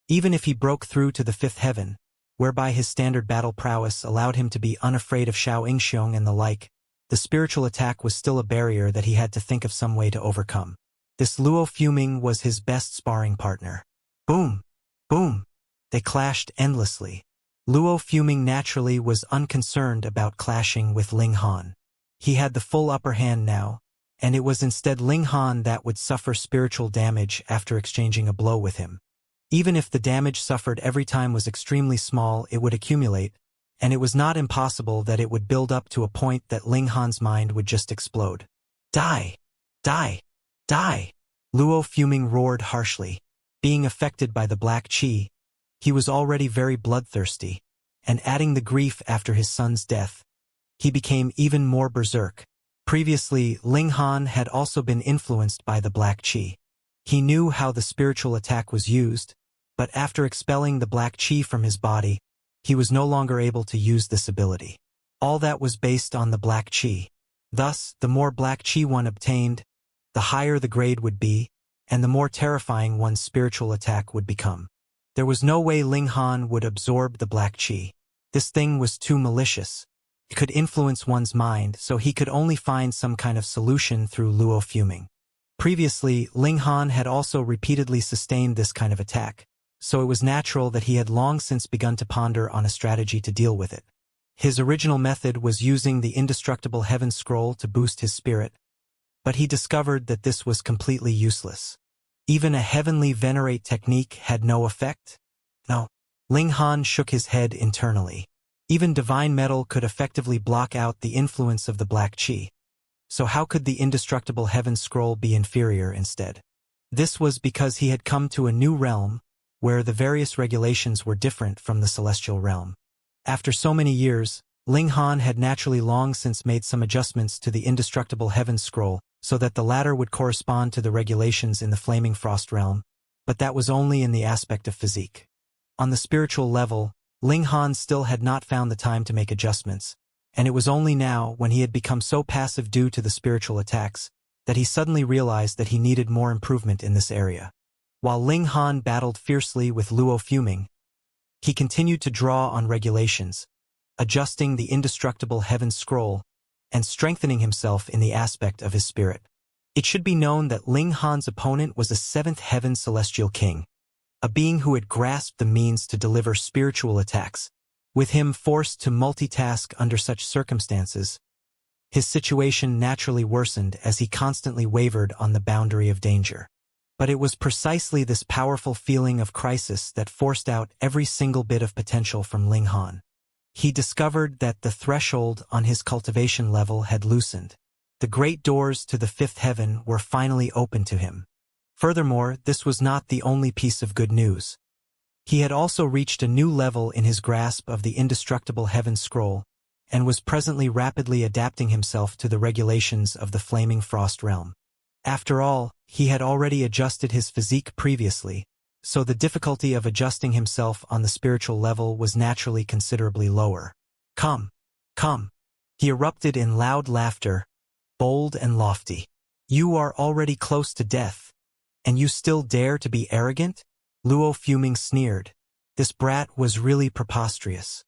Even if he broke through to the fifth heaven, whereby his standard battle prowess allowed him to be unafraid of Xianxia and the like, the spiritual attack was still a barrier that he had to think of some way to overcome. This Luo Fuming was his best sparring partner. Boom! Boom! They clashed endlessly. Luo Fuming naturally was unconcerned about clashing with Ling Han. He had the full upper hand now, and it was instead Ling Han that would suffer spiritual damage after exchanging a blow with him. Even if the damage suffered every time was extremely small, it would accumulate, and it was not impossible that it would build up to a point that Ling Han's mind would just explode. Die! Die! Die! Luo Fuming roared harshly. Being affected by the black chi, he was already very bloodthirsty, and adding the grief after his son's death, he became even more berserk. Previously, Ling Han had also been influenced by the black chi. He knew how the spiritual attack was used, but after expelling the black chi from his body, he was no longer able to use this ability. All that was based on the black chi. Thus, the more black chi one obtained, the higher the grade would be, and the more terrifying one's spiritual attack would become. There was no way Ling Han would absorb the black chi. This thing was too malicious. It could influence one's mind, so he could only find some kind of solution through Luo Fuming. Previously, Ling Han had also repeatedly sustained this kind of attack, so it was natural that he had long since begun to ponder on a strategy to deal with it. His original method was using the indestructible heaven scroll to boost his spirit, but he discovered that this was completely useless. Even a heavenly venerate technique had no effect? No. Ling Han shook his head internally. Even divine metal could effectively block out the influence of the black qi. So how could the indestructible heaven scroll be inferior instead? This was because he had come to a new realm, where the various regulations were different from the celestial realm. After so many years, Ling Han had naturally long since made some adjustments to the indestructible heaven scroll so that the latter would correspond to the regulations in the flaming frost realm, but that was only in the aspect of physique. On the spiritual level, Ling Han still had not found the time to make adjustments, and it was only now, when he had become so passive due to the spiritual attacks, that he suddenly realized that he needed more improvement in this area. While Ling Han battled fiercely with Luo Fuming, he continued to draw on regulations, adjusting the indestructible heaven scroll, and strengthening himself in the aspect of his spirit. It should be known that Ling Han's opponent was a seventh heaven celestial king, a being who had grasped the means to deliver spiritual attacks. With him forced to multitask under such circumstances, his situation naturally worsened as he constantly wavered on the boundary of danger. But it was precisely this powerful feeling of crisis that forced out every single bit of potential from Ling Han. He discovered that the threshold on his cultivation level had loosened. The great doors to the fifth heaven were finally open to him. Furthermore, this was not the only piece of good news. He had also reached a new level in his grasp of the indestructible heaven scroll, and was presently rapidly adapting himself to the regulations of the flaming frost realm. After all, he had already adjusted his physique previously, so the difficulty of adjusting himself on the spiritual level was naturally considerably lower. Come, come. He erupted in loud laughter, bold and lofty. You are already close to death, and you still dare to be arrogant? Luo Fuming sneered. This brat was really preposterous.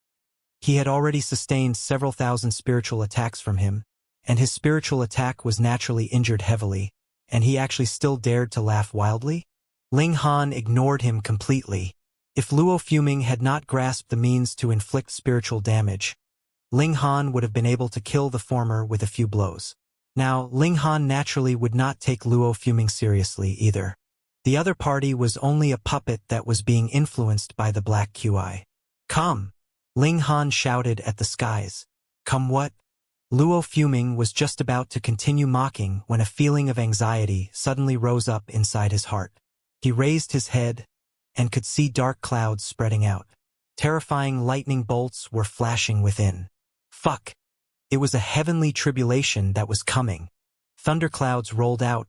He had already sustained several thousand spiritual attacks from him, and his spiritual attack was naturally injured heavily, and he actually still dared to laugh wildly? Ling Han ignored him completely. If Luo Fuming had not grasped the means to inflict spiritual damage, Ling Han would have been able to kill the former with a few blows. Now, Ling Han naturally would not take Luo Fuming seriously either. The other party was only a puppet that was being influenced by the black QI. Come! Ling Han shouted at the skies. Come what? Luo Fuming was just about to continue mocking when a feeling of anxiety suddenly rose up inside his heart. He raised his head and could see dark clouds spreading out. Terrifying lightning bolts were flashing within. Fuck! It was a heavenly tribulation that was coming. Thunderclouds rolled out,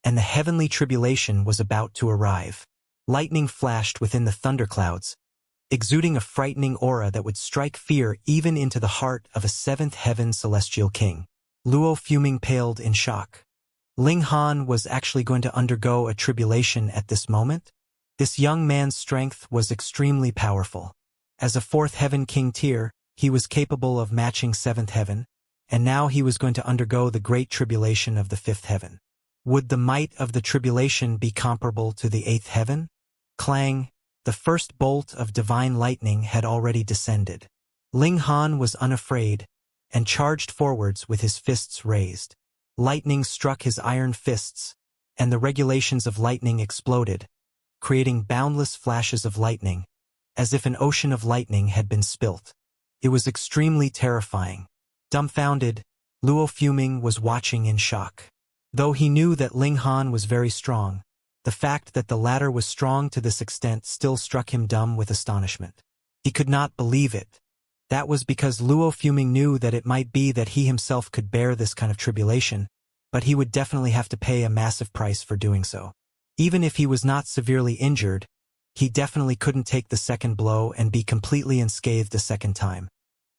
and the heavenly tribulation was about to arrive. Lightning flashed within the thunderclouds, exuding a frightening aura that would strike fear even into the heart of a seventh heaven celestial king. Luo Fuming paled in shock. Ling Han was actually going to undergo a tribulation at this moment? This young man's strength was extremely powerful. As a fourth heaven king tier, he was capable of matching seventh heaven, and now he was going to undergo the great tribulation of the fifth heaven. Would the might of the tribulation be comparable to the eighth heaven? Clang! The first bolt of divine lightning had already descended. Ling Han was unafraid, and charged forwards with his fists raised. Lightning struck his iron fists, and the regulations of lightning exploded, creating boundless flashes of lightning, as if an ocean of lightning had been spilt. It was extremely terrifying. Dumbfounded, Luo Fuming was watching in shock. Though he knew that Ling Han was very strong, the fact that the latter was strong to this extent still struck him dumb with astonishment. He could not believe it. That was because Luo Fuming knew that it might be that he himself could bear this kind of tribulation, but he would definitely have to pay a massive price for doing so. Even if he was not severely injured, he definitely couldn't take the second blow and be completely unscathed a second time.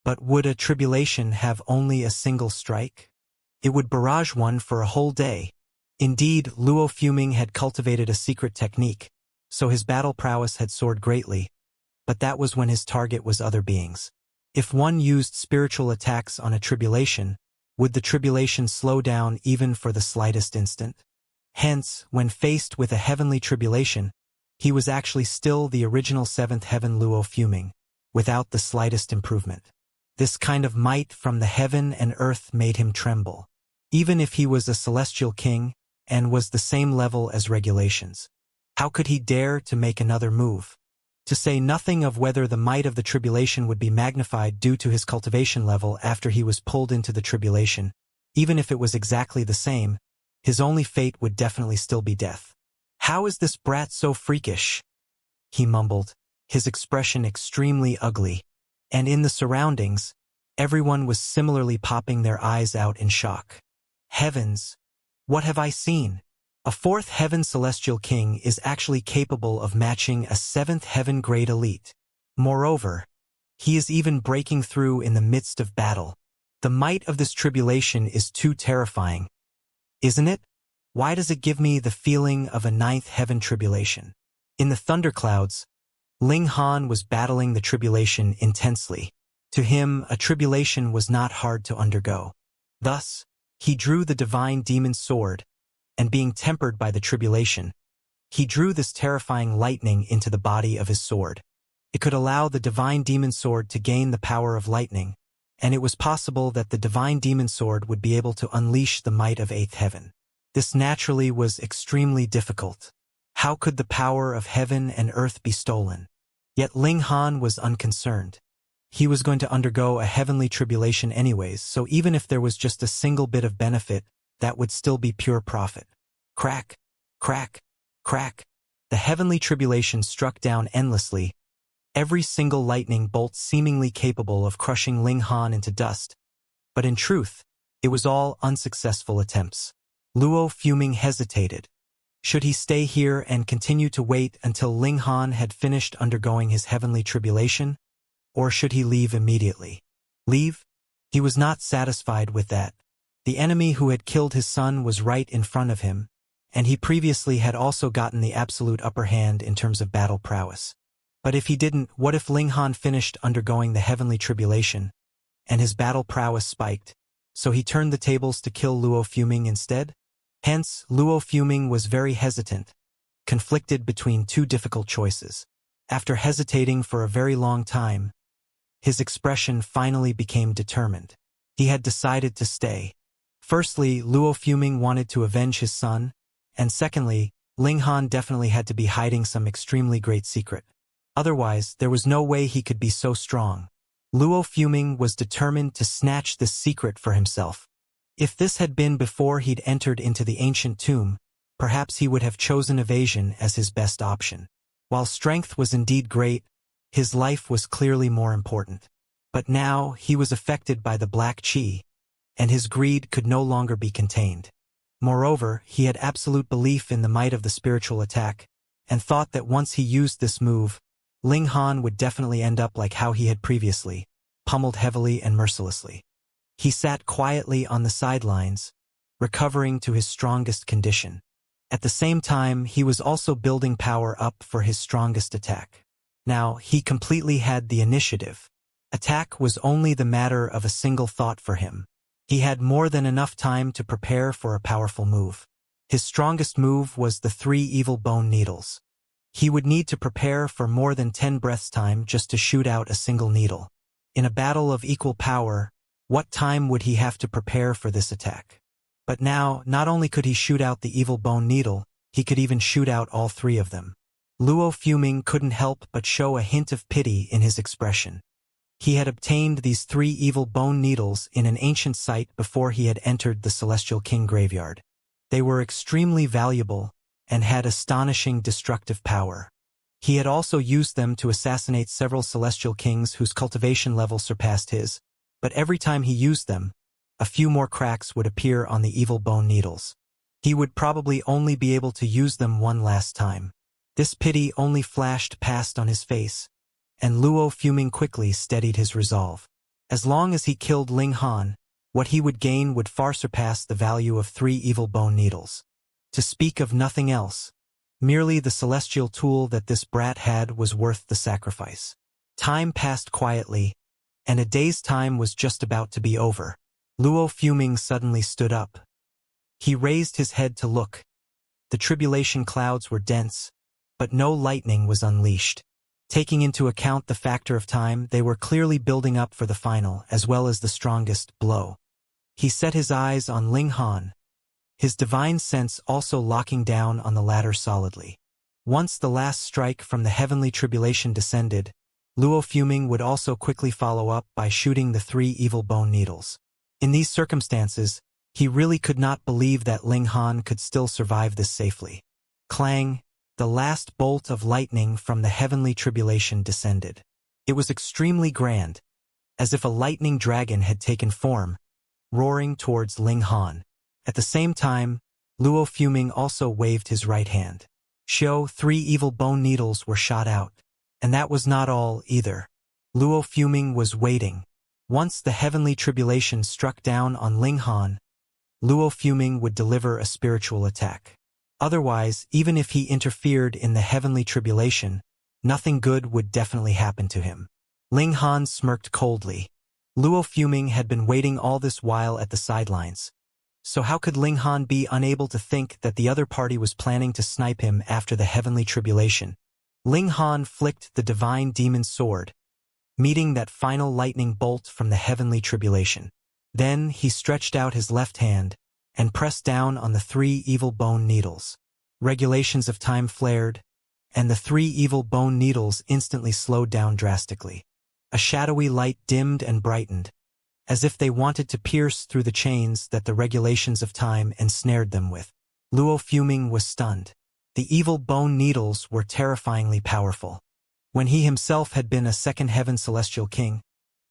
But would a tribulation have only a single strike? It would barrage one for a whole day. Indeed, Luo Fuming had cultivated a secret technique, so his battle prowess had soared greatly, but that was when his target was other beings. If one used spiritual attacks on a tribulation, would the tribulation slow down even for the slightest instant? Hence, when faced with a heavenly tribulation, he was actually still the original seventh heaven Luo fuming, without the slightest improvement. This kind of might from the heaven and earth made him tremble. Even if he was a celestial king, and was the same level as regulations. How could he dare to make another move? To say nothing of whether the might of the tribulation would be magnified due to his cultivation level after he was pulled into the tribulation, even if it was exactly the same, his only fate would definitely still be death. "How is this brat so freakish?" he mumbled, his expression extremely ugly. And in the surroundings, everyone was similarly popping their eyes out in shock. Heavens! What have I seen? A fourth heaven celestial king is actually capable of matching a seventh heaven grade elite. Moreover, he is even breaking through in the midst of battle. The might of this tribulation is too terrifying. Isn't it? Why does it give me the feeling of a ninth heaven tribulation? In the thunderclouds, Ling Han was battling the tribulation intensely. To him, a tribulation was not hard to undergo. Thus, he drew the divine demon's sword, and being tempered by the tribulation, he drew this terrifying lightning into the body of his sword. It could allow the divine demon sword to gain the power of lightning, and it was possible that the divine demon sword would be able to unleash the might of eighth heaven. This naturally was extremely difficult. How could the power of heaven and earth be stolen? Yet Ling Han was unconcerned. He was going to undergo a heavenly tribulation anyways, so even if there was just a single bit of benefit, that would still be pure profit. Crack, crack, crack. The heavenly tribulation struck down endlessly, every single lightning bolt seemingly capable of crushing Ling Han into dust. But in truth, it was all unsuccessful attempts. Luo fuming hesitated. Should he stay here and continue to wait until Ling Han had finished undergoing his heavenly tribulation? Or should he leave immediately? Leave? He was not satisfied with that. The enemy who had killed his son was right in front of him, and he previously had also gotten the absolute upper hand in terms of battle prowess. But if he didn't, what if Ling Han finished undergoing the heavenly tribulation, and his battle prowess spiked, so he turned the tables to kill Luo fuming instead? Hence, Luo fuming was very hesitant, conflicted between two difficult choices. After hesitating for a very long time, his expression finally became determined. He had decided to stay. Firstly, Luo fuming wanted to avenge his son, and secondly, Ling Han definitely had to be hiding some extremely great secret. Otherwise, there was no way he could be so strong. Luo fuming was determined to snatch this secret for himself. If this had been before he'd entered into the ancient tomb, perhaps he would have chosen evasion as his best option. While strength was indeed great, his life was clearly more important. But now he was affected by the black qi, and his greed could no longer be contained. Moreover, he had absolute belief in the might of the spiritual attack, and thought that once he used this move, Ling Han would definitely end up like how he had previously, pummeled heavily and mercilessly. He sat quietly on the sidelines, recovering to his strongest condition. At the same time, he was also building power up for his strongest attack. Now, he completely had the initiative. Attack was only the matter of a single thought for him. He had more than enough time to prepare for a powerful move. His strongest move was the 3 evil bone needles. He would need to prepare for more than 10 breaths time just to shoot out a single needle. In a battle of equal power, what time would he have to prepare for this attack? But now, not only could he shoot out the evil bone needle, he could even shoot out all 3 of them. Luo fuming couldn't help but show a hint of pity in his expression. He had obtained these 3 evil bone needles in an ancient site before he had entered the Celestial King graveyard. They were extremely valuable and had astonishing destructive power. He had also used them to assassinate several Celestial Kings whose cultivation level surpassed his, but every time he used them, a few more cracks would appear on the evil bone needles. He would probably only be able to use them one last time. This pity only flashed past on his face, and Luo fuming quickly steadied his resolve. As long as he killed Ling Han, what he would gain would far surpass the value of 3 evil bone needles. To speak of nothing else, merely the celestial tool that this brat had was worth the sacrifice. Time passed quietly, and a day's time was just about to be over. Luo fuming suddenly stood up. He raised his head to look, The tribulation clouds were dense, but no lightning was unleashed. Taking into account the factor of time, they were clearly building up for the final as well as the strongest blow. He set his eyes on Ling Han, his divine sense also locking down on the latter solidly. Once the last strike from the heavenly tribulation descended, Luo Fuming would also quickly follow up by shooting the 3 evil bone needles. In these circumstances, he really could not believe that Ling Han could still survive this safely. Clang! The last bolt of lightning from the heavenly tribulation descended. It was extremely grand, as if a lightning dragon had taken form, roaring towards Ling Han. At the same time, Luo Fuming also waved his right hand. 3 evil bone needles were shot out. And that was not all, either. Luo Fuming was waiting. Once the heavenly tribulation struck down on Ling Han, Luo Fuming would deliver a spiritual attack. Otherwise, even if he interfered in the heavenly tribulation, nothing good would definitely happen to him. Ling Han smirked coldly. Luo Fuming had been waiting all this while at the sidelines. So how could Ling Han be unable to think that the other party was planning to snipe him after the heavenly tribulation? Ling Han flicked the divine demon sword, meeting that final lightning bolt from the heavenly tribulation. Then he stretched out his left hand and pressed down on the 3 evil bone needles. Regulations of time flared, and the 3 evil bone needles instantly slowed down drastically. A shadowy light dimmed and brightened, as if they wanted to pierce through the chains that the regulations of time ensnared them with. Luo Fuming was stunned. The evil bone needles were terrifyingly powerful. When he himself had been a 2nd heaven celestial king,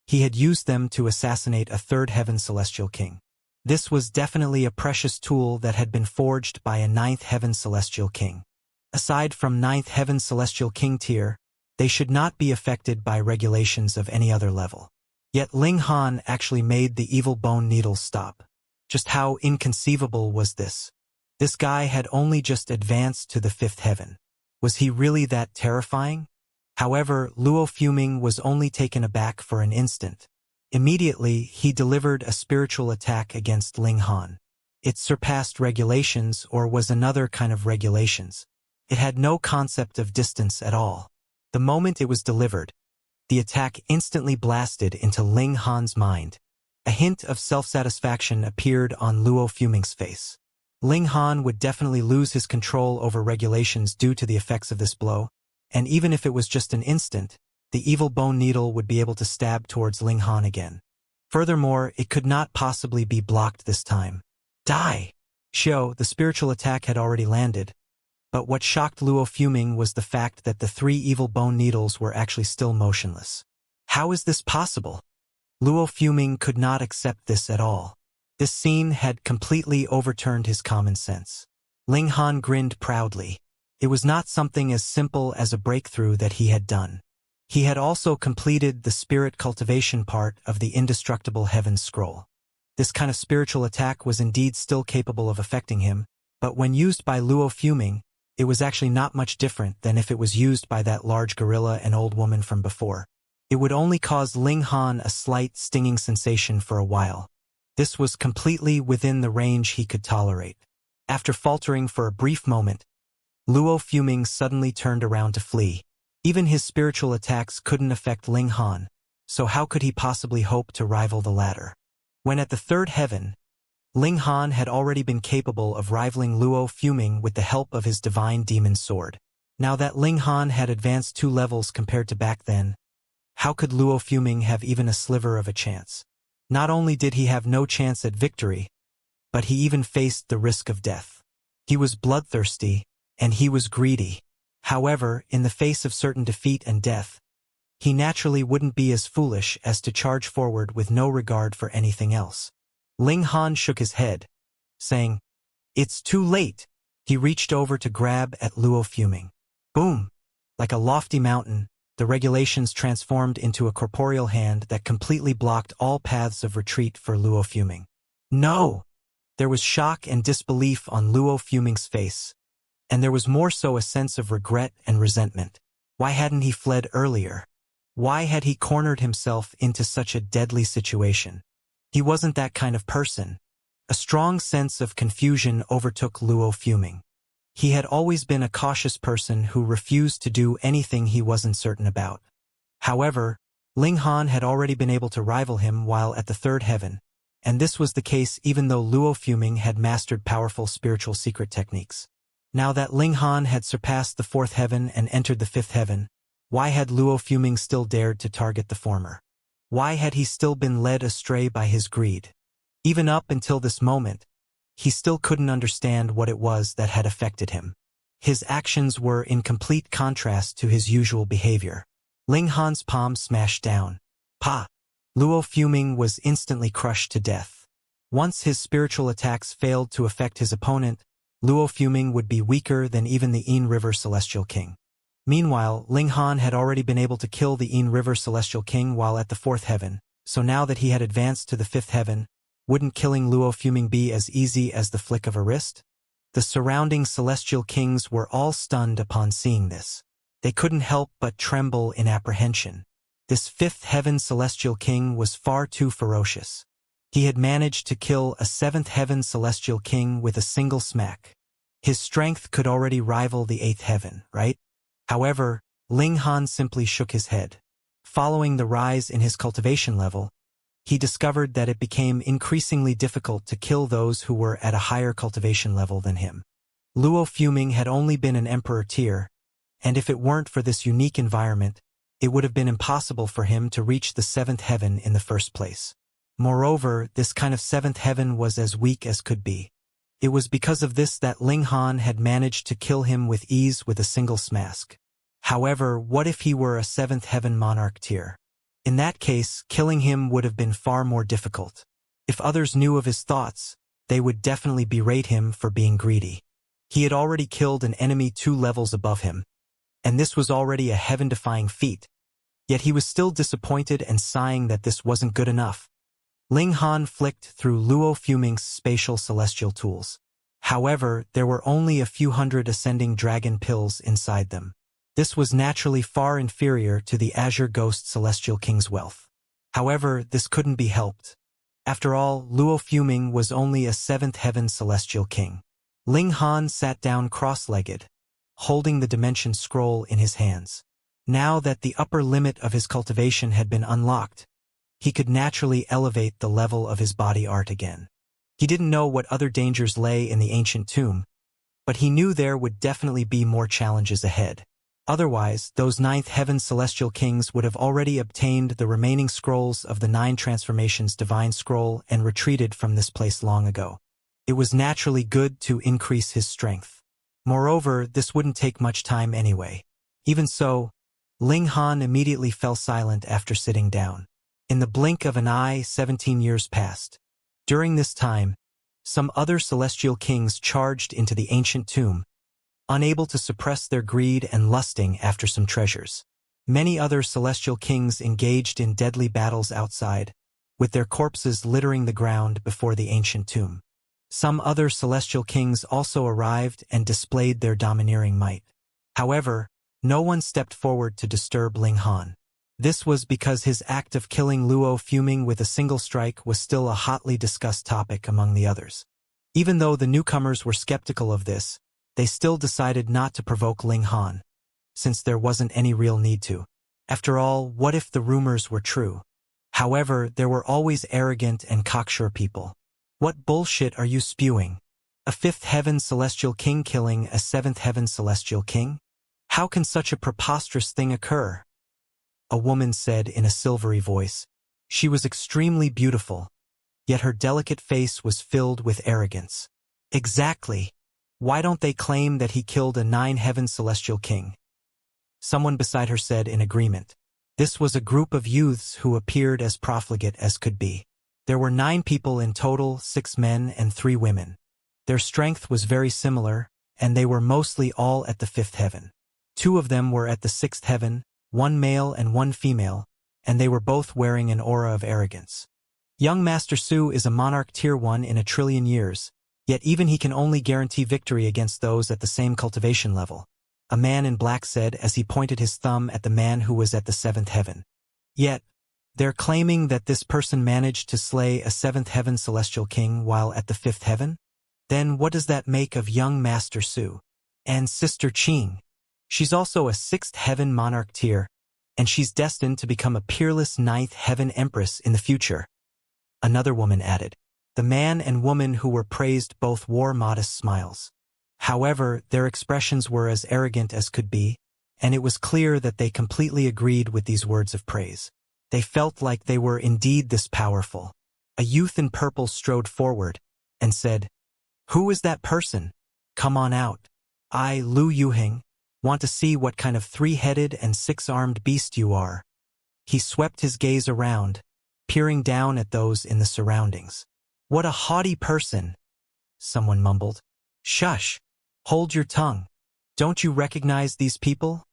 he had used them to assassinate a 3rd heaven celestial king. This was definitely a precious tool that had been forged by a 9th heaven celestial king. Aside from 9th heaven celestial king tier, they should not be affected by regulations of any other level. Yet Ling Han actually made the evil bone needles stop. Just how inconceivable was this? This guy had only just advanced to the 5th heaven. Was he really that terrifying? However, Luo Fuming was only taken aback for an instant. Immediately, he delivered a spiritual attack against Ling Han. It surpassed regulations or was another kind of regulations. It had no concept of distance at all. The moment it was delivered, the attack instantly blasted into Ling Han's mind. A hint of self-satisfaction appeared on Luo Fuming's face. Ling Han would definitely lose his control over regulations due to the effects of this blow, and even if it was just an instant, the evil bone needle would be able to stab towards Ling Han again. Furthermore, it could not possibly be blocked this time. Die! The spiritual attack had already landed, but what shocked Luo Fuming was the fact that the 3 evil bone needles were actually still motionless. How is this possible? Luo Fuming could not accept this at all. This scene had completely overturned his common sense. Ling Han grinned proudly. It was not something as simple as a breakthrough that he had done. He had also completed the spirit cultivation part of the indestructible heaven scroll. This kind of spiritual attack was indeed still capable of affecting him, but when used by Luo Fuming, it was actually not much different than if it was used by that large gorilla and old woman from before. It would only cause Ling Han a slight stinging sensation for a while. This was completely within the range he could tolerate. After faltering for a brief moment, Luo Fuming suddenly turned around to flee. Even his spiritual attacks couldn't affect Ling Han, so how could he possibly hope to rival the latter? When at the 3rd heaven, Ling Han had already been capable of rivaling Luo Fuming with the help of his divine demon sword. Now that Ling Han had advanced 2 levels compared to back then, how could Luo Fuming have even a sliver of a chance? Not only did he have no chance at victory, but he even faced the risk of death. He was bloodthirsty, and he was greedy. However, in the face of certain defeat and death, he naturally wouldn't be as foolish as to charge forward with no regard for anything else. Ling Han shook his head, saying, "It's too late." He reached over to grab at Luo Fuming. Boom! Like a lofty mountain, the regulations transformed into a corporeal hand that completely blocked all paths of retreat for Luo Fuming. No! There was shock and disbelief on Luo Fuming's face, and there was more so a sense of regret and resentment. Why hadn't he fled earlier? Why had he cornered himself into such a deadly situation? He wasn't that kind of person. A strong sense of confusion overtook Luo Fuming. He had always been a cautious person who refused to do anything he wasn't certain about. However, Ling Han had already been able to rival him while at the third heaven, and this was the case even though Luo Fuming had mastered powerful spiritual secret techniques. Now that Ling Han had surpassed the fourth heaven and entered the fifth heaven, why had Luo Fuming still dared to target the former? Why had he still been led astray by his greed? Even up until this moment, he still couldn't understand what it was that had affected him. His actions were in complete contrast to his usual behavior. Ling Han's palm smashed down. Pa! Luo Fuming was instantly crushed to death. Once his spiritual attacks failed to affect his opponent, Luo Fuming would be weaker than even the Yin River Celestial King. Meanwhile, Ling Han had already been able to kill the Yin River Celestial King while at the fourth heaven, so now that he had advanced to the fifth heaven, wouldn't killing Luo Fuming be as easy as the flick of a wrist? The surrounding Celestial Kings were all stunned upon seeing this. They couldn't help but tremble in apprehension. This fifth heaven Celestial King was far too ferocious. He had managed to kill a seventh heaven Celestial King with a single smack. His strength could already rival the eighth heaven, right? However, Ling Han simply shook his head. Following the rise in his cultivation level, he discovered that it became increasingly difficult to kill those who were at a higher cultivation level than him. Luo Fuming had only been an emperor tier, and if it weren't for this unique environment, it would have been impossible for him to reach the seventh heaven in the first place. Moreover, this kind of seventh heaven was as weak as could be. It was because of this that Ling Han had managed to kill him with ease with a single smack. However, what if he were a seventh heaven monarch tier? In that case, killing him would have been far more difficult. If others knew of his thoughts, they would definitely berate him for being greedy. He had already killed an enemy 2 levels above him, and this was already a heaven-defying feat. Yet he was still disappointed and sighing that this wasn't good enough. Ling Han flicked through Luo Fuming's spatial celestial tools. However, there were only a few hundred ascending dragon pills inside them. This was naturally far inferior to the Azure Ghost Celestial King's wealth. However, this couldn't be helped. After all, Luo Fuming was only a seventh heaven Celestial King. Ling Han sat down cross-legged, holding the dimension scroll in his hands. Now that the upper limit of his cultivation had been unlocked, he could naturally elevate the level of his body art again. He didn't know what other dangers lay in the ancient tomb, but he knew there would definitely be more challenges ahead. Otherwise, those ninth heaven celestial kings would have already obtained the remaining scrolls of the 9 transformations divine scroll and retreated from this place long ago. It was naturally good to increase his strength. Moreover, this wouldn't take much time anyway. Even so, Ling Han immediately fell silent after sitting down. In the blink of an eye, 17 years passed. During this time, some other celestial kings charged into the ancient tomb, unable to suppress their greed and lusting after some treasures. Many other celestial kings engaged in deadly battles outside, with their corpses littering the ground before the ancient tomb. Some other celestial kings also arrived and displayed their domineering might. However, no one stepped forward to disturb Ling Han. This was because his act of killing Luo Fuming with a single strike was still a hotly discussed topic among the others. Even though the newcomers were skeptical of this, they still decided not to provoke Ling Han, since there wasn't any real need to. After all, what if the rumors were true? However, there were always arrogant and cocksure people. What bullshit are you spewing? A fifth heaven celestial king killing a seventh heaven celestial king? How can such a preposterous thing occur? A woman said in a silvery voice. She was extremely beautiful, yet her delicate face was filled with arrogance. Exactly. Why don't they claim that he killed a 9 heaven celestial king? Someone beside her said in agreement. This was a group of youths who appeared as profligate as could be. There were 9 people in total, 6 men and 3 women. Their strength was very similar, and they were mostly all at the 5th heaven. 2 of them were at the 6th heaven, 1 male and 1 female, and they were both wearing an aura of arrogance. Young Master Su is a monarch tier 1 in a trillion years, yet even he can only guarantee victory against those at the same cultivation level. A man in black said as he pointed his thumb at the man who was at the 7th heaven. Yet, they're claiming that this person managed to slay a 7th heaven celestial king while at the 5th heaven? Then what does that make of young Master Su? And Sister Qing. She's also a sixth heaven monarch tier, and she's destined to become a peerless ninth heaven empress in the future. Another woman added. The man and woman who were praised both wore modest smiles. However, their expressions were as arrogant as could be, and it was clear that they completely agreed with these words of praise. They felt like they were indeed this powerful. A youth in purple strode forward and said, "Who is that person? Come on out. I, Lu Yuheng, want to see what kind of three-headed and six-armed beast you are." He swept his gaze around, peering down at those in the surroundings. "What a haughty person," someone mumbled. "Shush! Hold your tongue. Don't you recognize these people?"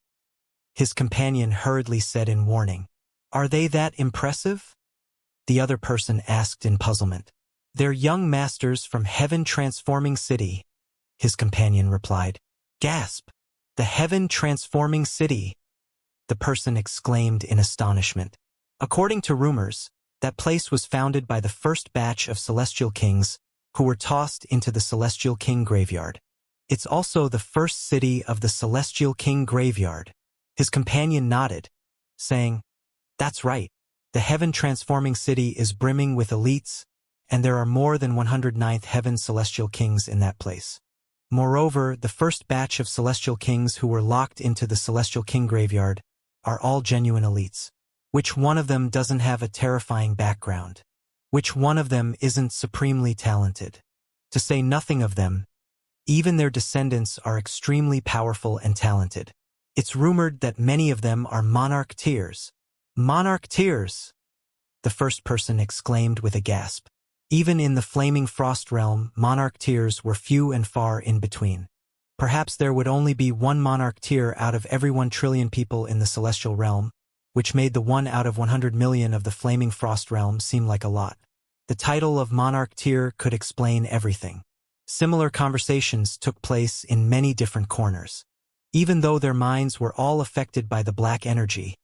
His companion hurriedly said in warning. "Are they that impressive?" The other person asked in puzzlement. "They're young masters from Heaven Transforming City," his companion replied. "Gasp! The Heaven Transforming City!" the person exclaimed in astonishment. According to rumors, that place was founded by the first batch of celestial kings who were tossed into the Celestial King graveyard. It's also the first city of the Celestial King graveyard. His companion nodded, saying, "That's right. The Heaven Transforming City is brimming with elites, and there are more than 109th Heaven Celestial Kings in that place. Moreover, the first batch of Celestial Kings who were locked into the Celestial King graveyard are all genuine elites. Which one of them doesn't have a terrifying background? Which one of them isn't supremely talented? To say nothing of them, even their descendants are extremely powerful and talented. It's rumored that many of them are monarch tiers." "Monarch tiers!" the first person exclaimed with a gasp. Even in the flaming frost realm, monarch tiers were few and far in between. Perhaps there would only be one monarch tier out of every 1 trillion people in the celestial realm, which made the 1 out of 100 million of the flaming frost realm seem like a lot. The title of monarch tier could explain everything. Similar conversations took place in many different corners. Even though their minds were all affected by the black energy,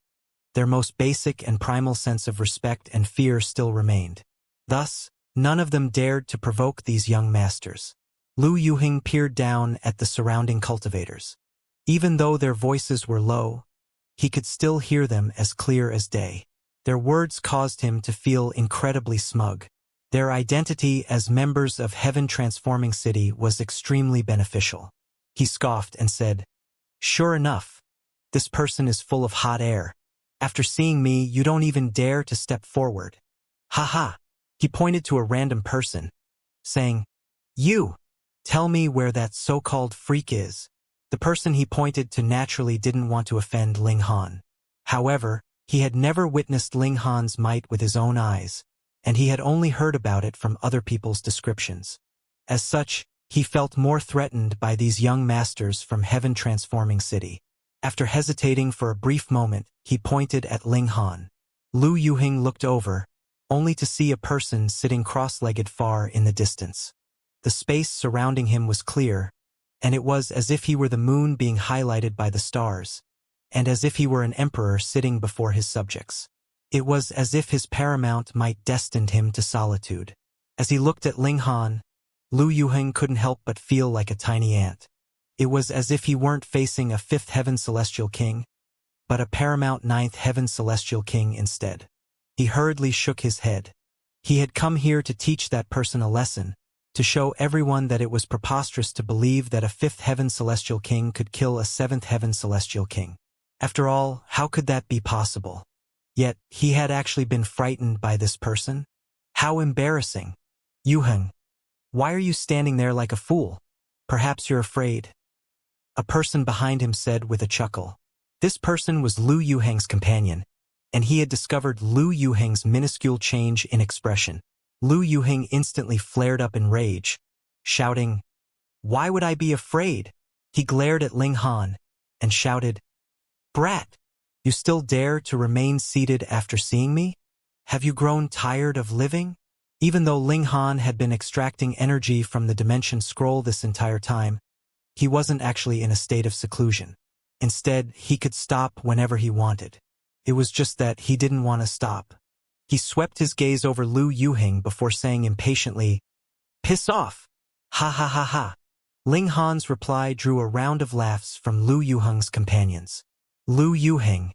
their most basic and primal sense of respect and fear still remained. Thus, none of them dared to provoke these young masters. Lu Yuheng peered down at the surrounding cultivators. Even though their voices were low, he could still hear them as clear as day. Their words caused him to feel incredibly smug. Their identity as members of Heaven Transforming City was extremely beneficial. He scoffed and said, "Sure enough, this person is full of hot air. After seeing me, you don't even dare to step forward. Ha ha." He pointed to a random person, saying, "You, tell me where that so-called freak is." The person he pointed to naturally didn't want to offend Ling Han. However, he had never witnessed Ling Han's might with his own eyes, and he had only heard about it from other people's descriptions. As such, he felt more threatened by these young masters from Heaven Transforming City. After hesitating for a brief moment, he pointed at Ling Han. Lu Yuheng looked over, only to see a person sitting cross-legged far in the distance. The space surrounding him was clear, and it was as if he were the moon being highlighted by the stars, and as if he were an emperor sitting before his subjects. It was as if his paramount might destined him to solitude. As he looked at Ling Han, Lu Yuheng couldn't help but feel like a tiny ant. It was as if he weren't facing a 5th Heaven Celestial King, but a paramount 9th Heaven Celestial King instead. He hurriedly shook his head. He had come here to teach that person a lesson, to show everyone that it was preposterous to believe that a 5th Heaven Celestial King could kill a 7th Heaven Celestial King. After all, how could that be possible? Yet, he had actually been frightened by this person? How embarrassing. "Yuheng, why are you standing there like a fool? Perhaps you're afraid." A person behind him said with a chuckle. This person was Lu Yuheng's companion, and he had discovered Lu Yuheng's minuscule change in expression. Lu Yuheng instantly flared up in rage, shouting, "Why would I be afraid?" He glared at Ling Han and shouted, "Brat, you still dare to remain seated after seeing me? Have you grown tired of living?" Even though Ling Han had been extracting energy from the dimension scroll this entire time, he wasn't actually in a state of seclusion. Instead, he could stop whenever he wanted. It was just that he didn't want to stop. He swept his gaze over Lu Yuheng before saying impatiently, "Piss off! Ha ha ha ha." Ling Han's reply drew a round of laughs from Lu Yuheng's companions. Lu Yuheng,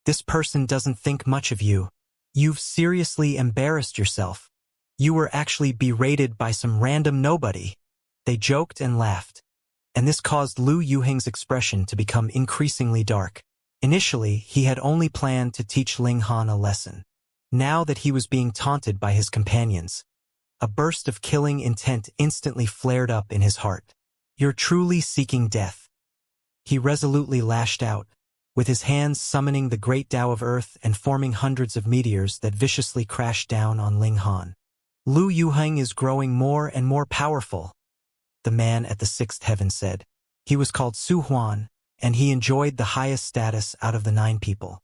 this person doesn't think much of you. You've seriously embarrassed yourself. You were actually berated by some random nobody. They joked and laughed, and this caused Lu Yuheng's expression to become increasingly dark. Initially, he had only planned to teach Ling Han a lesson. Now that he was being taunted by his companions, a burst of killing intent instantly flared up in his heart. You're truly seeking death. He resolutely lashed out, with his hands summoning the great Tao of Earth and forming hundreds of meteors that viciously crashed down on Ling Han. Lu Yuheng is growing more and more powerful, the man at the sixth heaven said. He was called Su Huan, and he enjoyed the highest status out of the 9 people.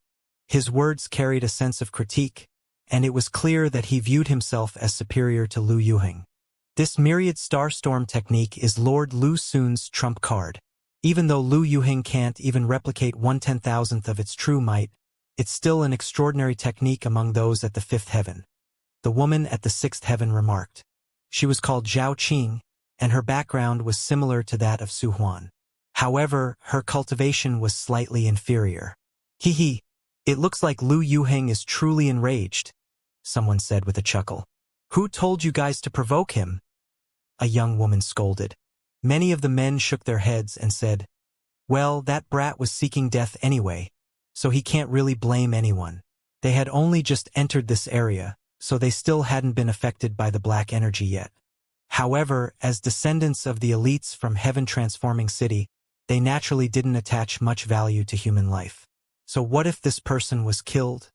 His words carried a sense of critique, and it was clear that he viewed himself as superior to Lu Yuheng. This myriad starstorm technique is Lord Lu Xun's trump card. Even though Lu Yuheng can't even replicate 1/10,000th of its true might, it's still an extraordinary technique among those at the 5th heaven. The woman at the 6th heaven remarked. She was called Zhao Qing, and her background was similar to that of Su Huan. However, her cultivation was slightly inferior. Hee, it looks like Lu Yuheng is truly enraged, someone said with a chuckle. Who told you guys to provoke him? A young woman scolded. Many of the men shook their heads and said, well, that brat was seeking death anyway, so he can't really blame anyone. They had only just entered this area, so they still hadn't been affected by the black energy yet. However, as descendants of the elites from Heaven Transforming City, they naturally didn't attach much value to human life. So what if this person was killed?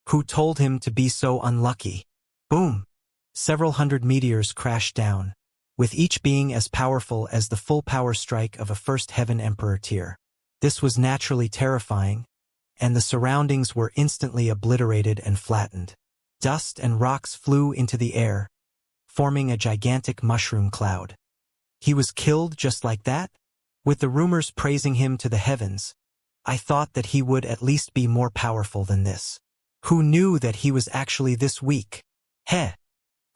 Who told him to be so unlucky? Boom! Several hundred meteors crashed down, with each being as powerful as the full power strike of a first heaven emperor tier. This was naturally terrifying, and the surroundings were instantly obliterated and flattened. Dust and rocks flew into the air, forming a gigantic mushroom cloud. He was killed just like that? With the rumors praising him to the heavens, I thought that he would at least be more powerful than this. Who knew that he was actually this weak? Heh!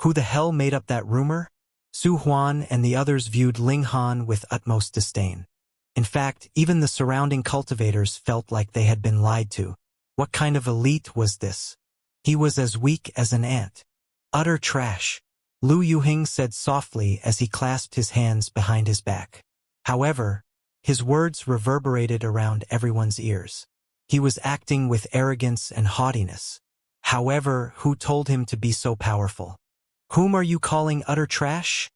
Who the hell made up that rumor? Su Huan and the others viewed Ling Han with utmost disdain. In fact, even the surrounding cultivators felt like they had been lied to. What kind of elite was this? He was as weak as an ant. Utter trash, Lu Yuheng said softly as he clasped his hands behind his back. However, his words reverberated around everyone's ears. He was acting with arrogance and haughtiness. However, who told him to be so powerful? Whom are you calling utter trash?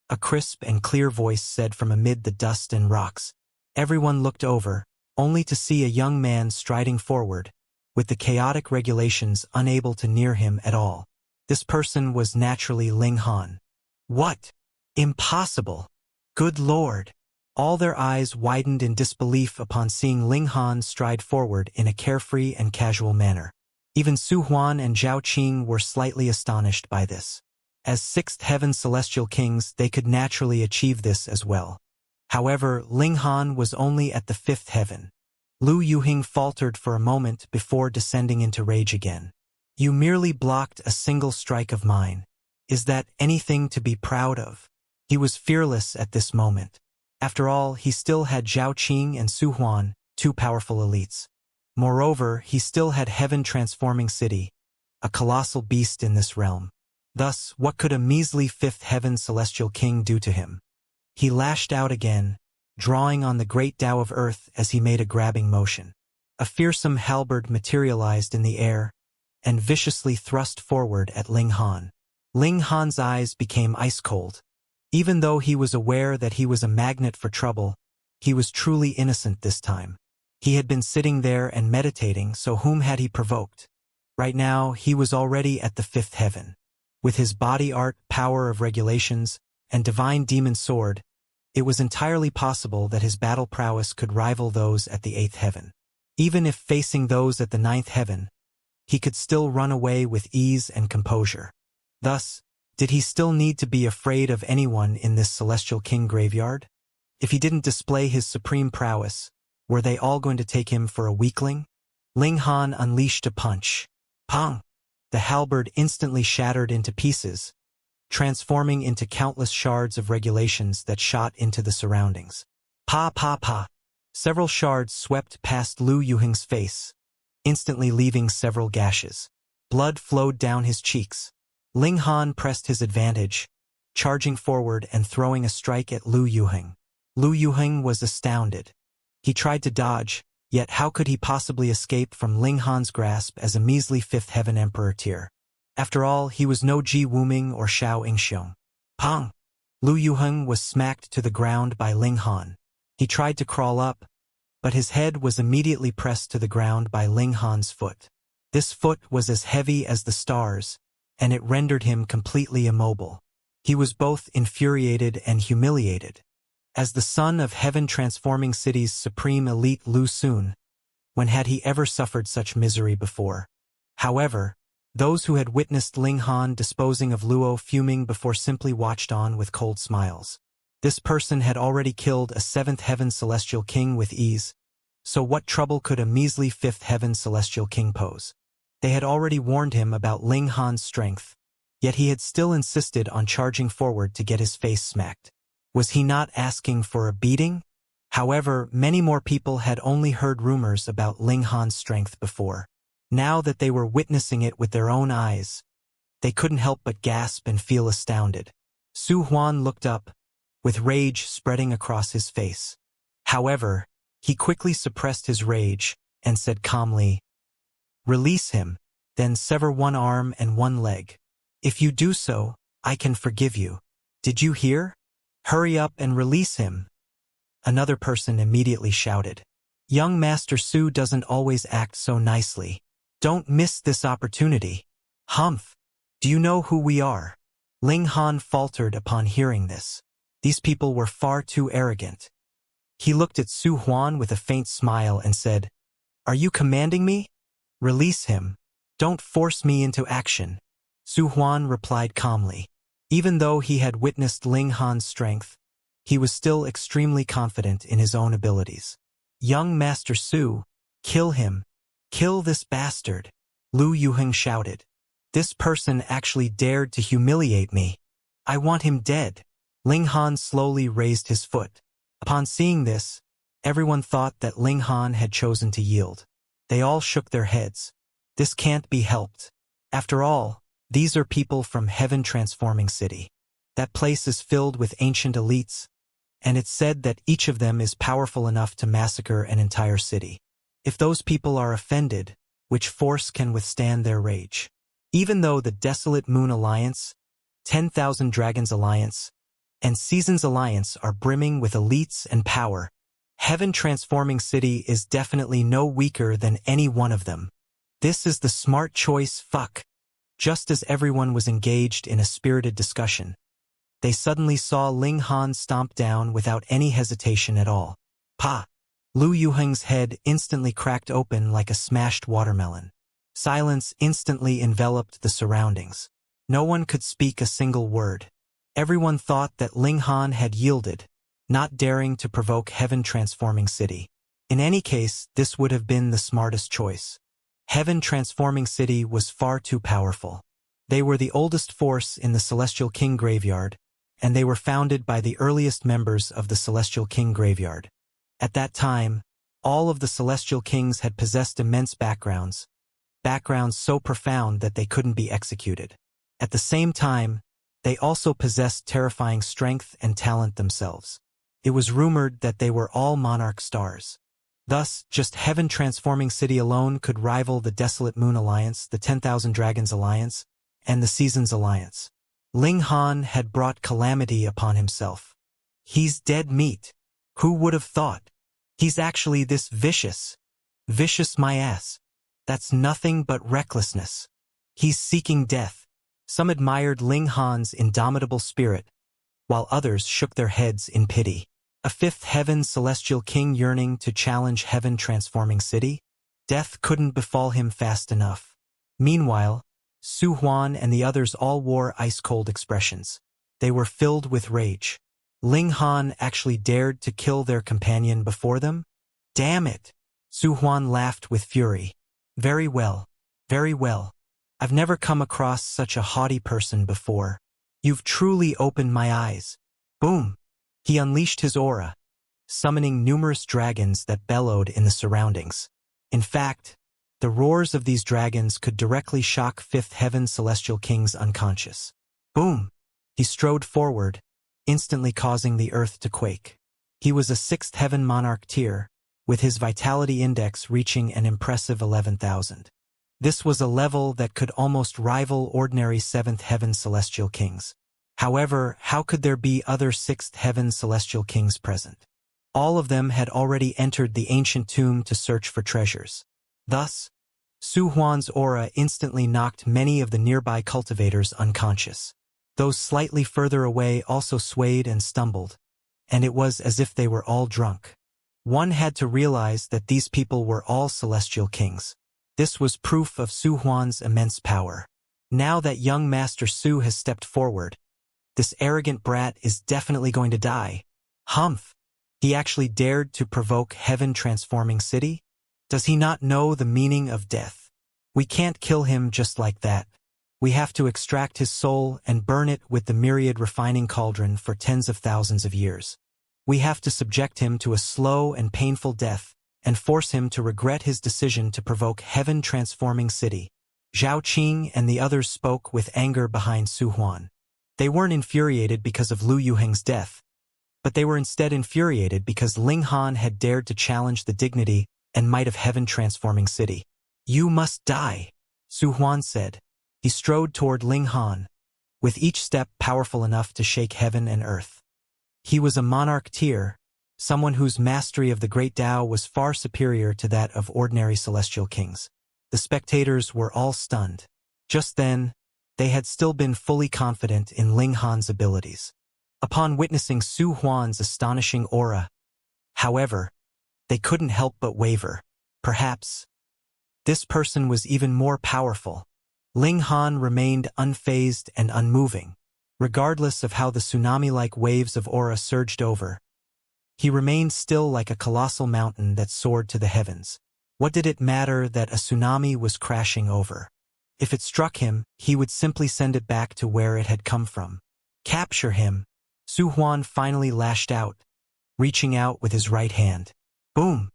A crisp and clear voice said from amid the dust and rocks. Everyone looked over, only to see a young man striding forward, with the chaotic regulations unable to near him at all. This person was naturally Ling Han. What? Impossible! Good Lord! All their eyes widened in disbelief upon seeing Ling Han stride forward in a carefree and casual manner. Even Su Huan and Zhao Qing were slightly astonished by this. As 6th heaven celestial kings, they could naturally achieve this as well. However, Ling Han was only at the 5th heaven. Lu Yuheng faltered for a moment before descending into rage again. You merely blocked a single strike of mine. Is that anything to be proud of? He was fearless at this moment. After all, he still had Zhao Qing and Su Huan, 2 powerful elites. Moreover, he still had Heaven Transforming City, a colossal beast in this realm. Thus, what could a measly 5th heaven celestial king do to him? He lashed out again, drawing on the great Tao of Earth as he made a grabbing motion. A fearsome halberd materialized in the air and viciously thrust forward at Ling Han. Ling Han's eyes became ice-cold. Even though he was aware that he was a magnet for trouble, he was truly innocent this time. He had been sitting there and meditating, so whom had he provoked? Right now, he was already at the 5th heaven. With his body art, power of regulations, and divine demon sword, it was entirely possible that his battle prowess could rival those at the 8th heaven. Even if facing those at the 9th heaven, he could still run away with ease and composure. Thus, did he still need to be afraid of anyone in this celestial king graveyard? If he didn't display his supreme prowess, were they all going to take him for a weakling? Ling Han unleashed a punch. Pong! The halberd instantly shattered into pieces, transforming into countless shards of regulations that shot into the surroundings. Pa pa pa. Several shards swept past Lu Yuheng's face, instantly leaving several gashes. Blood flowed down his cheeks. Ling Han pressed his advantage, charging forward and throwing a strike at Lu Yuheng. Lu Yuheng was astounded. He tried to dodge, yet how could he possibly escape from Ling Han's grasp as a measly fifth heaven emperor tier? After all, he was no Ji Wuming or Xiao Ingxiong. Pang! Lu Yuheng was smacked to the ground by Ling Han. He tried to crawl up, but his head was immediately pressed to the ground by Ling Han's foot. This foot was as heavy as the stars, and it rendered him completely immobile. He was both infuriated and humiliated. As the son of heaven-transforming city's supreme elite Lu Xun, when had he ever suffered such misery before? However, those who had witnessed Ling Han disposing of Luo fuming before simply watched on with cold smiles. This person had already killed a seventh heaven celestial king with ease, so what trouble could a measly fifth heaven celestial king pose? They had already warned him about Ling Han's strength, yet he had still insisted on charging forward to get his face smacked. Was he not asking for a beating? However, many more people had only heard rumors about Ling Han's strength before. Now that they were witnessing it with their own eyes, they couldn't help but gasp and feel astounded. Su Huan looked up, with rage spreading across his face. However, he quickly suppressed his rage and said calmly, "Release him, then sever one arm and one leg. If you do so, I can forgive you. Did you hear? Hurry up and release him." Another person immediately shouted, "Young Master Su doesn't always act so nicely. Don't miss this opportunity." "Humph! Do you know who we are?" Ling Han faltered upon hearing this. These people were far too arrogant. He looked at Su Huan with a faint smile and said, "Are you commanding me? Release him. Don't force me into action." Su Huan replied calmly. Even though he had witnessed Ling Han's strength, he was still extremely confident in his own abilities. "Young Master Su, kill him. Kill this bastard," Lu Yuheng shouted. "This person actually dared to humiliate me. I want him dead." Ling Han slowly raised his foot. Upon seeing this, everyone thought that Ling Han had chosen to yield. They all shook their heads. This can't be helped. After all, these are people from Heaven Transforming City. That place is filled with ancient elites, and it's said that each of them is powerful enough to massacre an entire city. If those people are offended, which force can withstand their rage? Even though the Desolate Moon Alliance, 10,000 Dragons Alliance, and Seasons Alliance are brimming with elites and power, Heaven Transforming City is definitely no weaker than any one of them. This is the smart choice, fuck. Just as everyone was engaged in a spirited discussion, they suddenly saw Ling Han stomp down without any hesitation at all. Pa! Lu Yuheng's head instantly cracked open like a smashed watermelon. Silence instantly enveloped the surroundings. No one could speak a single word. Everyone thought that Ling Han had yielded, not daring to provoke Heaven Transforming City. In any case, this would have been the smartest choice. Heaven Transforming City was far too powerful. They were the oldest force in the Celestial King Graveyard, and they were founded by the earliest members of the Celestial King Graveyard. At that time, all of the Celestial Kings had possessed immense backgrounds so profound that they couldn't be executed. At the same time, they also possessed terrifying strength and talent themselves. It was rumored that they were all monarch stars. Thus, just Heaven Transforming City alone could rival the Desolate Moon Alliance, the 10,000 Dragons Alliance, and the Seasons Alliance. Ling Han had brought calamity upon himself. He's dead meat. Who would have thought? He's actually this vicious. Vicious my ass. That's nothing but recklessness. He's seeking death. Some admired Ling Han's indomitable spirit, while others shook their heads in pity. A fifth heaven celestial king yearning to challenge Heaven Transforming City? Death couldn't befall him fast enough. Meanwhile, Su Huan and the others all wore ice-cold expressions. They were filled with rage. Ling Han actually dared to kill their companion before them? Damn it! Su Huan laughed with fury. Very well. Very well. I've never come across such a haughty person before. You've truly opened my eyes. Boom! He unleashed his aura, summoning numerous dragons that bellowed in the surroundings. In fact, the roars of these dragons could directly shock fifth heaven celestial kings unconscious. Boom! He strode forward, instantly causing the earth to quake. He was a sixth heaven monarch tier, with his vitality index reaching an impressive 11,000. This was a level that could almost rival ordinary seventh heaven celestial kings. However, how could there be other sixth heaven celestial kings present? All of them had already entered the ancient tomb to search for treasures. Thus, Su Huan's aura instantly knocked many of the nearby cultivators unconscious. Those slightly further away also swayed and stumbled, and it was as if they were all drunk. One had to realize that these people were all celestial kings. This was proof of Su Huan's immense power. Now that young Master Su has stepped forward, this arrogant brat is definitely going to die. Humph! He actually dared to provoke heaven-transforming city? Does he not know the meaning of death? We can't kill him just like that. We have to extract his soul and burn it with the myriad refining cauldron for tens of thousands of years. We have to subject him to a slow and painful death and force him to regret his decision to provoke heaven-transforming city. Zhao Qing and the others spoke with anger behind Su Huan. They weren't infuriated because of Lu Yuheng's death, but they were instead infuriated because Ling Han had dared to challenge the dignity and might of heaven-transforming city. You must die, Su Huan said. He strode toward Ling Han, with each step powerful enough to shake heaven and earth. He was a monarch tier, someone whose mastery of the great Tao was far superior to that of ordinary celestial kings. The spectators were all stunned. Just then, they had still been fully confident in Ling Han's abilities. Upon witnessing Su Huan's astonishing aura, however, they couldn't help but waver. Perhaps this person was even more powerful. Ling Han remained unfazed and unmoving. Regardless of how the tsunami-like waves of aura surged over, he remained still like a colossal mountain that soared to the heavens. What did it matter that a tsunami was crashing over? If it struck him, he would simply send it back to where it had come from. Capture him! Su Huan finally lashed out, reaching out with his right hand. Boom!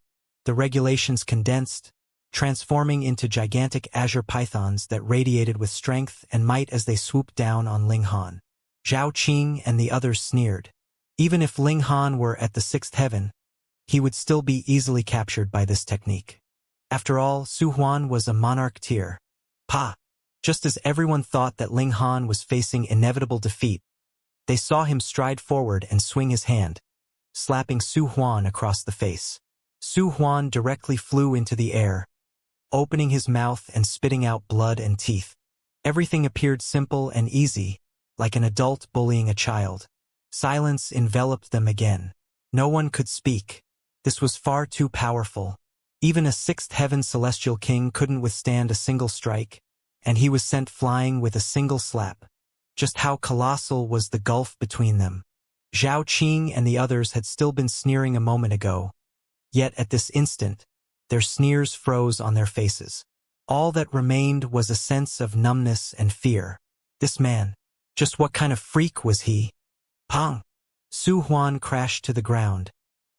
The regulations condensed, transforming into gigantic azure pythons that radiated with strength and might as they swooped down on Ling Han. Zhao Qing and the others sneered. Even if Ling Han were at the sixth heaven, he would still be easily captured by this technique. After all, Su Huan was a monarch tier. Just as everyone thought that Ling Han was facing inevitable defeat, they saw him stride forward and swing his hand, slapping Su Huan across the face. Su Huan directly flew into the air, opening his mouth and spitting out blood and teeth. Everything appeared simple and easy, like an adult bullying a child. Silence enveloped them again. No one could speak. This was far too powerful. Even a sixth heaven celestial king couldn't withstand a single strike, and he was sent flying with a single slap. Just how colossal was the gulf between them. Zhao Qing and the others had still been sneering a moment ago, yet at this instant, their sneers froze on their faces. All that remained was a sense of numbness and fear. This man, just what kind of freak was he? Pong! Su Huan crashed to the ground,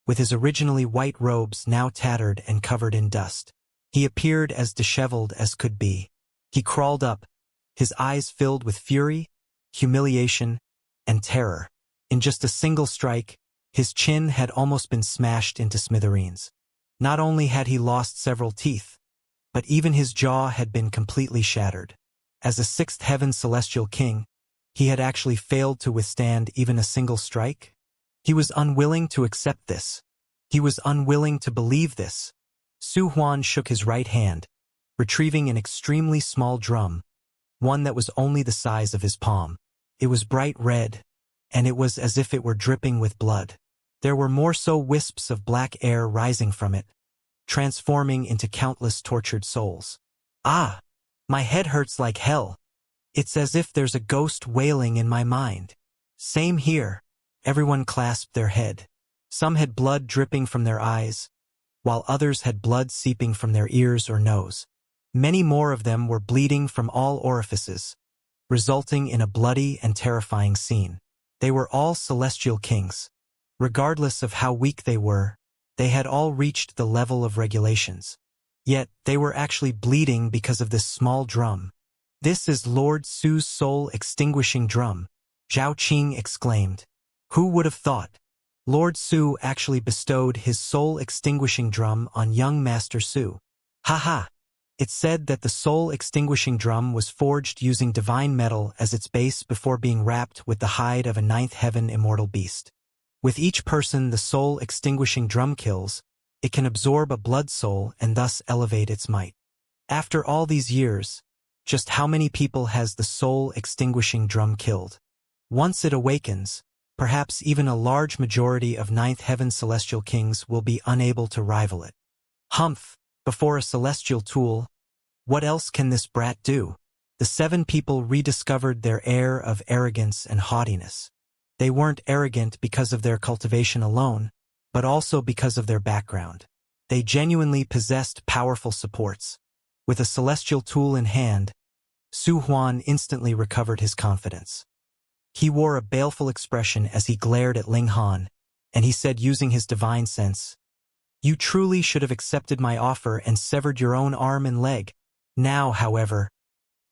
with his originally white robes now tattered and covered in dust. He appeared as disheveled as could be. He crawled up, his eyes filled with fury, humiliation, and terror. In just a single strike, his chin had almost been smashed into smithereens. Not only had he lost several teeth, but even his jaw had been completely shattered. As a sixth heaven celestial king, he had actually failed to withstand even a single strike. He was unwilling to accept this. He was unwilling to believe this. Su Huan shook his right hand, retrieving an extremely small drum, one that was only the size of his palm. It was bright red, and it was as if it were dripping with blood. There were more so wisps of black air rising from it, transforming into countless tortured souls. Ah! My head hurts like hell. It's as if there's a ghost wailing in my mind. Same here. Everyone clasped their head. Some had blood dripping from their eyes, while others had blood seeping from their ears or nose. Many more of them were bleeding from all orifices, resulting in a bloody and terrifying scene. They were all celestial kings. Regardless of how weak they were, they had all reached the level of regulations. Yet, they were actually bleeding because of this small drum. "This is Lord Su's soul-extinguishing drum," Zhao Qing exclaimed. Who would have thought? Lord Su actually bestowed his soul-extinguishing drum on young Master Su. Ha! It's said that the soul-extinguishing drum was forged using divine metal as its base before being wrapped with the hide of a ninth heaven immortal beast. With each person the soul-extinguishing drum kills, it can absorb a blood soul and thus elevate its might. After all these years, just how many people has the soul-extinguishing drum killed? Once it awakens, perhaps even a large majority of ninth heaven celestial kings will be unable to rival it. Humph! Before a celestial tool, what else can this brat do? The 7 people rediscovered their air of arrogance and haughtiness. They weren't arrogant because of their cultivation alone, but also because of their background. They genuinely possessed powerful supports. With a celestial tool in hand, Su Huan instantly recovered his confidence. He wore a baleful expression as he glared at Ling Han, and he said using his divine sense, "You truly should have accepted my offer and severed your own arm and leg. Now, however,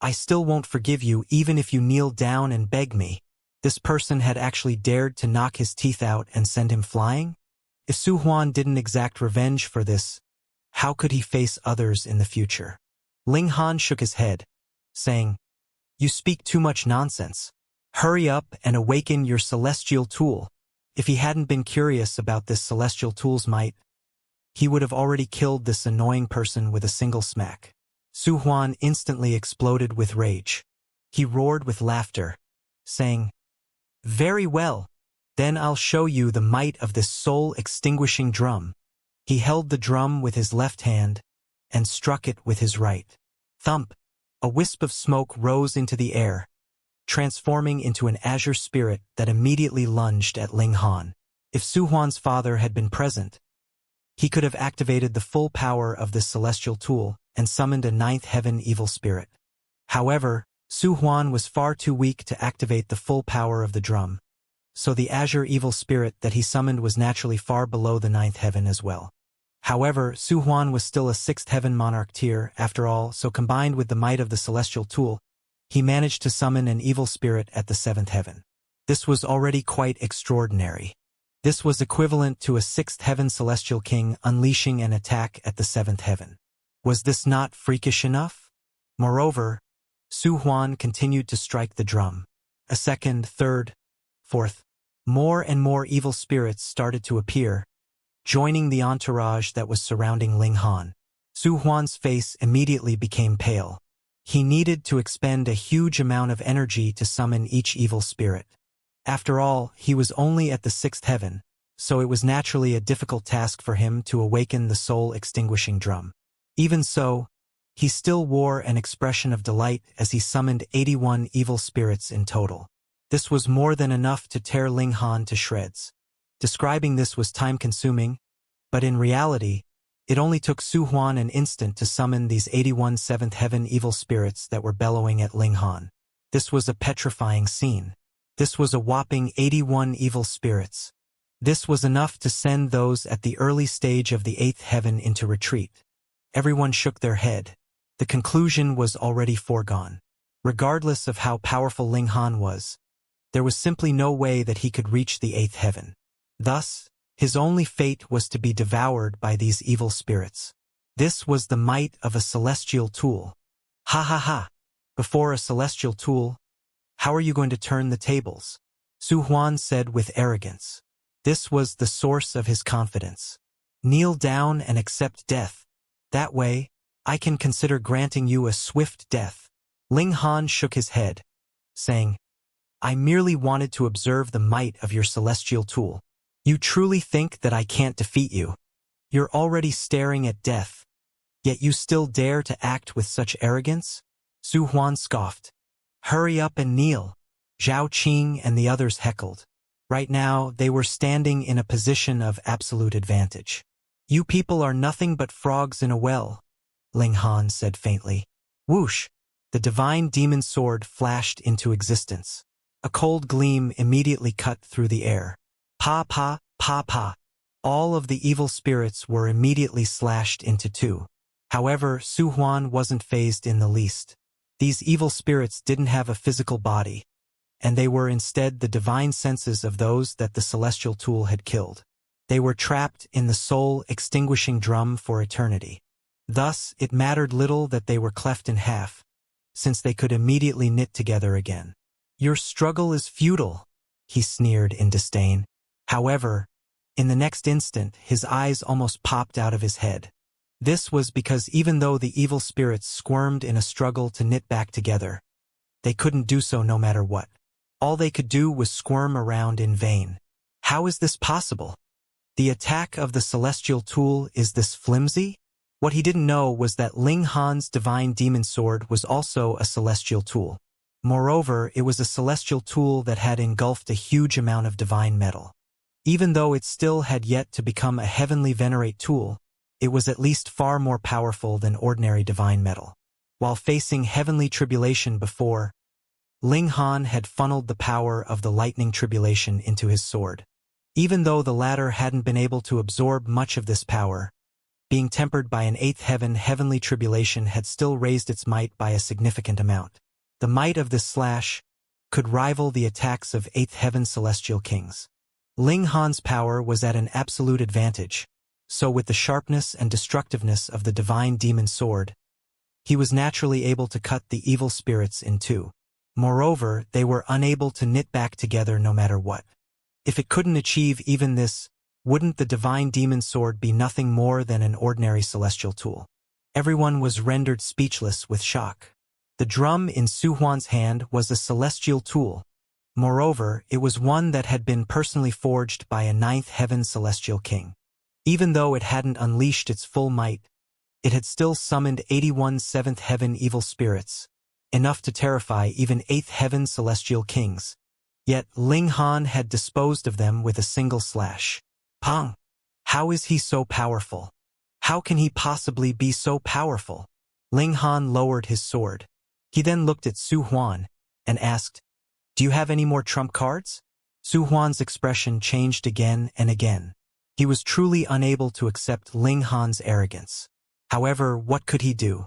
I still won't forgive you even if you kneel down and beg me." This person had actually dared to knock his teeth out and send him flying? If Su Huan didn't exact revenge for this, how could he face others in the future? Ling Han shook his head, saying, "You speak too much nonsense. Hurry up and awaken your celestial tool." If he hadn't been curious about this celestial tool's might, he would have already killed this annoying person with a single smack. Su Huan instantly exploded with rage. He roared with laughter, saying, "Very well, then I'll show you the might of this soul-extinguishing drum." He held the drum with his left hand and struck it with his right. Thump! A wisp of smoke rose into the air, transforming into an azure spirit that immediately lunged at Ling Han. If Su Huan's father had been present, he could have activated the full power of this celestial tool and summoned a ninth heaven evil spirit. However, Su Huan was far too weak to activate the full power of the drum, so the azure evil spirit that he summoned was naturally far below the ninth heaven as well. However, Su Huan was still a sixth heaven monarch tier after all, so combined with the might of the celestial tool, he managed to summon an evil spirit at the seventh heaven. This was already quite extraordinary. This was equivalent to a sixth heaven celestial king unleashing an attack at the seventh heaven. Was this not freakish enough? Moreover, Su Huan continued to strike the drum. A second, third, fourth. More and more evil spirits started to appear, joining the entourage that was surrounding Ling Han. Su Huan's face immediately became pale. He needed to expend a huge amount of energy to summon each evil spirit. After all, he was only at the sixth heaven, so it was naturally a difficult task for him to awaken the soul-extinguishing drum. Even so, he still wore an expression of delight as he summoned 81 evil spirits in total. This was more than enough to tear Ling Han to shreds. Describing this was time-consuming, but in reality, it only took Su Huan an instant to summon these 81 seventh heaven evil spirits that were bellowing at Ling Han. This was a petrifying scene. This was a whopping 81 evil spirits. This was enough to send those at the early stage of the eighth heaven into retreat. Everyone shook their head. The conclusion was already foregone. Regardless of how powerful Ling Han was, there was simply no way that he could reach the eighth heaven. Thus, his only fate was to be devoured by these evil spirits. This was the might of a celestial tool. Ha! Before a celestial tool, how are you going to turn the tables? Su Huan said with arrogance. This was the source of his confidence. Kneel down and accept death. That way, I can consider granting you a swift death. Ling Han shook his head, saying, I merely wanted to observe the might of your celestial tool. You truly think that I can't defeat you? You're already staring at death, yet you still dare to act with such arrogance? Su Huan scoffed. Hurry up and kneel, Zhao Qing and the others heckled. Right now, they were standing in a position of absolute advantage. You people are nothing but frogs in a well, Ling Han said faintly. Whoosh! the divine demon sword flashed into existence. A cold gleam immediately cut through the air. Pa pa, pa pa. All of the evil spirits were immediately slashed into two. However, Su Huan wasn't fazed in the least. These evil spirits didn't have a physical body, and they were instead the divine senses of those that the celestial tool had killed. They were trapped in the soul-extinguishing drum for eternity. Thus, it mattered little that they were cleft in half, since they could immediately knit together again. "Your struggle is futile," he sneered in disdain. However, in the next instant, his eyes almost popped out of his head. This was because even though the evil spirits squirmed in a struggle to knit back together, they couldn't do so no matter what. All they could do was squirm around in vain. How is this possible? The attack of the celestial tool is this flimsy? What he didn't know was that Ling Han's divine demon sword was also a celestial tool. Moreover, it was a celestial tool that had engulfed a huge amount of divine metal. Even though it still had yet to become a heavenly venerate tool, it was at least far more powerful than ordinary divine metal. While facing heavenly tribulation before, Ling Han had funneled the power of the lightning tribulation into his sword. Even though the latter hadn't been able to absorb much of this power, being tempered by an eighth heaven heavenly tribulation had still raised its might by a significant amount. The might of this slash could rival the attacks of eighth heaven celestial kings. Ling Han's power was at an absolute advantage, so with the sharpness and destructiveness of the divine demon sword, he was naturally able to cut the evil spirits in two. Moreover, they were unable to knit back together no matter what. If it couldn't achieve even this, wouldn't the divine demon sword be nothing more than an ordinary celestial tool? Everyone was rendered speechless with shock. The drum in Su Huan's hand was a celestial tool. Moreover, it was one that had been personally forged by a ninth heaven celestial king. Even though it hadn't unleashed its full might, it had still summoned 81 seventh heaven evil spirits, enough to terrify even eighth heaven celestial kings. Yet Ling Han had disposed of them with a single slash. Pang! How is he so powerful? How can he possibly be so powerful? Ling Han lowered his sword. He then looked at Su Huan and asked, "Do you have any more trump cards?" Su Huan's expression changed again and again. He was truly unable to accept Ling Han's arrogance. However, what could he do?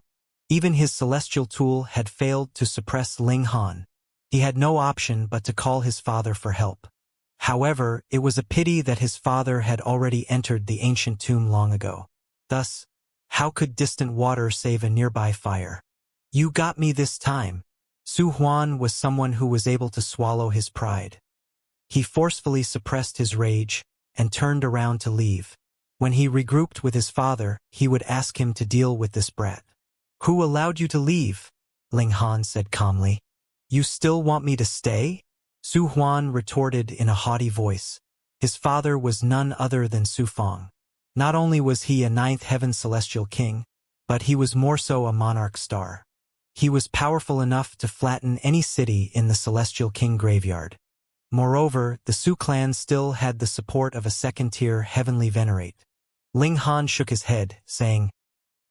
Even his celestial tool had failed to suppress Ling Han. He had no option but to call his father for help. However, it was a pity that his father had already entered the ancient tomb long ago. Thus, how could distant water save a nearby fire? "You got me this time." Su Huan was someone who was able to swallow his pride. He forcefully suppressed his rage and turned around to leave. When he regrouped with his father, he would ask him to deal with this brat. "Who allowed you to leave?" Ling Han said calmly. "You still want me to stay?" Su Huan retorted in a haughty voice. His father was none other than Su Fong. Not only was he a ninth heaven celestial king, but he was more so a monarch star. He was powerful enough to flatten any city in the celestial king graveyard. Moreover, the Su clan still had the support of a second-tier heavenly venerate. Ling Han shook his head, saying,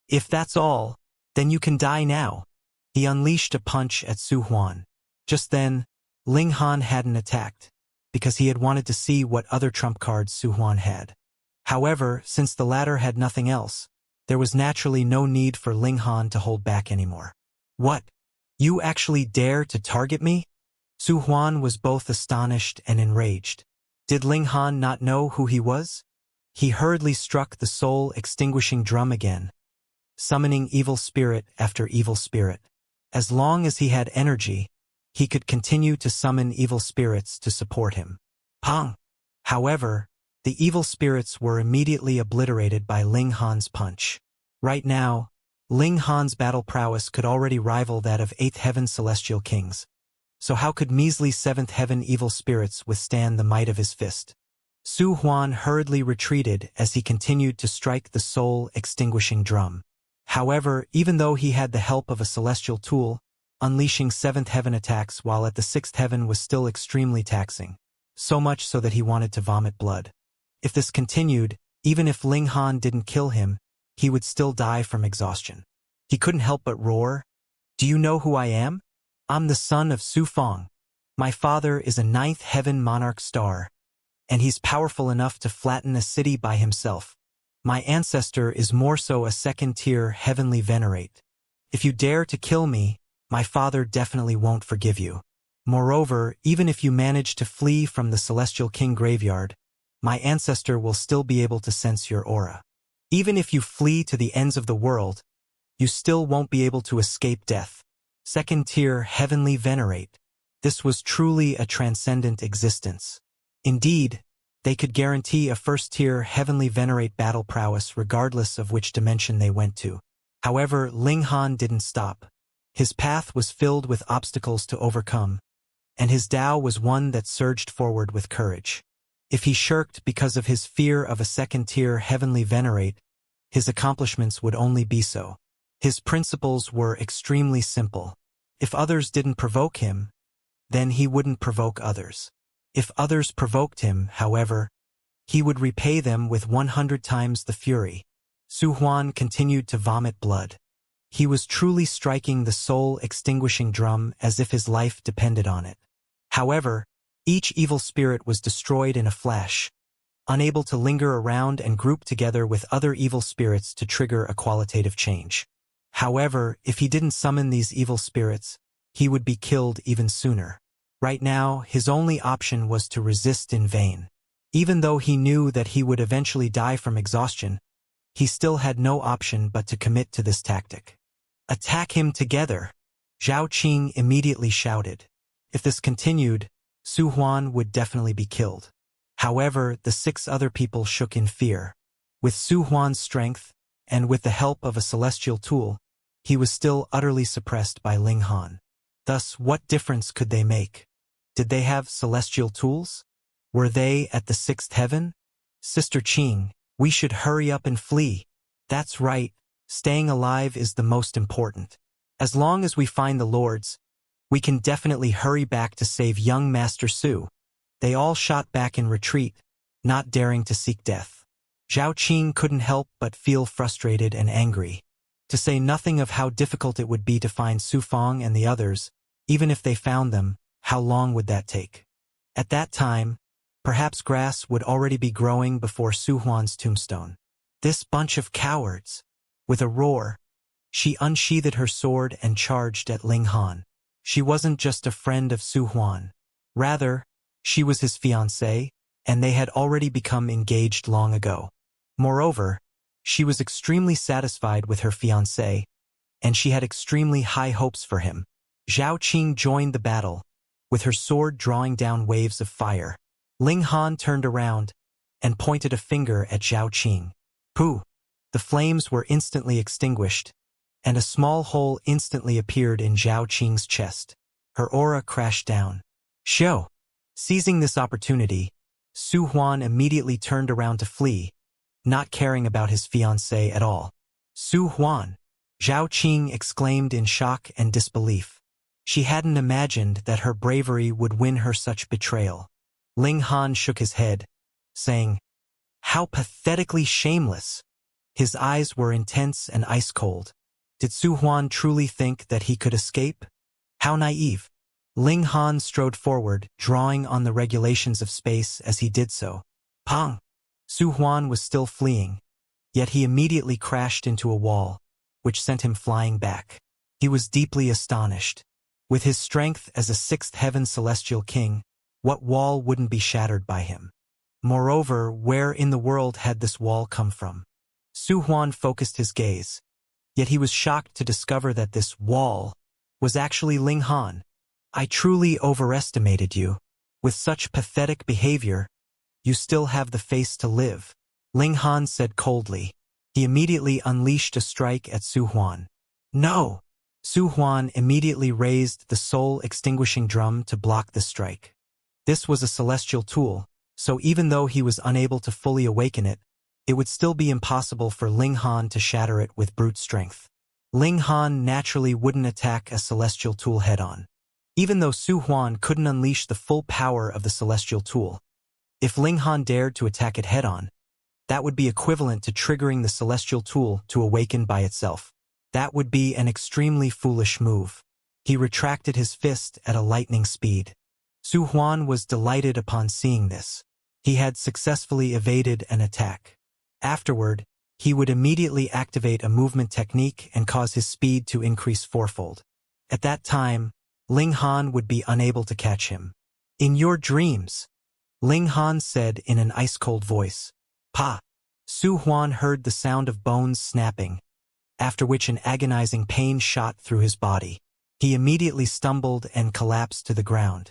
"If that's all, then you can die now." He unleashed a punch at Su Huan. Just then, Ling Han hadn't attacked, because he had wanted to see what other trump cards Su Huan had. However, since the latter had nothing else, there was naturally no need for Ling Han to hold back anymore. "What? You actually dare to target me?" Su Huan was both astonished and enraged. Did Ling Han not know who he was? He hurriedly struck the soul-extinguishing drum again, summoning evil spirit after evil spirit. As long as he had energy, he could continue to summon evil spirits to support him. Pang! However, the evil spirits were immediately obliterated by Ling Han's punch. Right now, Ling Han's battle prowess could already rival that of eighth heaven celestial kings. So how could measly seventh heaven evil spirits withstand the might of his fist? Su Huan hurriedly retreated as he continued to strike the soul-extinguishing drum. However, even though he had the help of a celestial tool, unleashing seventh heaven attacks while at the sixth heaven was still extremely taxing, so much so that he wanted to vomit blood. If this continued, even if Ling Han didn't kill him, he would still die from exhaustion. He couldn't help but roar, Do you know who I am? I'm the son of Su Fong. My father is a ninth heaven monarch star, and he's powerful enough to flatten a city by himself. My ancestor is more so a second-tier heavenly venerate. If you dare to kill me, my father definitely won't forgive you. Moreover, even if you manage to flee from the Celestial King graveyard, my ancestor will still be able to sense your aura. Even if you flee to the ends of the world, you still won't be able to escape death. Second-tier heavenly venerate. This was truly a transcendent existence. Indeed, they could guarantee a first-tier heavenly venerate battle prowess regardless of which dimension they went to. However, Ling Han didn't stop. His path was filled with obstacles to overcome, and his Tao was one that surged forward with courage. If he shirked because of his fear of a second-tier heavenly venerate, his accomplishments would only be so. His principles were extremely simple. If others didn't provoke him, then he wouldn't provoke others. If others provoked him, however, he would repay them with 100 times the fury. Su Huan continued to vomit blood. He was truly striking the soul-extinguishing drum as if his life depended on it. However, each evil spirit was destroyed in a flash, unable to linger around and group together with other evil spirits to trigger a qualitative change. However, if he didn't summon these evil spirits, he would be killed even sooner. Right now, his only option was to resist in vain. Even though he knew that he would eventually die from exhaustion, he still had no option but to commit to this tactic. Attack him together! Zhao Qing immediately shouted. If this continued, Su Huan would definitely be killed. However, the 6 other people shook in fear. With Su Huan's strength, and with the help of a celestial tool, he was still utterly suppressed by Ling Han. Thus, what difference could they make? Did they have celestial tools? Were they at the 6th heaven? Sister Qing, we should hurry up and flee. That's right, staying alive is the most important. As long as we find the lords, we can definitely hurry back to save young Master Su. They all shot back in retreat, not daring to seek death. Zhao Qing couldn't help but feel frustrated and angry. To say nothing of how difficult it would be to find Su Fong and the others, even if they found them, how long would that take? At that time, perhaps grass would already be growing before Su Huan's tombstone. This bunch of cowards! With a roar, she unsheathed her sword and charged at Ling Han. She wasn't just a friend of Su Huan. Rather, she was his fiancée, and they had already become engaged long ago. Moreover, she was extremely satisfied with her fiancé, and she had extremely high hopes for him. Zhao Qing joined the battle, with her sword drawing down waves of fire. Ling Han turned around and pointed a finger at Zhao Qing. Pooh! The flames were instantly extinguished, and a small hole instantly appeared in Zhao Qing's chest. Her aura crashed down. Show! Seizing this opportunity, Su Huan immediately turned around to flee, not caring about his fiancée at all. Su Huan! Zhao Qing exclaimed in shock and disbelief. She hadn't imagined that her bravery would win her such betrayal. Ling Han shook his head, saying, "How pathetically shameless!" His eyes were intense and ice-cold. Did Su Huan truly think that he could escape? How naive! Ling Han strode forward, drawing on the regulations of space as he did so. Pong! Su Huan was still fleeing, yet he immediately crashed into a wall, which sent him flying back. He was deeply astonished. With his strength as a 6th heaven celestial king, what wall wouldn't be shattered by him? Moreover, where in the world had this wall come from? Su Huan focused his gaze, yet he was shocked to discover that this wall was actually Ling Han. I truly overestimated you. With such pathetic behavior, you still have the face to live, Ling Han said coldly. He immediately unleashed a strike at Su Huan. No! Su Huan immediately raised the soul-extinguishing drum to block the strike. This was a celestial tool, so even though he was unable to fully awaken it, it would still be impossible for Ling Han to shatter it with brute strength. Ling Han naturally wouldn't attack a celestial tool head-on. Even though Su Huan couldn't unleash the full power of the celestial tool, if Ling Han dared to attack it head-on, that would be equivalent to triggering the celestial tool to awaken by itself. That would be an extremely foolish move. He retracted his fist at a lightning speed. Su Huan was delighted upon seeing this. He had successfully evaded an attack. Afterward, he would immediately activate a movement technique and cause his speed to increase fourfold. At that time, Ling Han would be unable to catch him. "In your dreams," Ling Han said in an ice-cold voice. "Pa!" Su Huan heard the sound of bones snapping, after which an agonizing pain shot through his body. He immediately stumbled and collapsed to the ground.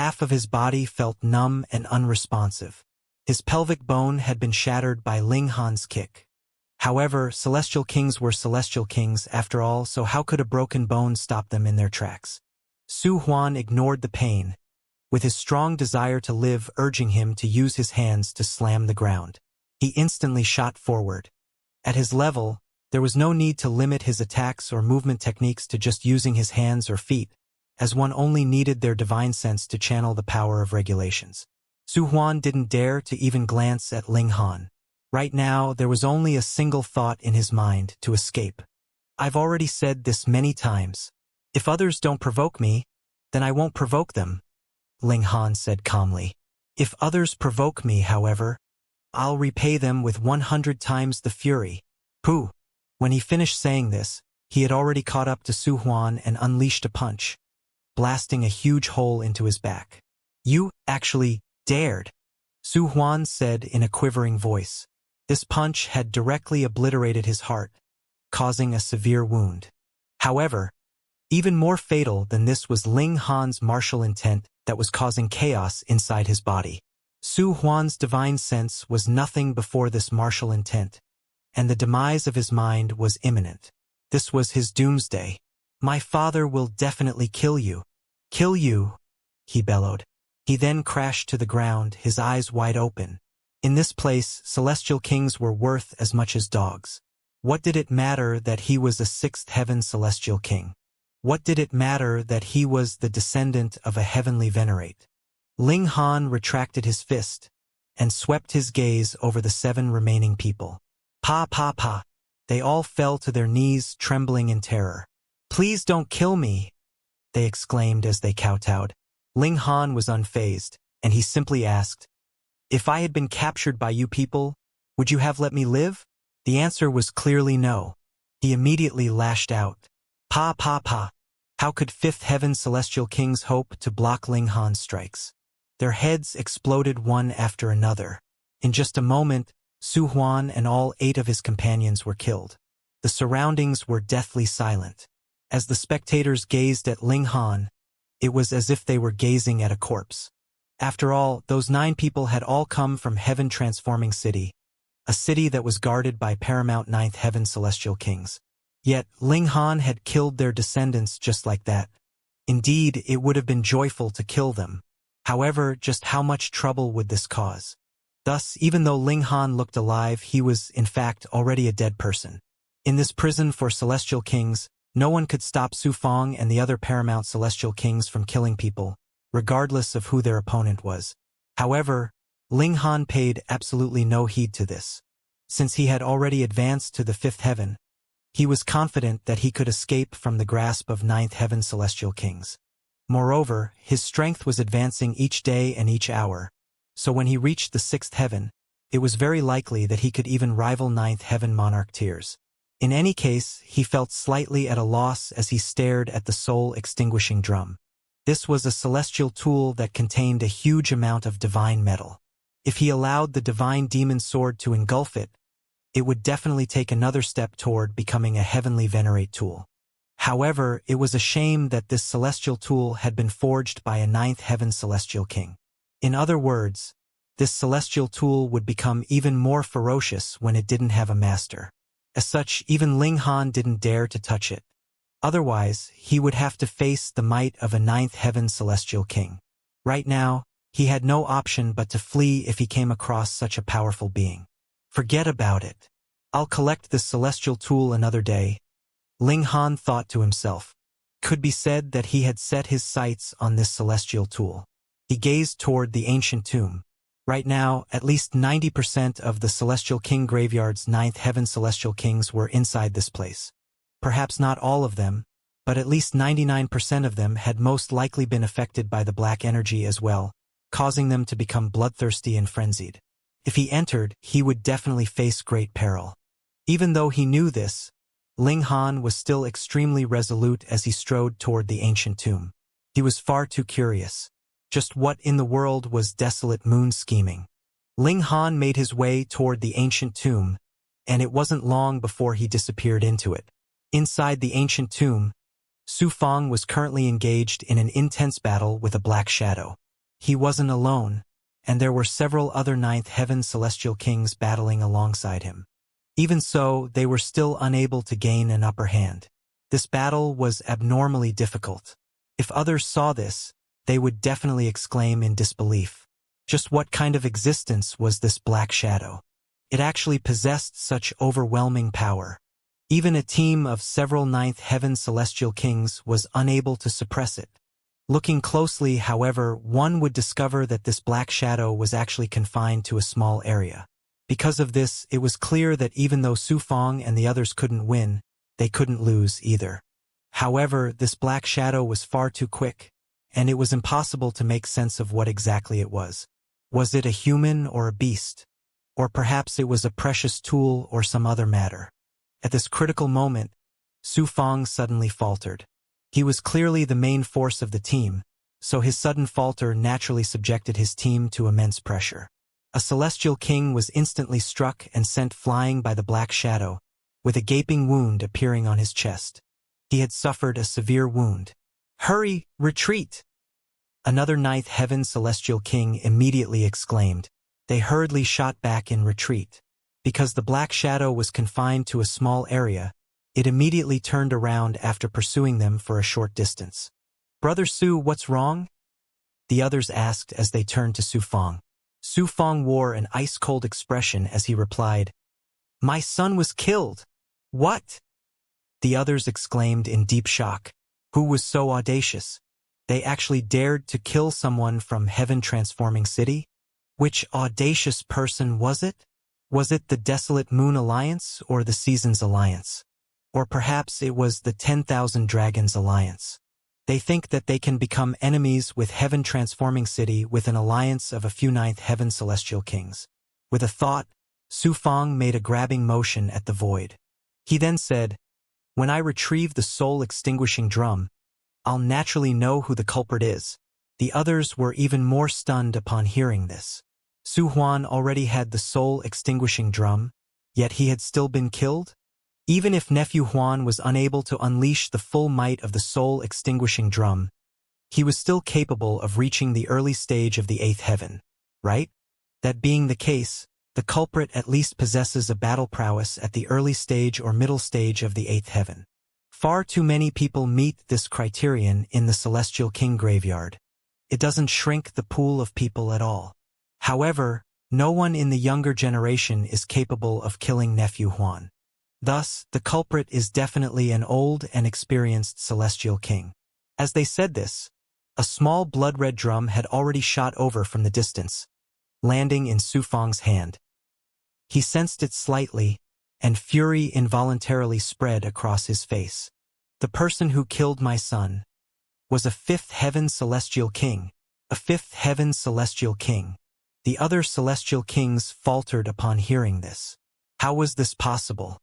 Half of his body felt numb and unresponsive. His pelvic bone had been shattered by Ling Han's kick. However, celestial kings were celestial kings after all, so how could a broken bone stop them in their tracks? Su Huan ignored the pain, with his strong desire to live urging him to use his hands to slam the ground. He instantly shot forward. At his level, there was no need to limit his attacks or movement techniques to just using his hands or feet, as one only needed their divine sense to channel the power of regulations. Su Huan didn't dare to even glance at Ling Han. Right now, there was only a single thought in his mind: to escape. "I've already said this many times. If others don't provoke me, then I won't provoke them," Ling Han said calmly. "If others provoke me, however, I'll repay them with 100 times the fury." Pooh! When he finished saying this, he had already caught up to Su Huan and unleashed a punch, blasting a huge hole into his back. "You actually dared," Su Huan said in a quivering voice. This punch had directly obliterated his heart, causing a severe wound. However, even more fatal than this was Ling Han's martial intent that was causing chaos inside his body. Su Huan's divine sense was nothing before this martial intent, and the demise of his mind was imminent. This was his doomsday. "My father will definitely kill you. Kill you," he bellowed. He then crashed to the ground, his eyes wide open. In this place, celestial kings were worth as much as dogs. What did it matter that he was a sixth heaven celestial king? What did it matter that he was the descendant of a heavenly venerate? Ling Han retracted his fist and swept his gaze over the 7 remaining people. "Pa, pa, pa!" They all fell to their knees, trembling in terror. "Please don't kill me!" they exclaimed as they kowtowed. Ling Han was unfazed, and he simply asked, "If I had been captured by you people, would you have let me live?" The answer was clearly no. He immediately lashed out. "Pa, pa, pa!" How could fifth heaven celestial kings hope to block Ling Han's strikes? Their heads exploded one after another. In just a moment, Su Huan and all 8 of his companions were killed. The surroundings were deathly silent. As the spectators gazed at Ling Han, it was as if they were gazing at a corpse. After all, those 9 people had all come from Heaven Transforming City, a city that was guarded by paramount 9th heaven celestial kings. Yet, Ling Han had killed their descendants just like that. Indeed, it would have been joyful to kill them. However, just how much trouble would this cause? Thus, even though Ling Han looked alive, he was, in fact, already a dead person. In this prison for celestial kings, no one could stop Su Fong and the other paramount celestial kings from killing people, regardless of who their opponent was. However, Ling Han paid absolutely no heed to this. Since he had already advanced to the 5th heaven, he was confident that he could escape from the grasp of 9th heaven celestial kings. Moreover, his strength was advancing each day and each hour, so when he reached the 6th heaven, it was very likely that he could even rival 9th heaven monarch tiers. In any case, he felt slightly at a loss as he stared at the soul-extinguishing drum. This was a celestial tool that contained a huge amount of divine metal. If he allowed the divine demon sword to engulf it, it would definitely take another step toward becoming a heavenly venerate tool. However, it was a shame that this celestial tool had been forged by a 9th heaven celestial king. In other words, this celestial tool would become even more ferocious when it didn't have a master. As such, even Ling Han didn't dare to touch it. Otherwise, he would have to face the might of a 9th heaven celestial king. Right now, he had no option but to flee if he came across such a powerful being. Forget about it. I'll collect this celestial tool another day, Ling Han thought to himself. Could be said that he had set his sights on this celestial tool. He gazed toward the ancient tomb. Right now, at least 90% of the Celestial King Graveyard's 9th heaven celestial kings were inside this place. perhaps not all of them, but at least 99% of them had most likely been affected by the black energy as well, causing them to become bloodthirsty and frenzied. If he entered, he would definitely face great peril. Even though he knew this, Ling Han was still extremely resolute as he strode toward the ancient tomb. He was far too curious. Just what in the world was Desolate Moon scheming? Ling Han made his way toward the ancient tomb, and it wasn't long before he disappeared into it. Inside the ancient tomb, Su Feng was currently engaged in an intense battle with a black shadow. He wasn't alone, and there were several other Ninth Heaven Celestial Kings battling alongside him. Even so, they were still unable to gain an upper hand. This battle was abnormally difficult. If others saw this, they would definitely exclaim in disbelief. Just what kind of existence was this black shadow? It actually possessed such overwhelming power. Even a team of several Ninth Heaven Celestial Kings was unable to suppress it. Looking closely, however, one would discover that this black shadow was actually confined to a small area. Because of this, it was clear that even though Su Feng and the others couldn't win, they couldn't lose either. However, this black shadow was far too quick, and it was impossible to make sense of what exactly it was. Was it a human or a beast? Or perhaps it was a precious tool or some other matter. At this critical moment, Su Feng suddenly faltered. He was clearly the main force of the team, so his sudden falter naturally subjected his team to immense pressure. A celestial king was instantly struck and sent flying by the black shadow, with a gaping wound appearing on his chest. He had suffered a severe wound. "Hurry, retreat!" Another Ninth Heaven Celestial King immediately exclaimed. They hurriedly shot back in retreat. Because the black shadow was confined to a small area, it immediately turned around after pursuing them for a short distance. "Brother Su, what's wrong?" the others asked as they turned to Su Feng. Su Feng wore an ice-cold expression as he replied, "My son was killed." "What?" the others exclaimed in deep shock. Who was so audacious? They actually dared to kill someone from Heaven Transforming City? Which audacious person was it? Was it the Desolate Moon Alliance or the Seasons Alliance? Or perhaps it was the 10,000 Dragons Alliance. They think that they can become enemies with Heaven Transforming City with an alliance of a few Ninth Heaven Celestial Kings. With a thought, Su Feng made a grabbing motion at the void. He then said, "When I retrieve the soul-extinguishing drum, I'll naturally know who the culprit is." The others were even more stunned upon hearing this. Su Huan already had the soul-extinguishing drum, yet he had still been killed? Even if Nephew Huan was unable to unleash the full might of the soul-extinguishing drum, he was still capable of reaching the early stage of the eighth heaven, right? That being the case, the culprit at least possesses a battle prowess at the early stage or middle stage of the eighth heaven. Far too many people meet this criterion in the Celestial King graveyard. It doesn't shrink the pool of people at all. However, no one in the younger generation is capable of killing Nephew Huan. Thus, the culprit is definitely an old and experienced Celestial King. As they said this, a small blood-red drum had already shot over from the distance, landing in Su Feng's hand. He sensed it slightly, and fury involuntarily spread across his face. The person who killed my son was a fifth heaven Celestial King. A fifth heaven Celestial King. The other Celestial Kings faltered upon hearing this. How was this possible?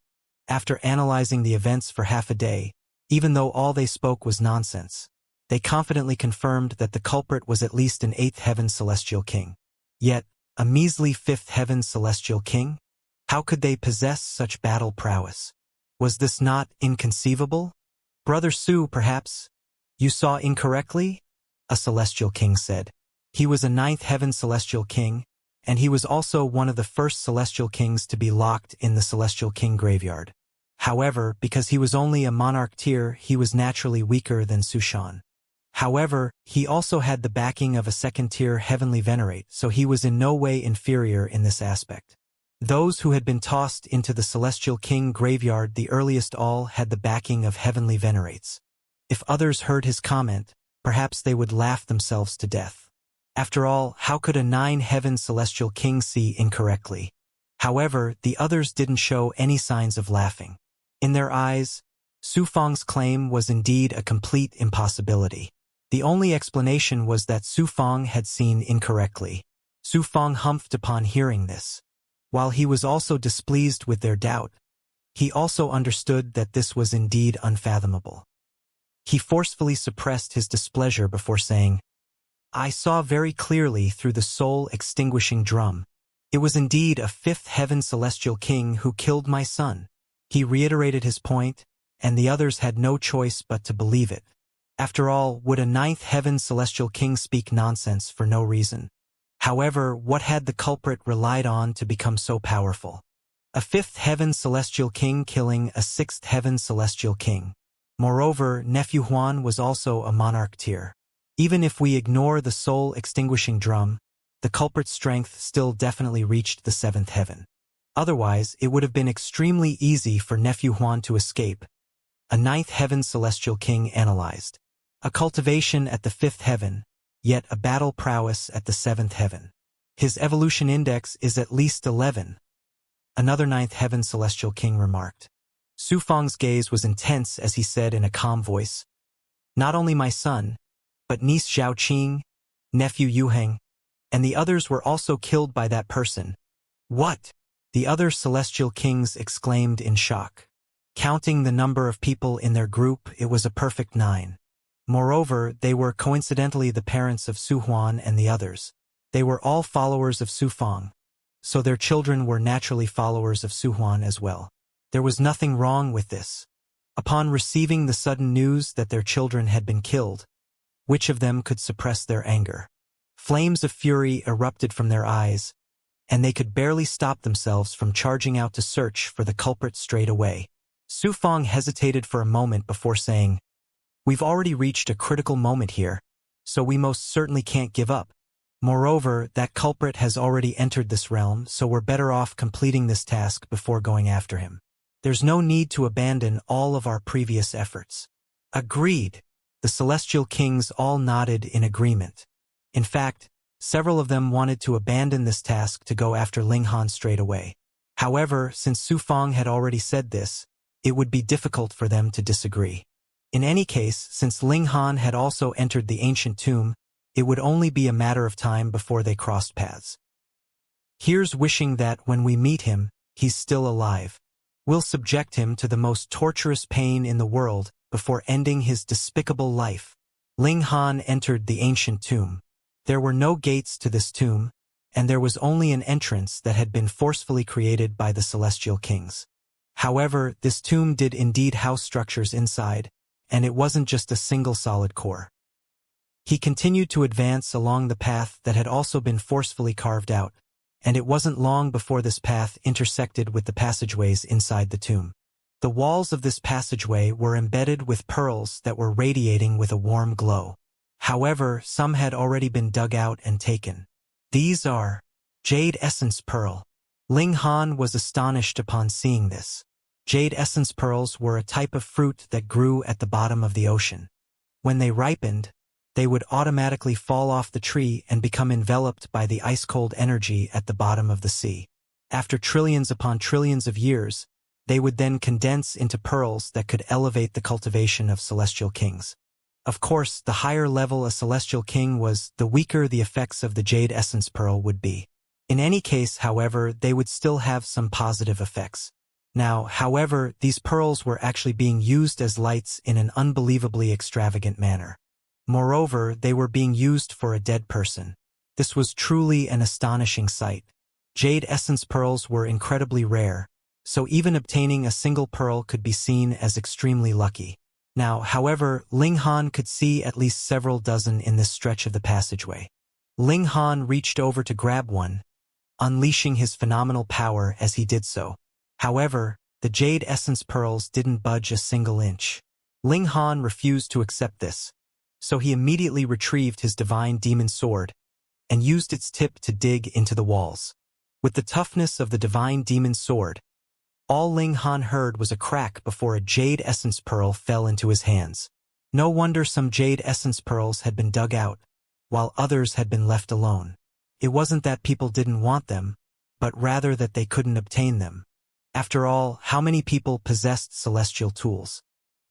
After analyzing the events for half a day, even though all they spoke was nonsense, they confidently confirmed that the culprit was at least an eighth heaven Celestial King. Yet, a measly fifth heaven Celestial King? How could they possess such battle prowess? Was this not inconceivable? "Brother Su, perhaps you saw incorrectly?" a Celestial King said. He was a ninth heaven Celestial King, and he was also one of the first Celestial Kings to be locked in the Celestial King graveyard. However, because he was only a monarch tier, he was naturally weaker than Su Shan. However, he also had the backing of a second-tier Heavenly Venerate, so he was in no way inferior in this aspect. Those who had been tossed into the Celestial King graveyard the earliest all had the backing of Heavenly Venerates. If others heard his comment, perhaps they would laugh themselves to death. After all, how could a 9-heaven Celestial King see incorrectly? However, the others didn't show any signs of laughing. In their eyes, Su Fang's claim was indeed a complete impossibility. The only explanation was that Su Fang had seen incorrectly. Su Fang humphed upon hearing this. While he was also displeased with their doubt, he also understood that this was indeed unfathomable. He forcefully suppressed his displeasure before saying, "I saw very clearly through the soul-extinguishing drum. It was indeed a fifth heaven celestial king who killed my son." He reiterated his point, and the others had no choice but to believe it. After all, would a ninth heaven celestial king speak nonsense for no reason? However, what had the culprit relied on to become so powerful? A fifth heaven celestial king killing a sixth heaven celestial king. Moreover, Nephew Huan was also a monarch tier. Even if we ignore the soul-extinguishing drum, the culprit's strength still definitely reached the seventh heaven. Otherwise, it would have been extremely easy for Nephew Huan to escape. A ninth heaven celestial king analyzed. A cultivation at the fifth heaven, yet a battle prowess at the seventh heaven. His evolution index is at least 11. Another ninth heaven celestial king remarked. Su Fang's gaze was intense as he said in a calm voice, "Not only my son, but niece Zhao Qing, nephew Yuheng, and the others were also killed by that person." "What?" the other celestial kings exclaimed in shock. Counting the number of people in their group, it was a perfect 9. Moreover, they were coincidentally the parents of Su Huan and the others. They were all followers of Su Fang, so their children were naturally followers of Su Huan as well. There was nothing wrong with this. Upon receiving the sudden news that their children had been killed, which of them could suppress their anger? Flames of fury erupted from their eyes, and they could barely stop themselves from charging out to search for the culprit straight away. Su Fang hesitated for a moment before saying, "We've already reached a critical moment here, so we most certainly can't give up. Moreover, that culprit has already entered this realm, so we're better off completing this task before going after him. There's no need to abandon all of our previous efforts." Agreed. The celestial kings all nodded in agreement. In fact, several of them wanted to abandon this task to go after Ling Han straight away. However, since Su Fang had already said this, it would be difficult for them to disagree. In any case, since Ling Han had also entered the ancient tomb, it would only be a matter of time before they crossed paths. "Here's wishing that when we meet him, he's still alive. We'll subject him to the most torturous pain in the world before ending his despicable life." Ling Han entered the ancient tomb. There were no gates to this tomb, and there was only an entrance that had been forcefully created by the celestial kings. However, this tomb did indeed house structures inside, and it wasn't just a single solid core. He continued to advance along the path that had also been forcefully carved out, and it wasn't long before this path intersected with the passageways inside the tomb. The walls of this passageway were embedded with pearls that were radiating with a warm glow. However, some had already been dug out and taken. "These are jade essence pearl." Ling Han was astonished upon seeing this. Jade essence pearls were a type of fruit that grew at the bottom of the ocean. When they ripened, they would automatically fall off the tree and become enveloped by the ice-cold energy at the bottom of the sea. After trillions upon trillions of years, they would then condense into pearls that could elevate the cultivation of celestial kings. Of course, the higher level a celestial king was, the weaker the effects of the jade essence pearl would be. In any case, however, they would still have some positive effects. Now, however, these pearls were actually being used as lights in an unbelievably extravagant manner. Moreover, they were being used for a dead person. This was truly an astonishing sight. Jade essence pearls were incredibly rare, so even obtaining a single pearl could be seen as extremely lucky. Now, however, Ling Han could see at least several dozen in this stretch of the passageway. Ling Han reached over to grab one, unleashing his phenomenal power as he did so. However, the jade essence pearls didn't budge a single inch. Ling Han refused to accept this, so he immediately retrieved his divine demon sword and used its tip to dig into the walls. With the toughness of the divine demon sword, all Ling Han heard was a crack before a jade essence pearl fell into his hands. No wonder some jade essence pearls had been dug out, while others had been left alone. It wasn't that people didn't want them, but rather that they couldn't obtain them. After all, how many people possessed celestial tools?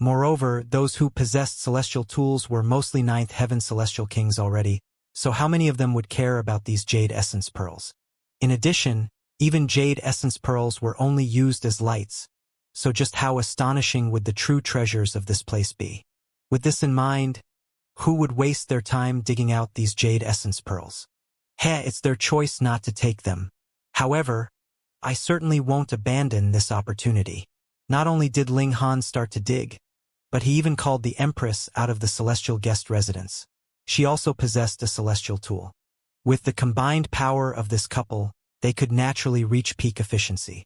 Moreover, those who possessed celestial tools were mostly ninth heaven celestial kings already, so how many of them would care about these jade essence pearls? In addition, even jade essence pearls were only used as lights, so just how astonishing would the true treasures of this place be? With this in mind, who would waste their time digging out these jade essence pearls? It's their choice not to take them. However, I certainly won't abandon this opportunity. Not only did Ling Han start to dig, but he even called the Empress out of the celestial guest residence. She also possessed a celestial tool. With the combined power of this couple, they could naturally reach peak efficiency.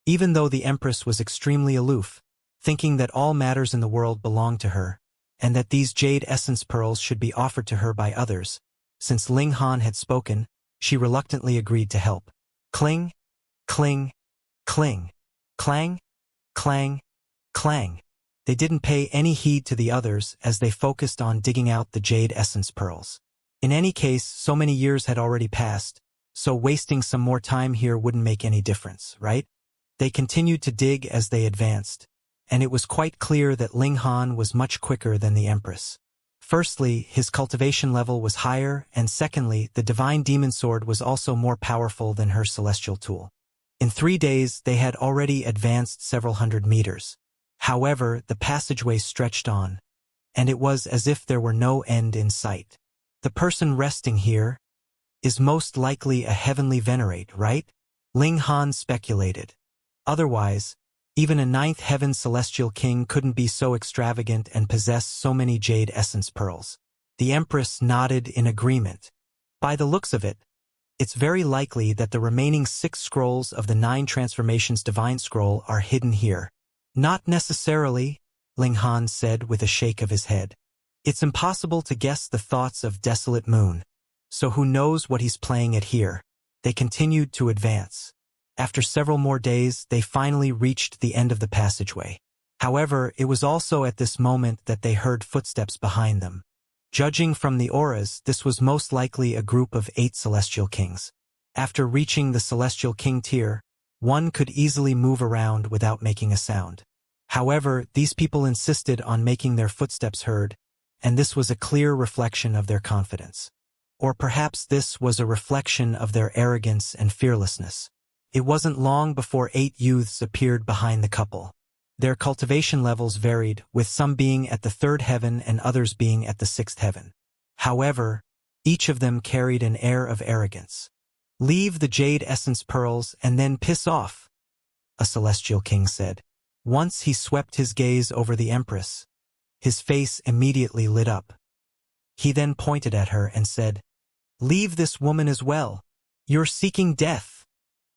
Even though the Empress was extremely aloof, thinking that all matters in the world belonged to her, and that these jade essence pearls should be offered to her by others, since Ling Han had spoken, she reluctantly agreed to help. Cling, cling, cling, clang, clang, clang. They didn't pay any heed to the others as they focused on digging out the jade essence pearls. In any case, so many years had already passed, so wasting some more time here wouldn't make any difference, right? They continued to dig as they advanced, and it was quite clear that Ling Han was much quicker than the Empress. Firstly, his cultivation level was higher, and secondly, the divine demon sword was also more powerful than her celestial tool. In 3 days, they had already advanced several hundred meters. However, the passageway stretched on, and it was as if there were no end in sight. The person resting here is most likely a heavenly venerate, right? Ling Han speculated. Otherwise, even a ninth heaven celestial king couldn't be so extravagant and possess so many jade essence pearls. The Empress nodded in agreement. By the looks of it, it's very likely that the remaining 6 scrolls of the 9 transformations divine scroll are hidden here. Not necessarily, Ling Han said with a shake of his head. It's impossible to guess the thoughts of Desolate Moon, so who knows what he's playing at here. They continued to advance. After several more days, they finally reached the end of the passageway. However, it was also at this moment that they heard footsteps behind them. Judging from the auras, this was most likely a group of 8 celestial kings. After reaching the celestial king tier, one could easily move around without making a sound. However, these people insisted on making their footsteps heard, and this was a clear reflection of their confidence. Or perhaps this was a reflection of their arrogance and fearlessness. It wasn't long before 8 youths appeared behind the couple. Their cultivation levels varied, with some being at the 3rd heaven and others being at the 6th heaven. However, each of them carried an air of arrogance. "Leave the jade essence pearls and then piss off," a celestial king said. Once he swept his gaze over the Empress. His face immediately lit up. He then pointed at her and said, "Leave this woman as well. You're seeking death,"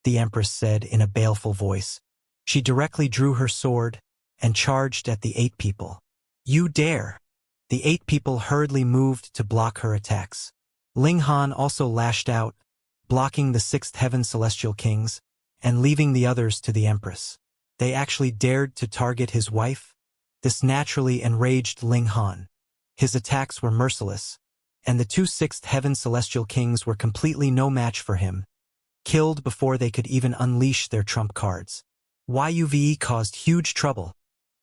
the Empress said in a baleful voice. She directly drew her sword and charged at the 8 people. "You dare!" The 8 people hurriedly moved to block her attacks. Ling Han also lashed out, blocking the 6th heaven celestial kings and leaving the others to the Empress. They actually dared to target his wife? This naturally enraged Ling Han. His attacks were merciless, and the 2 6th heaven celestial kings were completely no match for him, killed before they could even unleash their trump cards. YUVE caused huge trouble.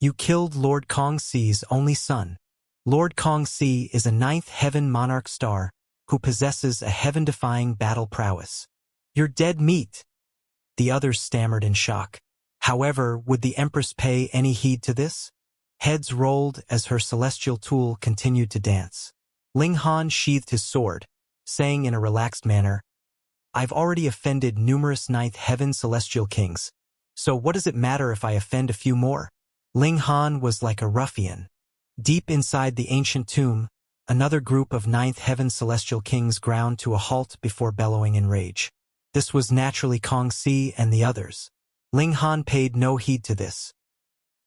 You killed Lord Kong Si's only son. Lord Kong Si is a 9th heaven monarch star who possesses a heaven-defying battle prowess. You're dead meat. The others stammered in shock. However, would the Empress pay any heed to this? Heads rolled as her celestial tool continued to dance. Ling Han sheathed his sword, saying in a relaxed manner, "I've already offended numerous 9th heaven celestial kings, so what does it matter if I offend a few more?" Ling Han was like a ruffian. Deep inside the ancient tomb, another group of 9th heaven celestial kings ground to a halt before bellowing in rage. This was naturally Kong Si and the others. Ling Han paid no heed to this.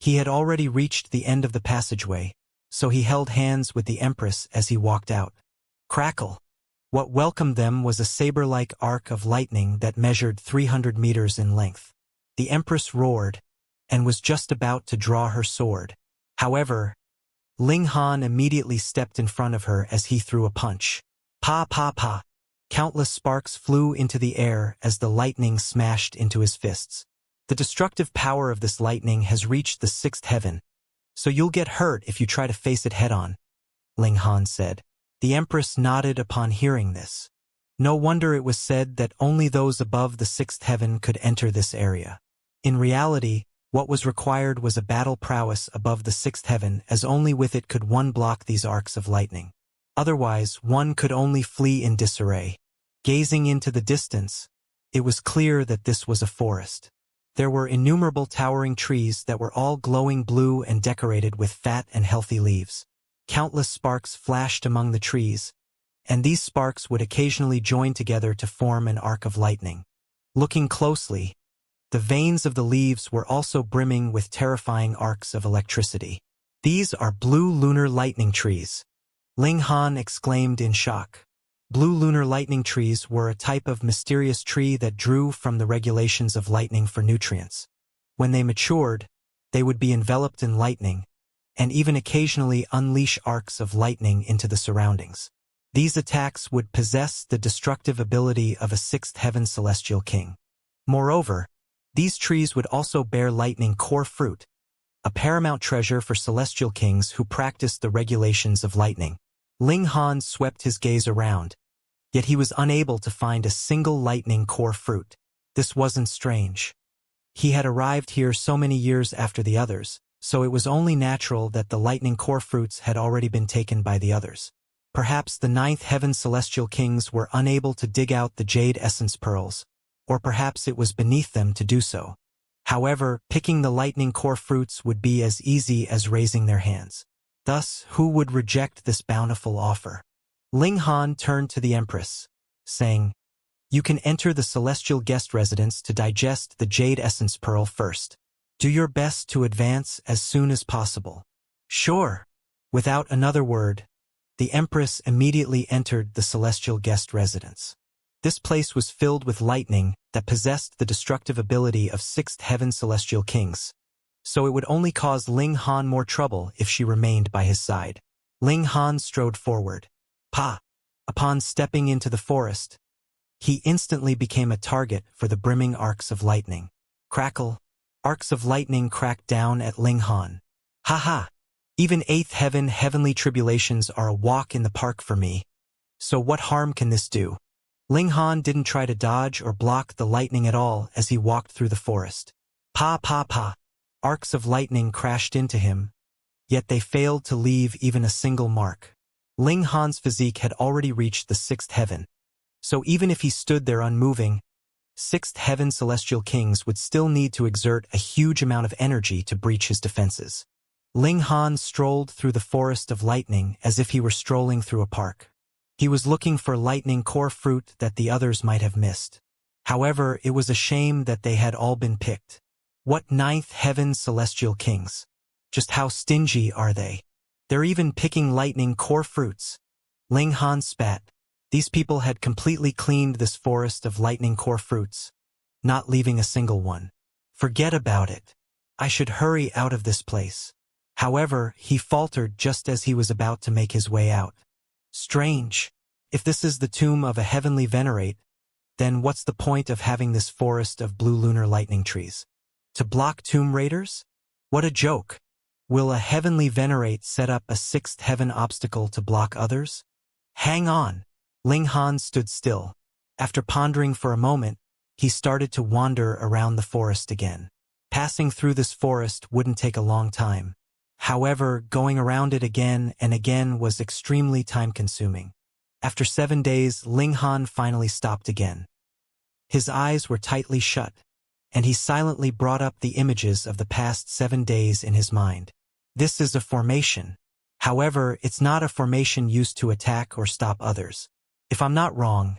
He had already reached the end of the passageway, so he held hands with the Empress as he walked out. Crackle! What welcomed them was a saber-like arc of lightning that measured 300 meters in length. The Empress roared, and was just about to draw her sword. However, Ling Han immediately stepped in front of her as he threw a punch. Pa pa pa! Countless sparks flew into the air as the lightning smashed into his fists. The destructive power of this lightning has reached the 6th heaven, So you'll get hurt if you try to face it head-on, Ling Han said. The Empress nodded upon hearing this. No wonder it was said that only those above the sixth heaven could enter this area. In reality, what was required was a battle prowess above the sixth heaven, as only with it could one block these arcs of lightning. Otherwise, one could only flee in disarray. Gazing into the distance, it was clear that this was a forest. There were innumerable towering trees that were all glowing blue and decorated with fat and healthy leaves. Countless sparks flashed among the trees, and these sparks would occasionally join together to form an arc of lightning. Looking closely, the veins of the leaves were also brimming with terrifying arcs of electricity. These are blue lunar lightning trees, Ling Han exclaimed in shock. Blue lunar lightning trees were a type of mysterious tree that drew from the regulations of lightning for nutrients. When they matured, they would be enveloped in lightning, and even occasionally unleash arcs of lightning into the surroundings. These attacks would possess the destructive ability of a sixth heaven celestial king. Moreover, these trees would also bear lightning core fruit, a paramount treasure for celestial kings who practiced the regulations of lightning. Ling Han swept his gaze around, yet he was unable to find a single lightning core fruit. This wasn't strange. He had arrived here so many years after the others, so it was only natural that the lightning core fruits had already been taken by the others. Perhaps the ninth heaven celestial kings were unable to dig out the jade essence pearls, or perhaps it was beneath them to do so. However, picking the lightning core fruits would be as easy as raising their hands. Thus, who would reject this bountiful offer? Ling Han turned to the Empress, saying, "You can enter the celestial guest residence to digest the jade essence pearl first. Do your best to advance as soon as possible." "Sure." Without another word, the Empress immediately entered the celestial guest residence. This place was filled with lightning that possessed the destructive ability of sixth heaven celestial kings, so it would only cause Ling Han more trouble if she remained by his side. Ling Han strode forward. Pa! Upon stepping into the forest, he instantly became a target for the brimming arcs of lightning. Crackle! Arcs of lightning cracked down at Ling Han. "Ha ha! Even eighth heaven heavenly tribulations are a walk in the park for me. So what harm can this do?" Ling Han didn't try to dodge or block the lightning at all as he walked through the forest. Pa pa pa! Arcs of lightning crashed into him, yet they failed to leave even a single mark. Ling Han's physique had already reached the sixth heaven, so even if he stood there unmoving, sixth heaven celestial kings would still need to exert a huge amount of energy to breach his defenses. Ling Han strolled through the forest of lightning as if he were strolling through a park. He was looking for lightning core fruit that the others might have missed. However, it was a shame that they had all been picked. What ninth heaven celestial kings? Just how stingy are they? They're even picking lightning core fruits. Ling Han spat. These people had completely cleaned this forest of lightning core fruits, not leaving a single one. Forget about it. I should hurry out of this place. However, he faltered just as he was about to make his way out. Strange. If this is the tomb of a heavenly venerate, then what's the point of having this forest of blue lunar lightning trees? To block tomb raiders? What a joke. Will a heavenly venerate set up a sixth heaven obstacle to block others? Hang on. Ling Han stood still. After pondering for a moment, he started to wander around the forest again. Passing through this forest wouldn't take a long time. However, going around it again and again was extremely time-consuming. After 7 days, Ling Han finally stopped again. His eyes were tightly shut, and he silently brought up the images of the past 7 days in his mind. This is a formation. However, it's not a formation used to attack or stop others. If I'm not wrong,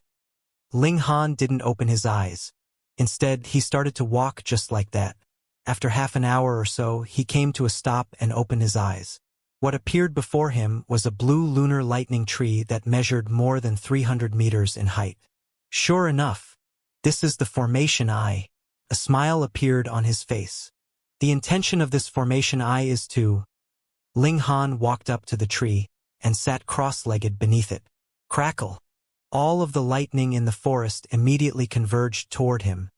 Ling Han didn't open his eyes. Instead, he started to walk just like that. After half an hour or so, he came to a stop and opened his eyes. What appeared before him was a blue lunar lightning tree that measured more than 300 meters in height. Sure enough, this is the formation eye. A smile appeared on his face. The intention of this formation eye is to... Ling Han walked up to the tree and sat cross-legged beneath it. Crackle! All of the lightning in the forest immediately converged toward him,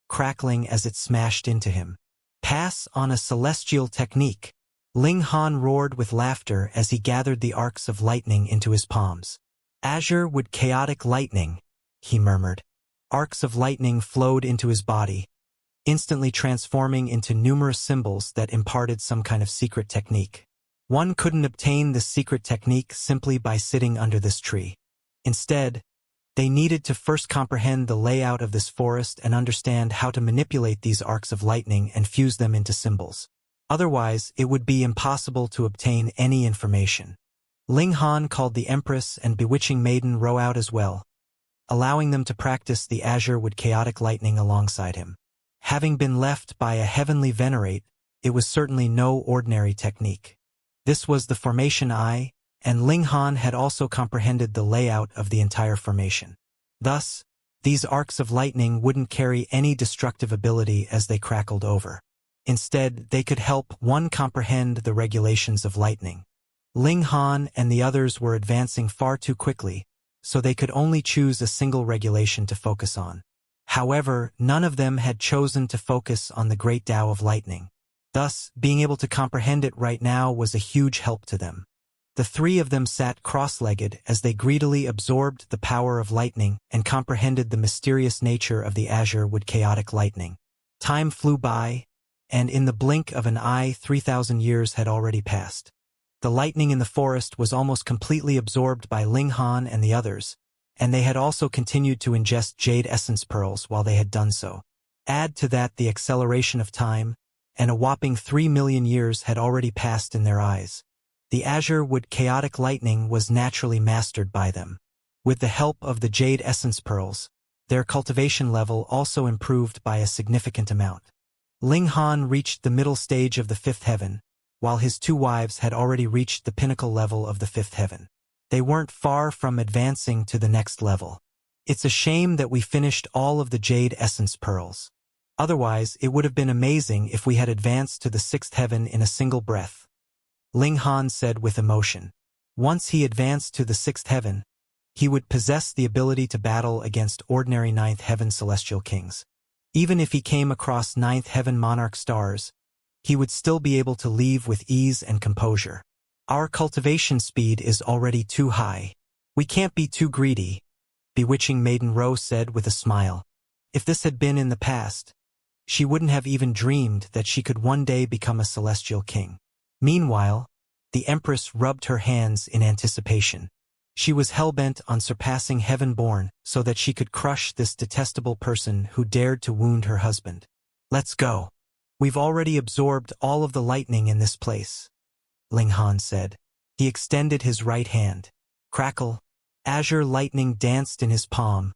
crackling as it smashed into him. Pass on a celestial technique. Ling Han roared with laughter as he gathered the arcs of lightning into his palms. Azure would chaotic lightning, he murmured. Arcs of lightning flowed into his body, instantly transforming into numerous symbols that imparted some kind of secret technique. One couldn't obtain this secret technique simply by sitting under this tree. Instead, they needed to first comprehend the layout of this forest and understand how to manipulate these arcs of lightning and fuse them into symbols. Otherwise, it would be impossible to obtain any information. Ling Han called the Empress and Bewitching Maiden Ro out as well, allowing them to practice the Azure with chaotic lightning alongside him. Having been left by a heavenly venerate, it was certainly no ordinary technique. This was the formation eye, and Ling Han had also comprehended the layout of the entire formation. Thus, these arcs of lightning wouldn't carry any destructive ability as they crackled over. Instead, they could help one comprehend the regulations of lightning. Ling Han and the others were advancing far too quickly, so they could only choose a single regulation to focus on. However, none of them had chosen to focus on the great Tao of lightning. Thus, being able to comprehend it right now was a huge help to them. The three of them sat cross-legged as they greedily absorbed the power of lightning and comprehended the mysterious nature of the Azure with chaotic lightning. Time flew by, and in the blink of an eye 3,000 years had already passed. The lightning in the forest was almost completely absorbed by Ling Han and the others, and they had also continued to ingest jade essence pearls while they had done so. Add to that the acceleration of time, and a whopping 3 million years had already passed in their eyes. The Azure with chaotic lightning was naturally mastered by them. With the help of the jade essence pearls, their cultivation level also improved by a significant amount. Ling Han reached the middle stage of the fifth heaven, while his two wives had already reached the pinnacle level of the fifth heaven. They weren't far from advancing to the next level. It's a shame that we finished all of the jade essence pearls. Otherwise, it would have been amazing if we had advanced to the sixth heaven in a single breath, Ling Han said with emotion. Once he advanced to the sixth heaven, he would possess the ability to battle against ordinary ninth heaven celestial kings. Even if he came across ninth heaven monarch stars, he would still be able to leave with ease and composure. Our cultivation speed is already too high. We can't be too greedy, Bewitching Maiden Ro said with a smile. If this had been in the past, she wouldn't have even dreamed that she could one day become a celestial king. Meanwhile, the Empress rubbed her hands in anticipation. She was hell-bent on surpassing Heaven-born so that she could crush this detestable person who dared to wound her husband. Let's go. We've already absorbed all of the lightning in this place, Ling Han said. He extended his right hand. Crackle. Azure lightning danced in his palm,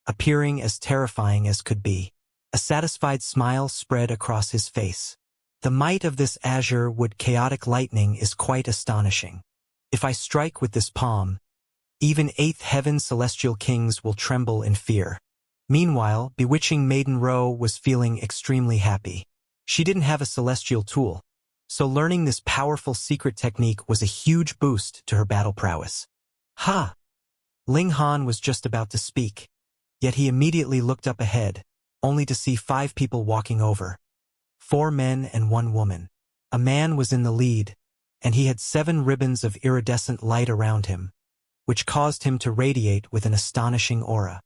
appearing as terrifying as could be. A satisfied smile spread across his face. The might of this Azure with chaotic lightning is quite astonishing. If I strike with this palm, even eighth heaven celestial kings will tremble in fear. Meanwhile, Bewitching Maiden Ro was feeling extremely happy. She didn't have a celestial tool, so learning this powerful secret technique was a huge boost to her battle prowess. Ha! Ling Han was just about to speak, yet he immediately looked up ahead, only to see 5 people walking over. 4 men and 1 woman. A man was in the lead, and he had 7 ribbons of iridescent light around him, which caused him to radiate with an astonishing aura.